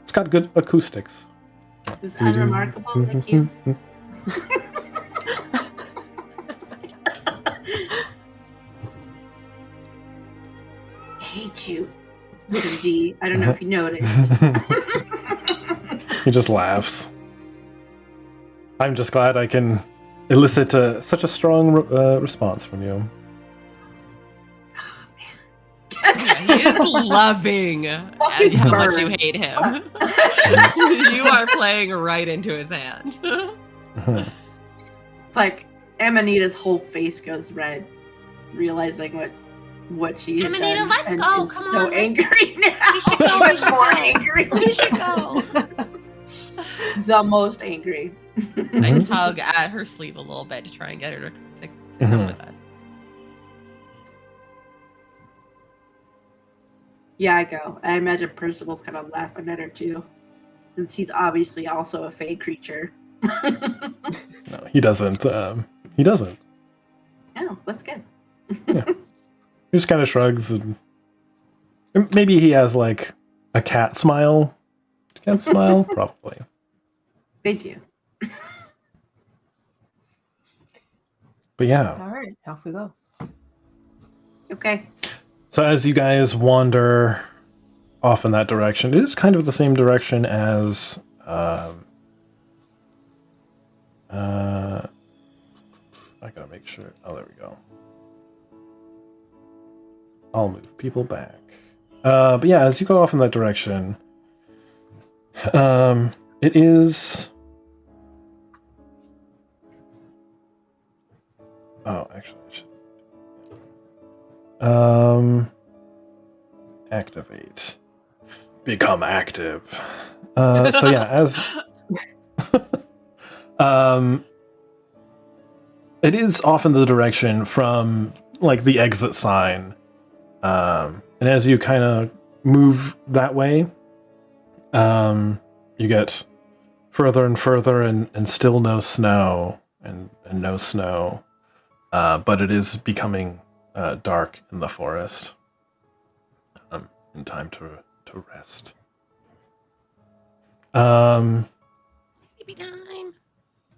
It's got good acoustics. It's unremarkable. Thank you. I hate you, little D. I don't know if you noticed. He just laughs. I'm just glad I can elicit such a strong response from you. He is loving how much you hate him. You are playing right into his hand. It's like Amanita's whole face goes red, realizing what she had Amanita, done, let's and go. is Come so on, let's- angry now. We should go. We Even should more go. angry. We should go. The most angry. I tug at her sleeve a little bit to try and get her to come with us. Yeah, I go. I imagine Percival's kind of laughing at her too, since he's obviously also a fey creature. No, he doesn't. He doesn't. Oh, that's good. He just kind of shrugs, and maybe he has like a cat smile. Cat smile, probably. They do. But yeah. All right, off we go. Okay. So as you guys wander off in that direction, it is kind of the same direction as I gotta make sure. Oh, there we go. I'll move people back. But yeah, as you go off in that direction, it is. Oh, actually, I should. Activate. Become active. So yeah, as it is off in the direction from like the exit sign. And as you kind of move that way, you get further and further and still no snow and no snow. But it is becoming dark in the forest. In time to rest. Sleepy time.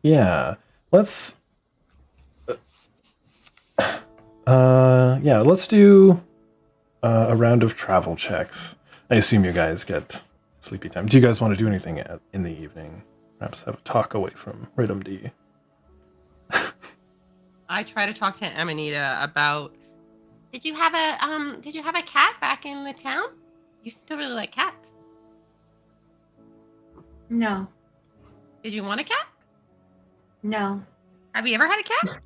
Yeah. Let's let's do a round of travel checks. I assume you guys get sleepy time. Do you guys want to do anything in the evening? Perhaps have a talk away from Rhythm D. I try to talk to Amanita about. Did you have a cat back in the town? You still really like cats. No. Did you want a cat? No. Have you ever had a cat?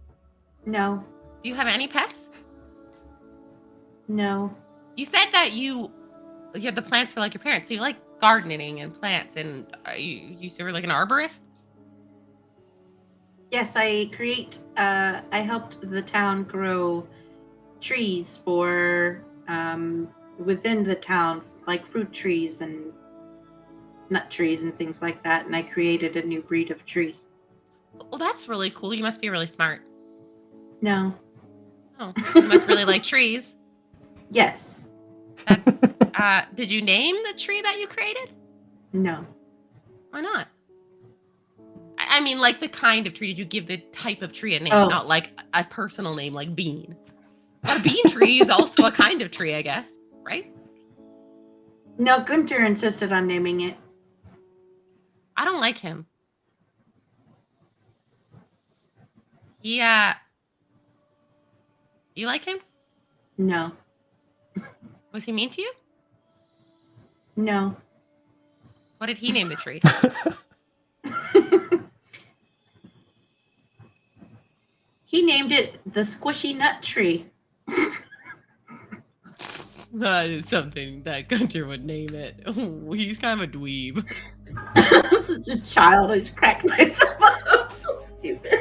No. Do you have any pets? No. You said that you had the plants for like your parents, so you like gardening and plants, and you were like an arborist. Yes, I helped the town grow trees for within the town, like fruit trees and nut trees and things like that, and I created a new breed of tree. Well, that's really cool. You must be really smart. No. Oh, you must really like trees. Yes. That's, did you name the tree that you created? No. Why not? I mean, like the kind of tree. Did you give the type of tree a name, Oh. not like a personal name like bean? But a bean tree is also a kind of tree, I guess, right? No, Gunter insisted on naming it. I don't like him. Yeah. You like him? No. Was he mean to you? No. What did he name the tree? He named it the Squishy Nut Tree. That is something that Gunter would name it. Oh, he's kind of a dweeb. I'm such a child. I just cracked myself up. I'm so stupid.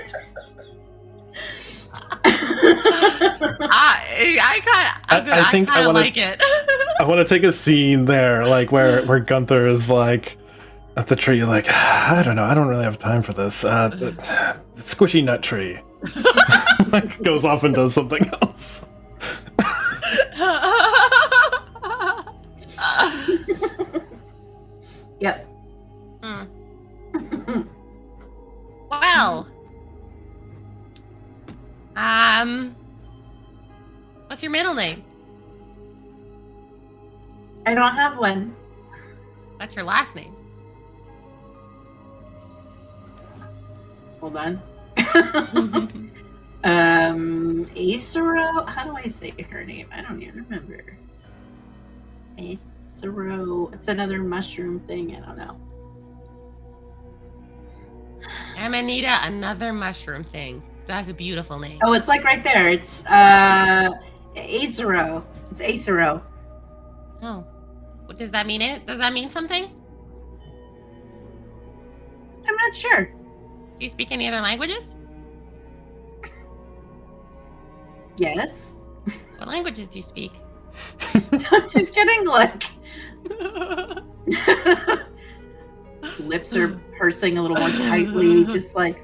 I think I kind of wanna- like it. I want to take a scene there, like where Gunther is like at the tree, like I don't know, I don't really have time for this. The squishy nut tree, like goes off and does something else. Yep. Well, what's your middle name? I don't have one. What's your last name? Hold on. Acero. How do I say her name? I don't even remember. Acero. It's another mushroom thing. I don't know. Amanita, another mushroom thing. That's a beautiful name. Oh, it's like right there. It's Acero. It's Acero. Oh. What does that mean? Does that mean something? I'm not sure. Do you speak any other languages? Yes. What languages do you speak? I'm just getting like lips are pursing a little more tightly, just like.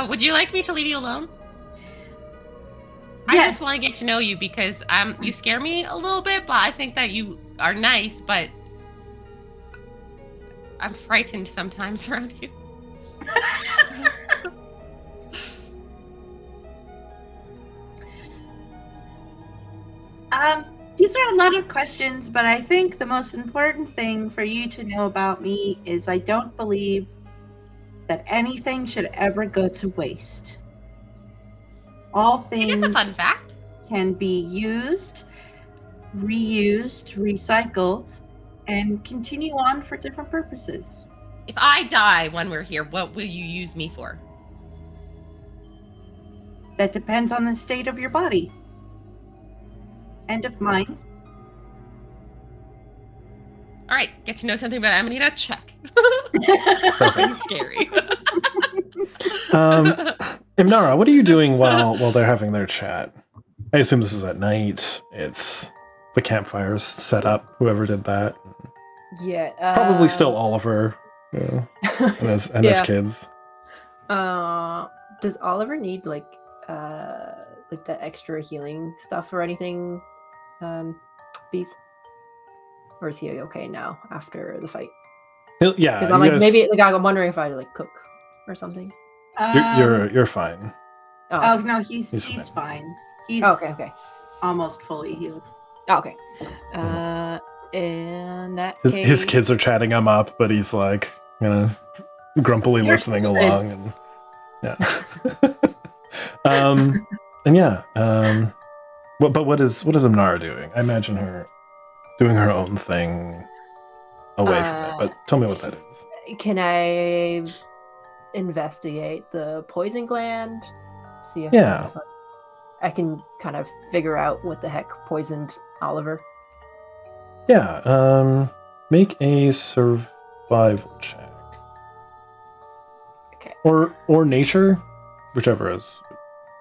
Would you like me to leave you alone? I Yes. just want to get to know you because you scare me a little bit, but I think that you are nice, but I'm frightened sometimes around you. These are a lot of questions, but I think the most important thing for you to know about me is I don't believe that anything should ever go to waste. All I think things it's a fun fact. can be used, reused, recycled, and continue on for different purposes. If I die when we're here, what will you use me for? That depends on the state of your body and of mine. All right, get to know something about Amanita. Check. Perfect. Scary. Imnara, what are you doing while they're having their chat? I assume this is at night. It's the campfire's set up. Whoever did that, Yeah. probably still Oliver, and his kids. Does Oliver need like the extra healing stuff or anything? Bees, or is he okay now after the fight? Yeah, Because I'm you like guys- maybe like I'm wondering if I like cook or something. you're fine. Oh no, he's He's fine. He's okay. almost fully healed. Okay. In that His case, kids are chatting him up, but he's like, grumpily You're listening good. along, and yeah. What is Imnara doing? I imagine her doing her own thing away from it. But tell me what that is. Can I investigate the poison gland? See if Yeah. there's, like, I can kind of figure out what the heck poisoned Oliver. Yeah. Make a survival check. Okay. Or nature, whichever is.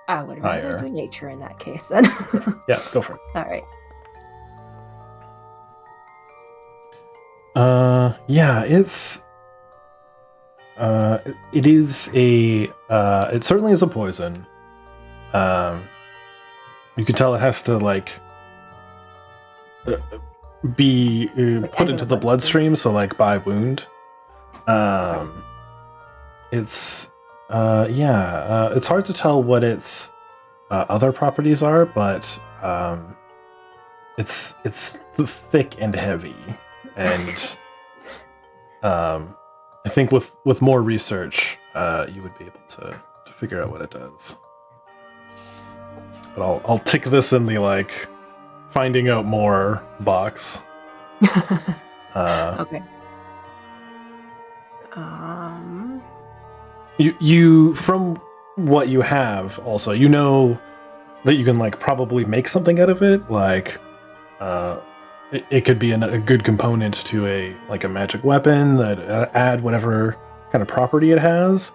I would rather Higher. do nature in that case then. Yeah, go for it. All right. Yeah, it's it is a it certainly is a poison. You can tell it has to like be put into the bloodstream, so like by wound. It's it's hard to tell what its other properties are, but it's thick and heavy, and I think with more research, you would be able to figure out what it does. But I'll tick this in the like finding out more box. Okay. You from what you have, also you know that you can like probably make something out of it. Like, it could be a good component to a magic weapon that add whatever kind of property it has.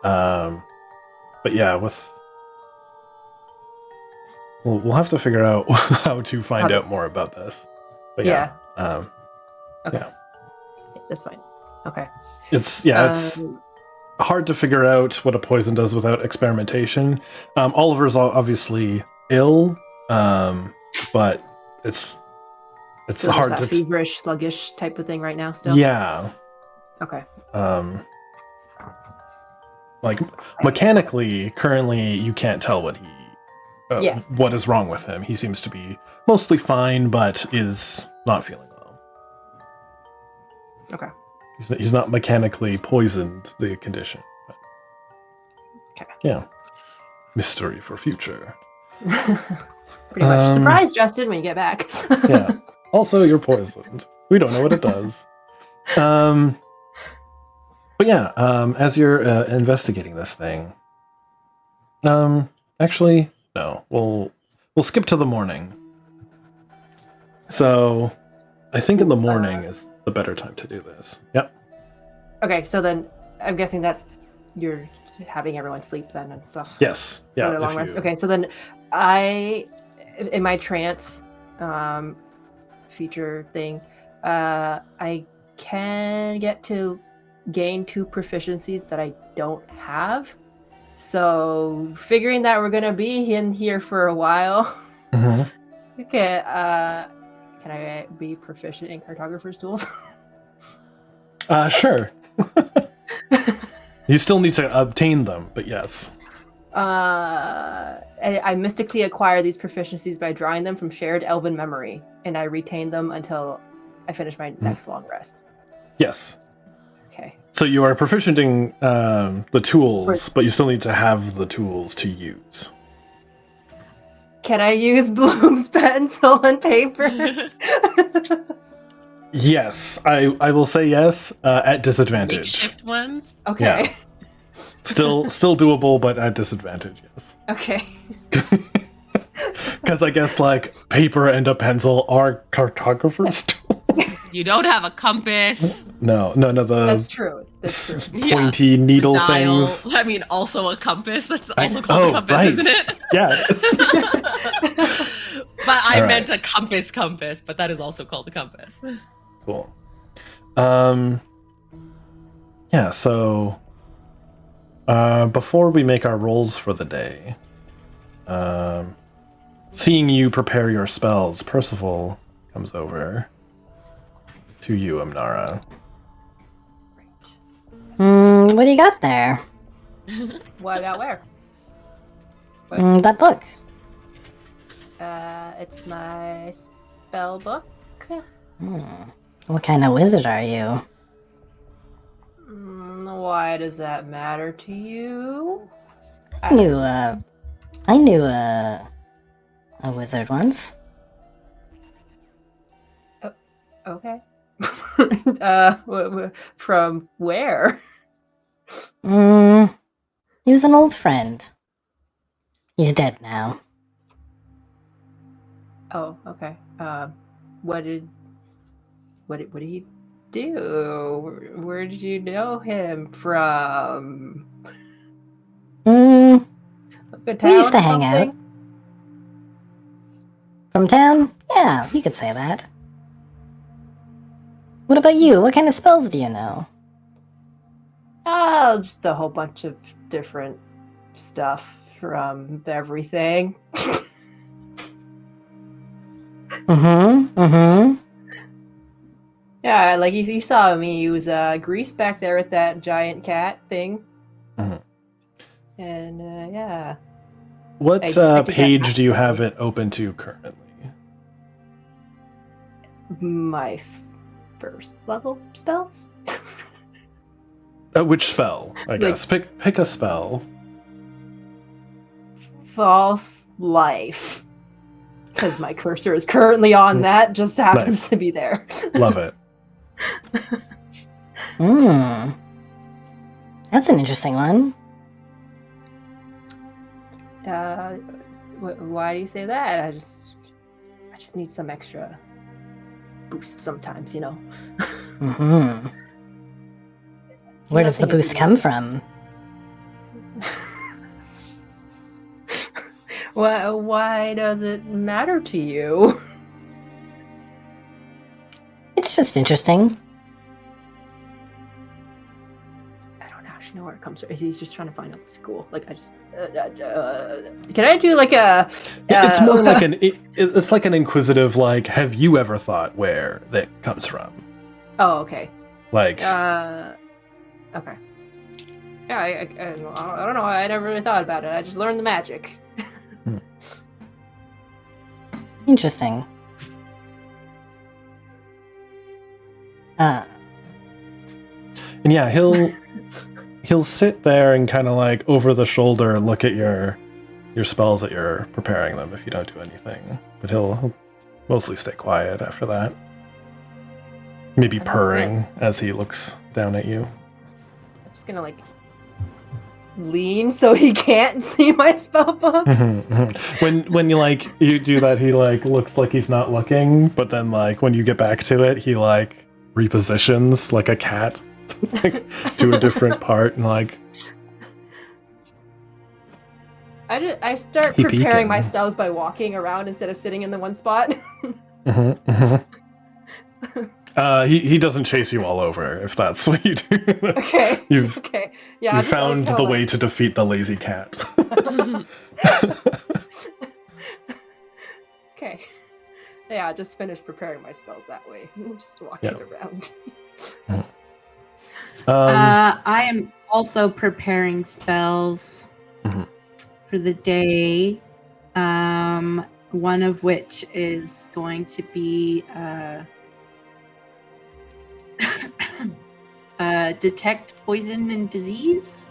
But yeah, we'll have to figure out how to find out more about this. But okay. yeah. That's fine. Okay. It's hard to figure out what a poison does without experimentation. Oliver's obviously ill, but it's still hard that to feverish, sluggish type of thing right now. Still. Yeah. Okay. Like mechanically, currently you can't tell what what is wrong with him. He seems to be mostly fine, but is not feeling well. Okay. He's not mechanically poisoned the condition. But, okay. Yeah. Mystery for future. Pretty much. Surprise, Justin, when you get back. Yeah. Also, you're poisoned. We don't know what it does. But yeah, as you're investigating this thing, actually, no. We'll skip to the morning. So, I think in the morning is the better time to do this. Yep. Okay, so then I'm guessing that you're having everyone sleep then and stuff. Yes. Yeah. Long rest. Okay, so then I, in my trance feature thing, I can get to gain 2 proficiencies that I don't have. So figuring that we're gonna be in here for a while. Mm-hmm. Okay. Can I be proficient in cartographer's tools? Sure. You still need to obtain them, but yes. I mystically acquire these proficiencies by drawing them from shared elven memory, and I retain them until I finish my next long rest. Yes. Okay. So you are proficient in the tools, but you still need to have the tools to use. Can I use Bloom's pencil and paper? Yes, I will say yes, at disadvantage. Makeshift ones? Okay. Yeah. Still doable, but at disadvantage, yes. Okay. Because I guess, like, paper and a pencil are cartographer's tools. You don't have a compass. No, That's true. That's true. Pointy needle dial. things. I mean, also a compass. That's also called a compass, right. isn't it? Yeah. But I All meant a compass, but that is also called a compass. Cool. Yeah, so before we make our rolls for the day, seeing you prepare your spells, Percival comes over to you, Amnara. What do you got there? What about where? That book. It's my spell book. What kind of wizard are you? Why does that matter to you? I knew a wizard once. Okay. From where? He was an old friend. He's dead now. Oh, okay. What did he do? Where did you know him from? We used to hang out. From town? Yeah, you could say that. What about you? What kind of spells do you know? Oh, just a whole bunch of different stuff from everything. Yeah, like you saw me use grease back there with that giant cat thing. Mhm. And yeah. What I did that page do you have it open to currently? My first level spells? Which spell, I guess. Pick a spell. False life. Because my cursor is currently on that, just happens Nice. to be there. Love it. That's an interesting one. Why do you say that? I just need some extra boost sometimes, you know. Where does the boost come from? Why does it matter to you? It's just interesting. I don't actually know where it comes from. He's just trying to find out the school. Like, I just... can I do like a... It's more like it's like an inquisitive, like, have you ever thought where that comes from? Oh, okay. Like... okay. Yeah, I don't know. I never really thought about it. I just learned the magic. Interesting. And yeah, he'll sit there and kind of like over the shoulder look at your spells that you're preparing them if you don't do anything. But he'll mostly stay quiet after that. Maybe purring as he looks down at you. I'm just gonna like lean so he can't see my spell book. When you do that, he like looks like he's not looking, but then like when you get back to it, he like repositions like a cat like, to a different part and like. I start preparing my spells by walking around instead of sitting in the one spot. He doesn't chase you all over if that's what you do. Okay. You've found the way to defeat the lazy cat. Okay. Yeah, I just finished preparing my spells that way. I'm just walking around. I am also preparing spells for the day. One of which is going to be detect poison and disease.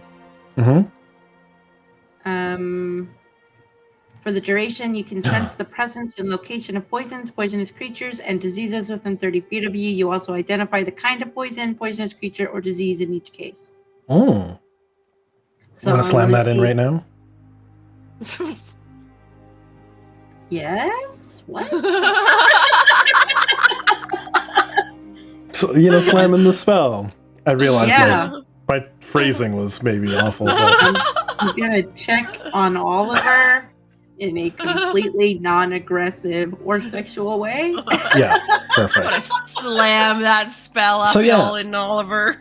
For the duration, you can sense the presence and location of poisons, poisonous creatures, and diseases within 30 feet of you. You also identify the kind of poison, poisonous creature, or disease in each case. So you want to slam that in right now? Yes? What? So, slam in the spell. I realized my phrasing was maybe awful. But... I'm going to check on Oliver in a completely non-aggressive or sexual way. Yeah, perfect. I'm gonna slam that spell up in Oliver.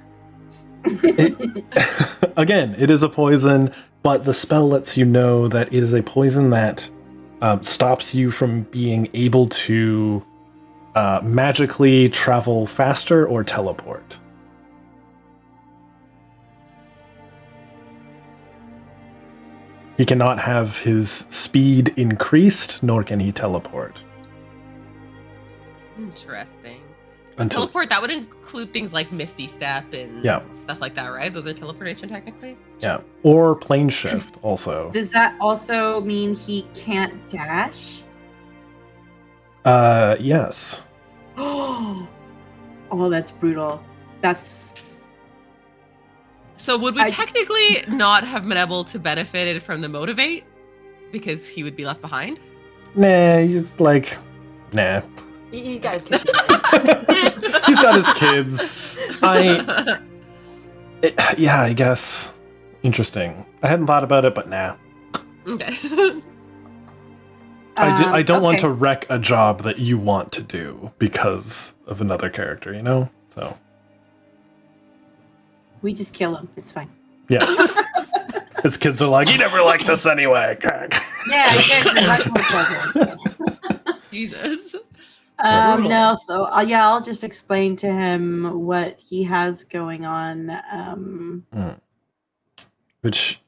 Again, it is a poison, but the spell lets you know that it is a poison that stops you from being able to magically travel faster or teleport. He cannot have his speed increased, nor can he teleport. Interesting. Teleport, that would include things like Misty Step and stuff like that, right? Those are teleportation technically? Yeah. Or plane shift also. Does that also mean he can't dash? Yes. Oh, that's brutal. So would we technically not have been able to benefit from the motivate? Because he would be left behind? Nah, he's like... Nah. He's got his kids. He's got his kids. I guess. Interesting. I hadn't thought about it, but nah. Okay. I don't want to wreck a job that you want to do because of another character, So... We just kill him. It's fine. Yeah. His kids are like, he never liked us anyway. Yeah, exactly. Jesus. No, so yeah, I'll just explain to him what he has going on. Which,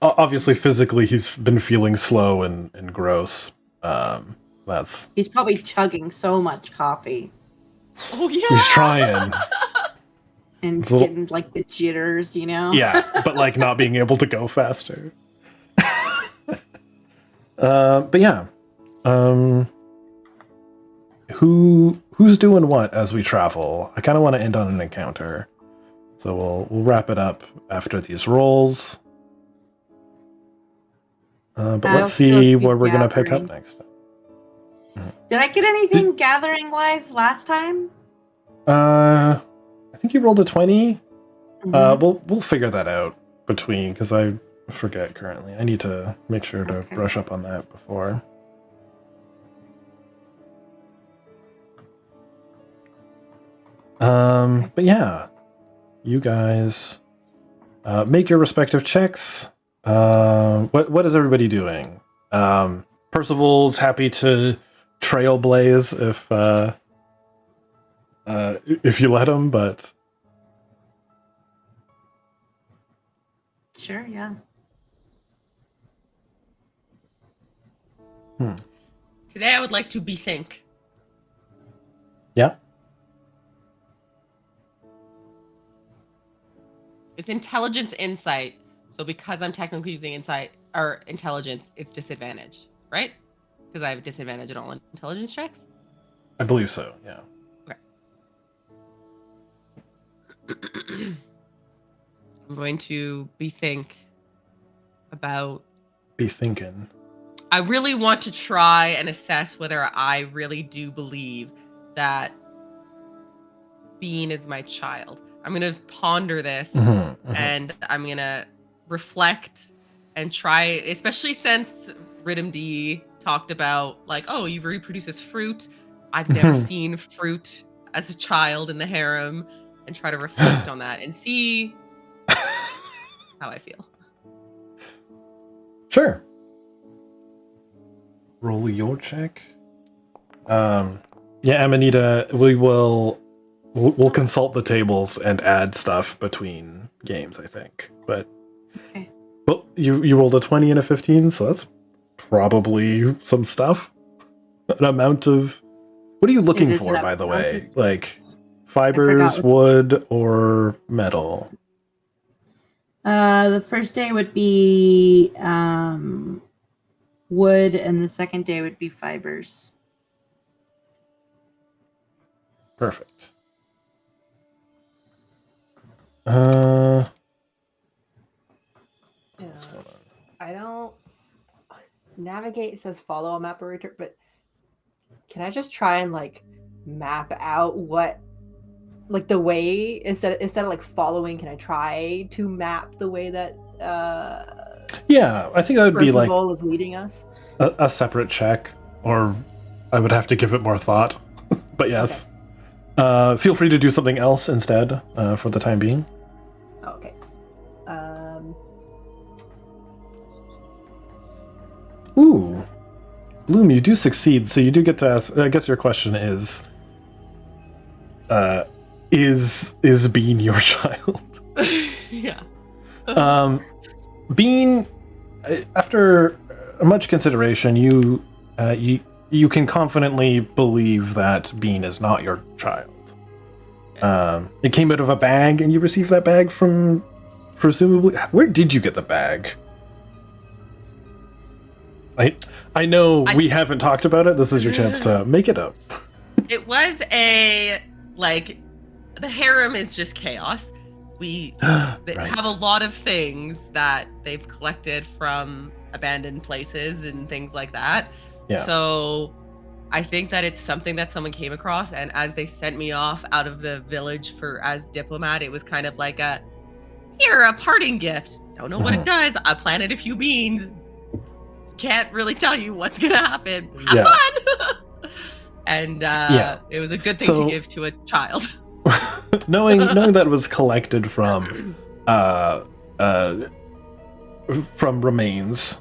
obviously physically he's been feeling slow and gross. That's He's probably chugging so much coffee Oh yeah. he's trying. and It's a little- getting like the jitters, Yeah, but like not being able to go faster. But yeah. Who's doing what as we travel? I kind of want to end on an encounter, so we'll wrap it up after these rolls. But I'll let's still see keep where we're gonna pick up gathering. next. Did I get anything gathering wise last time? I think you rolled a 20. Mhm. We'll figure that out because I forget currently. I need to make sure to Okay. brush up on that before. But yeah, you guys make your respective checks. What is everybody doing? Percival's happy to trailblaze if you let him, but Sure, yeah. Today I would like to bethink. yeah. It's intelligence insight. So because I'm technically using insight or intelligence, it's disadvantaged, right? Because I have a disadvantage in all intelligence checks. I believe so, yeah. I'm going to bethink about. Be thinking. I really want to try and assess whether I really do believe that Bean is my child. I'm going to ponder this and I'm going to reflect and try, especially since Rhythm D talked about like, oh, you reproduce as fruit. I've never seen fruit as a child in the harem, and try to reflect on that and see how I feel. Sure. Roll your check. Yeah, Amanita, we'll consult the tables and add stuff between games, I think. But Okay. well, you rolled a 20 and a 15, so that's probably some stuff. An amount of what are you looking It is for, an by the amount way? of- Like fibers, wood, or metal? The first day would be wood, and the second day would be fibers. Perfect. What's going on? I don't navigate says follow a map operator, but can I just try and like map out what like the way instead of like following, can I try to map the way that Yeah, I think that would be like Percival is leading us? a separate check, or I would have to give it more thought. But yes. Feel free to do something else instead for the time being. Okay. Ooh. Bloom, you do succeed, so you do get to ask. I guess your question is Bean your child? Yeah. Bean, after much consideration, you can confidently believe that Bean is not your child. It came out of a bag, and you received that bag from, presumably, where did you get the bag? I know we haven't talked about it. This is your chance to make it up. It was the harem is just chaos. They have a lot of things that they've collected from abandoned places and things like that. Yeah. So I think that it's something that someone came across, and as they sent me off out of the village as diplomat, it was kind of like a parting gift. Don't know what it does. I planted a few beans. Can't really tell you what's gonna happen. Have fun. And it was a good thing to give to a child. knowing that it was collected from remains.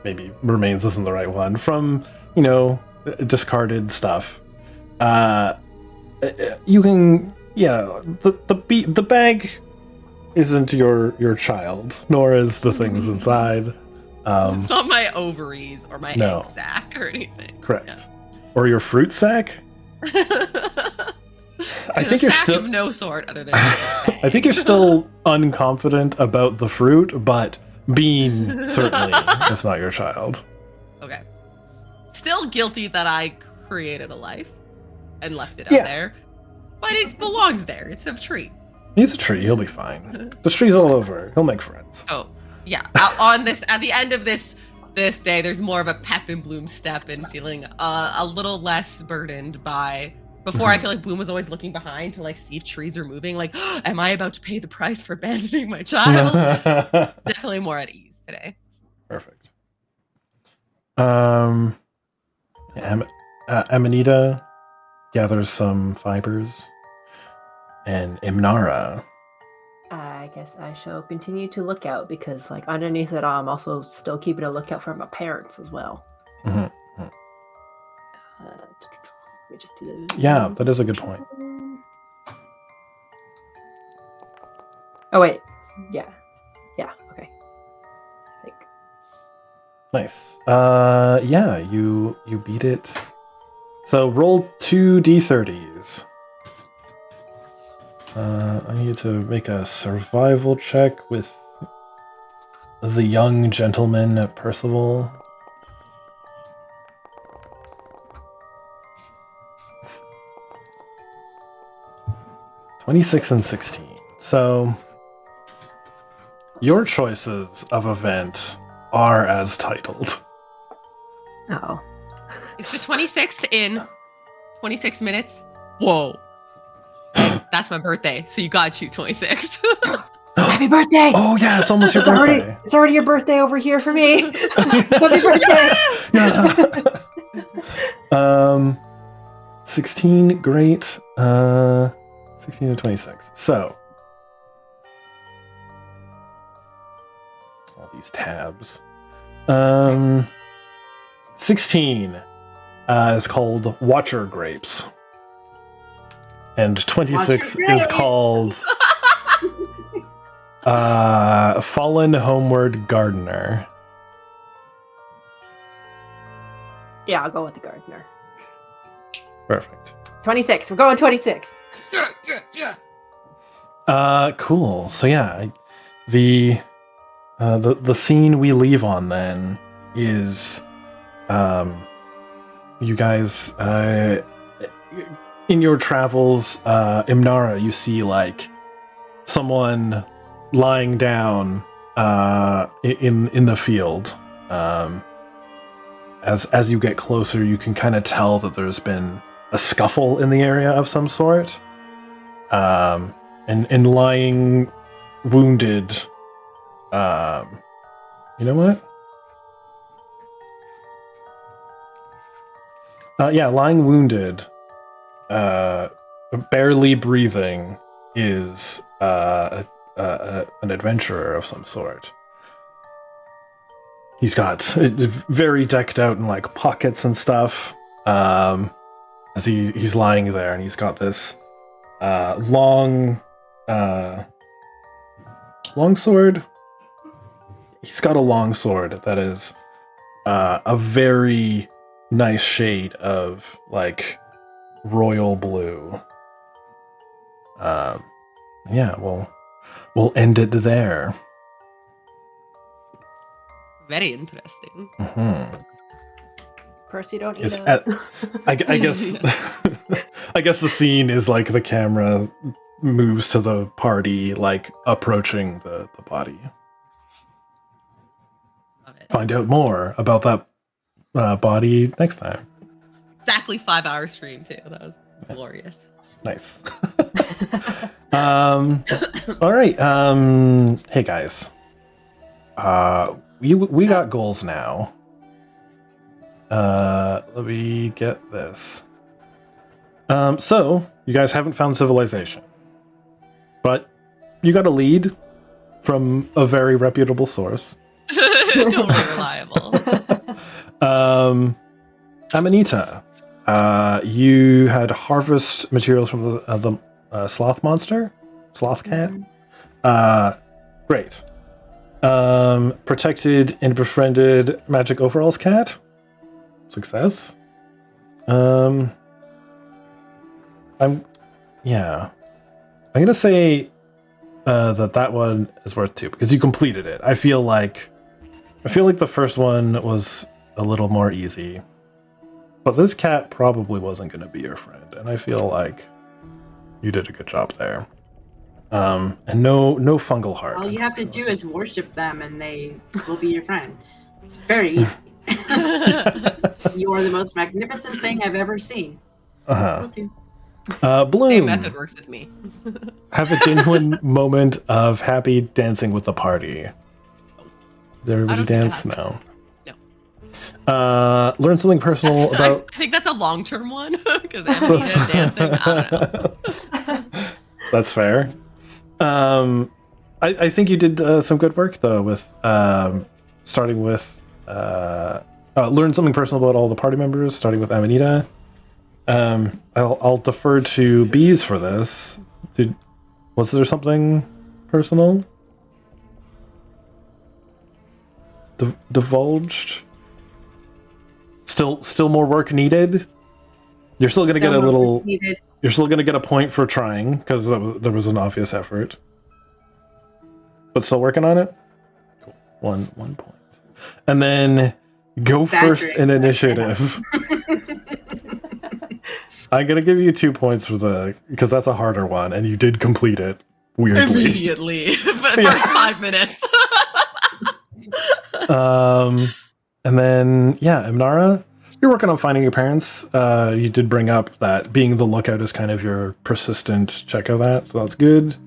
maybe remains isn't the right one, from, discarded stuff. You can, the bag isn't your child, nor is the things inside. It's not my ovaries or my No. egg sac or anything. Correct. Or your fruit sack? I think you're still of no sort other than just a bag. I think you're still unconfident about the fruit, but bean certainly is not your child. Okay. Still guilty that I created a life and left it out Yeah. there. But it belongs there. It's a tree. He's a tree, he'll be fine. There's trees all over. He'll make friends. Oh, yeah. At the end of this day, there's more of a pep in Bloom's step and feeling a little less burdened by. Before, I feel like Bloom was always looking behind to see if trees are moving. Am I about to pay the price for abandoning my child? Definitely more at ease today. Perfect. Amanita gathers some fibers, and Imnara. I guess I shall continue to look out because, underneath it all, I'm also still keeping a lookout for my parents as well. Mhm. Let me just do the. Yeah, that is a good point. Oh wait, yeah, okay. I think. Nice. Yeah, you beat it. So roll 2 d30s. I need to make a survival check with the young gentleman Percival. (26 and 16). So your choices of event are as titled. Oh. It's the 26th in 26 minutes. Whoa. And that's my birthday, so you gotta choose 26. Happy birthday! Oh yeah, it's almost your birthday. It's already your birthday over here for me. Happy birthday! Yeah. 16, great. 16 to 26. So all these tabs. 16 is called Watcher Grapes. And 26 is called Fallen Homeward Gardener. Yeah, I'll go with the gardener. Perfect. 26. We're going 26. Cool. So yeah, the scene we leave on then is you guys in your travels, Imnara, you see someone lying down in the field. As you get closer, you can kind of tell that there's been a scuffle in the area of some sort. And lying wounded. You know what? Lying wounded, barely breathing, is an adventurer of some sort. He's got very decked out in pockets and stuff. As he's lying there, and he's got this long sword. He's got a long sword that is a very nice shade of royal blue. We'll end it there. Very interesting. Mm-hmm. Percy, don't eat Yes, it. I guess I guess the scene is the camera moves to the party approaching the body. Love it. Find out more about that body next time. Exactly 5-hour stream too. That was glorious. Nice. All right. Hey guys. We got goals now. Let me get this. So you guys haven't found civilization, but you got a lead from a very reputable source. Totally reliable. Amanita, you had harvest materials from the sloth monster, sloth cat. Great. Protected and befriended magic overalls cat. Success. I'm gonna say that one is worth 2 because you completed it. I feel like the first one was a little more easy, but this cat probably wasn't gonna be your friend, and I feel like you did a good job there. And no fungal heart. All you have to do is worship them, and they will be your friend. It's very easy. You are the most magnificent thing I've ever seen. Bloom. Same method works with me. Have a genuine moment of happy dancing with the party. Did everybody dance? No. Learn something personal about. I think that's a long-term one because Amanita dancing. I don't know. That's fair. I think you did some good work though with starting with learn something personal about all the party members, starting with Amanita. I'll defer to Bees for this. Was there something personal divulged? Still more work needed. You're still gonna get a little. You're still gonna get a point for trying because there was an obvious effort. But still working on it. Cool. One point. And then go first in initiative. I'm gonna give you 2 points for because that's a harder one, and you did complete it weirdly. Immediately, first 5 minutes. And then Imnara, you're working on finding your parents. You did bring up that being the lookout is kind of your persistent check of that, so that's good.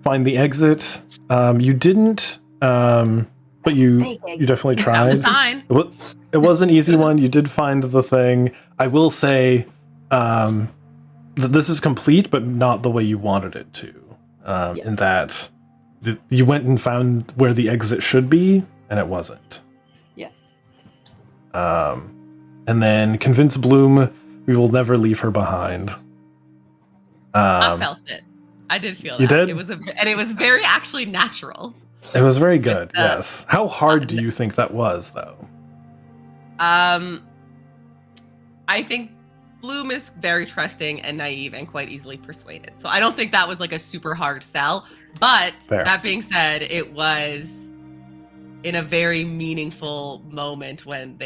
Find the exit. You didn't, but you definitely tried. Sign. It was an easy one. You did find the thing. I will say that this is complete, but not the way you wanted it to. In that you went and found where the exit should be, and it wasn't. Yeah. And then convince Bloom we will never leave her behind. I felt it. I did feel that. You did? It was very actually natural. It was very good. Yes. How hard do you think that was, though? I think Bloom is very trusting and naive and quite easily persuaded. So I don't think that was like a super hard sell. But That being said, it was in a very meaningful moment when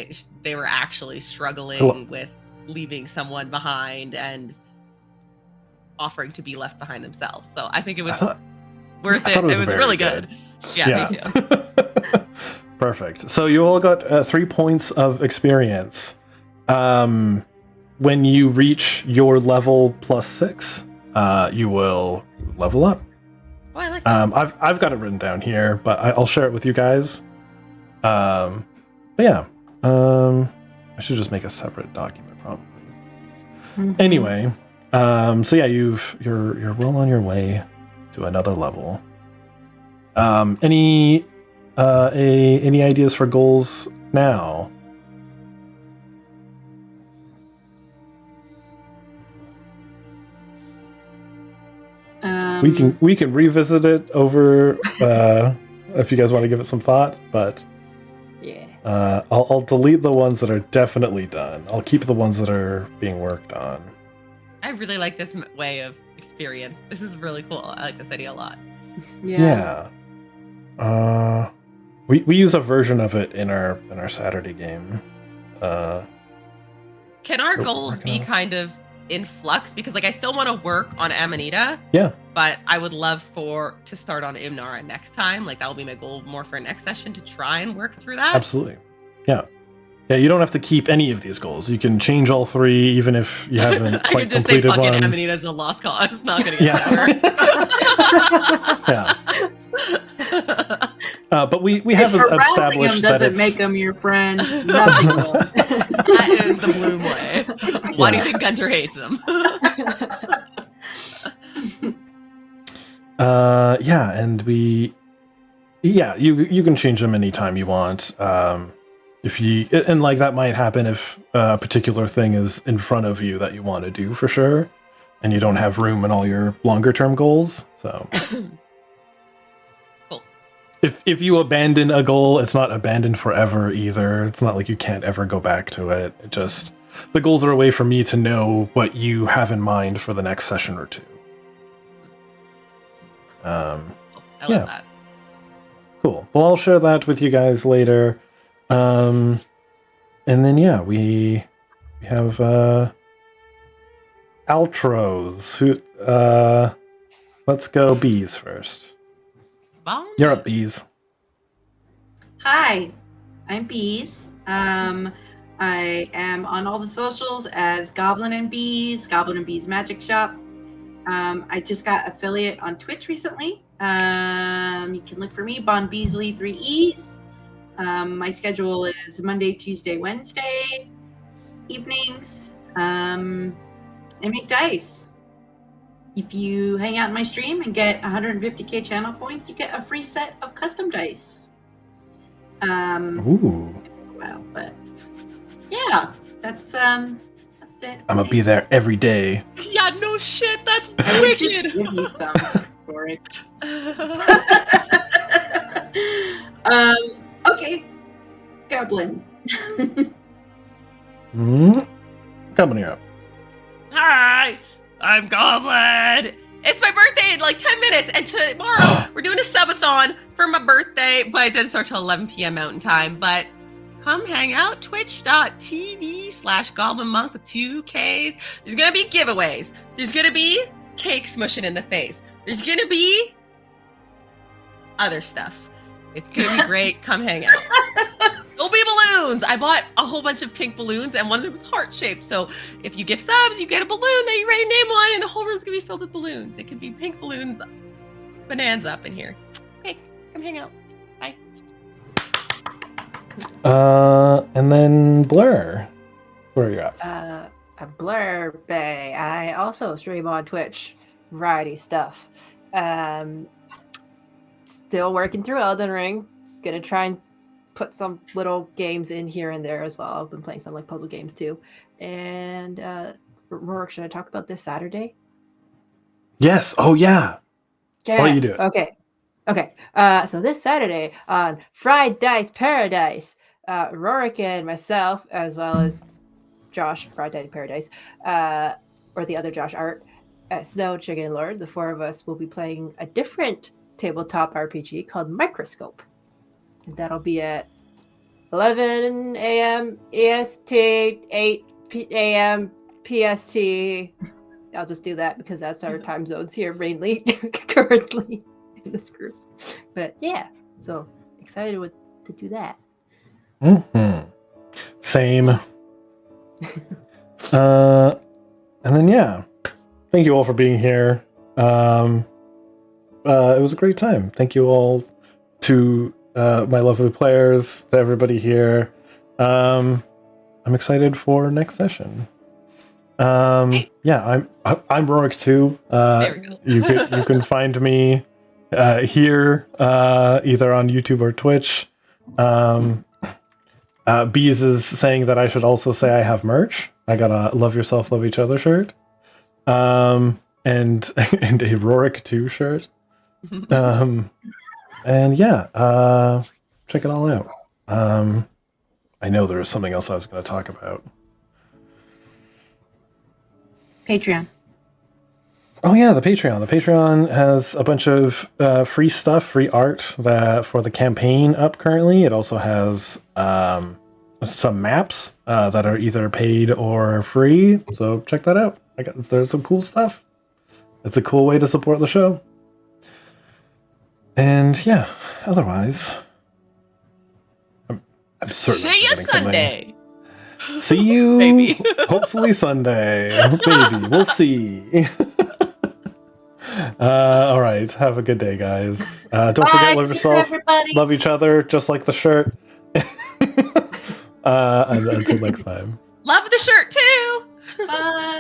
they were actually struggling with leaving someone behind and offering to be left behind themselves. So I think it was worth it. It was really good. Yeah, me too. Perfect. So you all got 3 points of experience. When you reach your level +6, you will level up. Oh, I like that. I've got it written down here, but I'll share it with you guys. I should just make a separate document probably. Mm-hmm. Anyway, you're well on your way to another level. Any ideas for goals now? We can revisit it over if you guys want to give it some thought, but I'll delete the ones that are definitely done. I'll keep the ones that are being worked on. I really like this way of experience. This is really cool. I like this idea a lot. Yeah. We use a version of it in our Saturday game. Can our goals be kind of in flux? Because I still want to work on Amanita. Yeah. But I would love to start on Imnara next time. That will be my goal more for next session, to try and work through that. Absolutely. Yeah. Yeah, you don't have to keep any of these goals. You can change all 3, even if you haven't quite completed one. I can just say, fuck it, Amanita's a lost cause. It's not going to get better. But we have established that doesn't make him your friend. Nothing will. That is the Bloom way. Why do you think Gunter hates him? And you can change them anytime you want. and like that might happen if a particular thing is in front of you that you want to do for sure, and you don't have room in all your longer term goals. So, Cool. If you abandon a goal, it's not abandoned forever either. It's not like you can't ever go back to it. It just the goals are a way for me to know what you have in mind for the next session or two. I love Yeah. that. Cool. Well, I'll share that with you guys later. And then we have outros. Let's go Bees first. Bye. You're up, Bees. Hi, I'm Bees. I am on all the socials as Goblin and Bees Magic Shop. I just got affiliate on Twitch recently. You can look for me, Bonbeesly 3 E's. My schedule is Monday, Tuesday, Wednesday evenings. I make dice. If you hang out in my stream and get 150k channel points, you get a free set of custom dice. Ooh. Wow, but yeah, that's it. I'm gonna be there every day. Yeah, no shit. That's I would just wicked. give you some for it. Okay, Goblin. Coming here up. Hi, I'm Goblin. It's my birthday in like 10 minutes, and tomorrow we're doing a subathon for my birthday, but it doesn't start till 11 p.m. Mountain Time. But come hang out, twitch.tv/Goblinmonkk with 2 Ks. There's gonna be giveaways. There's gonna be cake smushing in the face. There's gonna be other stuff. It's gonna be great. Come hang out. There'll be balloons. I bought a whole bunch of pink balloons, and one of them was heart-shaped. So if you give subs, you get a balloon that you write your name on, and the whole room's gonna be filled with balloons. It could be pink balloons, bonanza up in here. Okay, come hang out. Bye. And then Blur. Where are you at? A Blur Bay. I also stream on Twitch. Variety stuff. Still working through Elden Ring. Gonna try and put some little games in here and there as well. I've been playing some like puzzle games too. And Rourke, should I talk about this Saturday? Yes. Oh yeah. Yeah. Why you do it? Okay. So this Saturday on Fried Dice Paradise, Rourke and myself, as well as Josh, Fried Dice Paradise, or the other Josh Art, Snow Chicken Lord, the 4 of us will be playing a different tabletop RPG called Microscope. And that'll be at 11 a.m. EST, 8 a.m. PST. I'll just do that because that's our time zones here mainly currently in this group. But yeah, so excited to do that. Mm-hmm. Same. And then thank you all for being here. It was a great time. Thank you all to my lovely players, to everybody here. I'm excited for next session. I'm Rourke too. There we go. you can find me here either on YouTube or Twitch. Bees is saying that I should also say I have merch. I got a Love Yourself, Love Each Other shirt. And a Rourke 2 shirt. Check it all out. I know there was something else I was going to talk about. Patreon. Oh yeah, the Patreon. The Patreon has a bunch of free stuff, free art that for the campaign up currently. It also has some maps that are either paid or free. So check that out. There's some cool stuff. It's a cool way to support the show. And otherwise, I'm certain. See you Sunday. See you. Maybe. Hopefully Sunday. Maybe. We'll see. All right. Have a good day, guys. Don't forget, love yourself, everybody. love each other, just like the shirt. Until next time. Love the shirt too. Bye.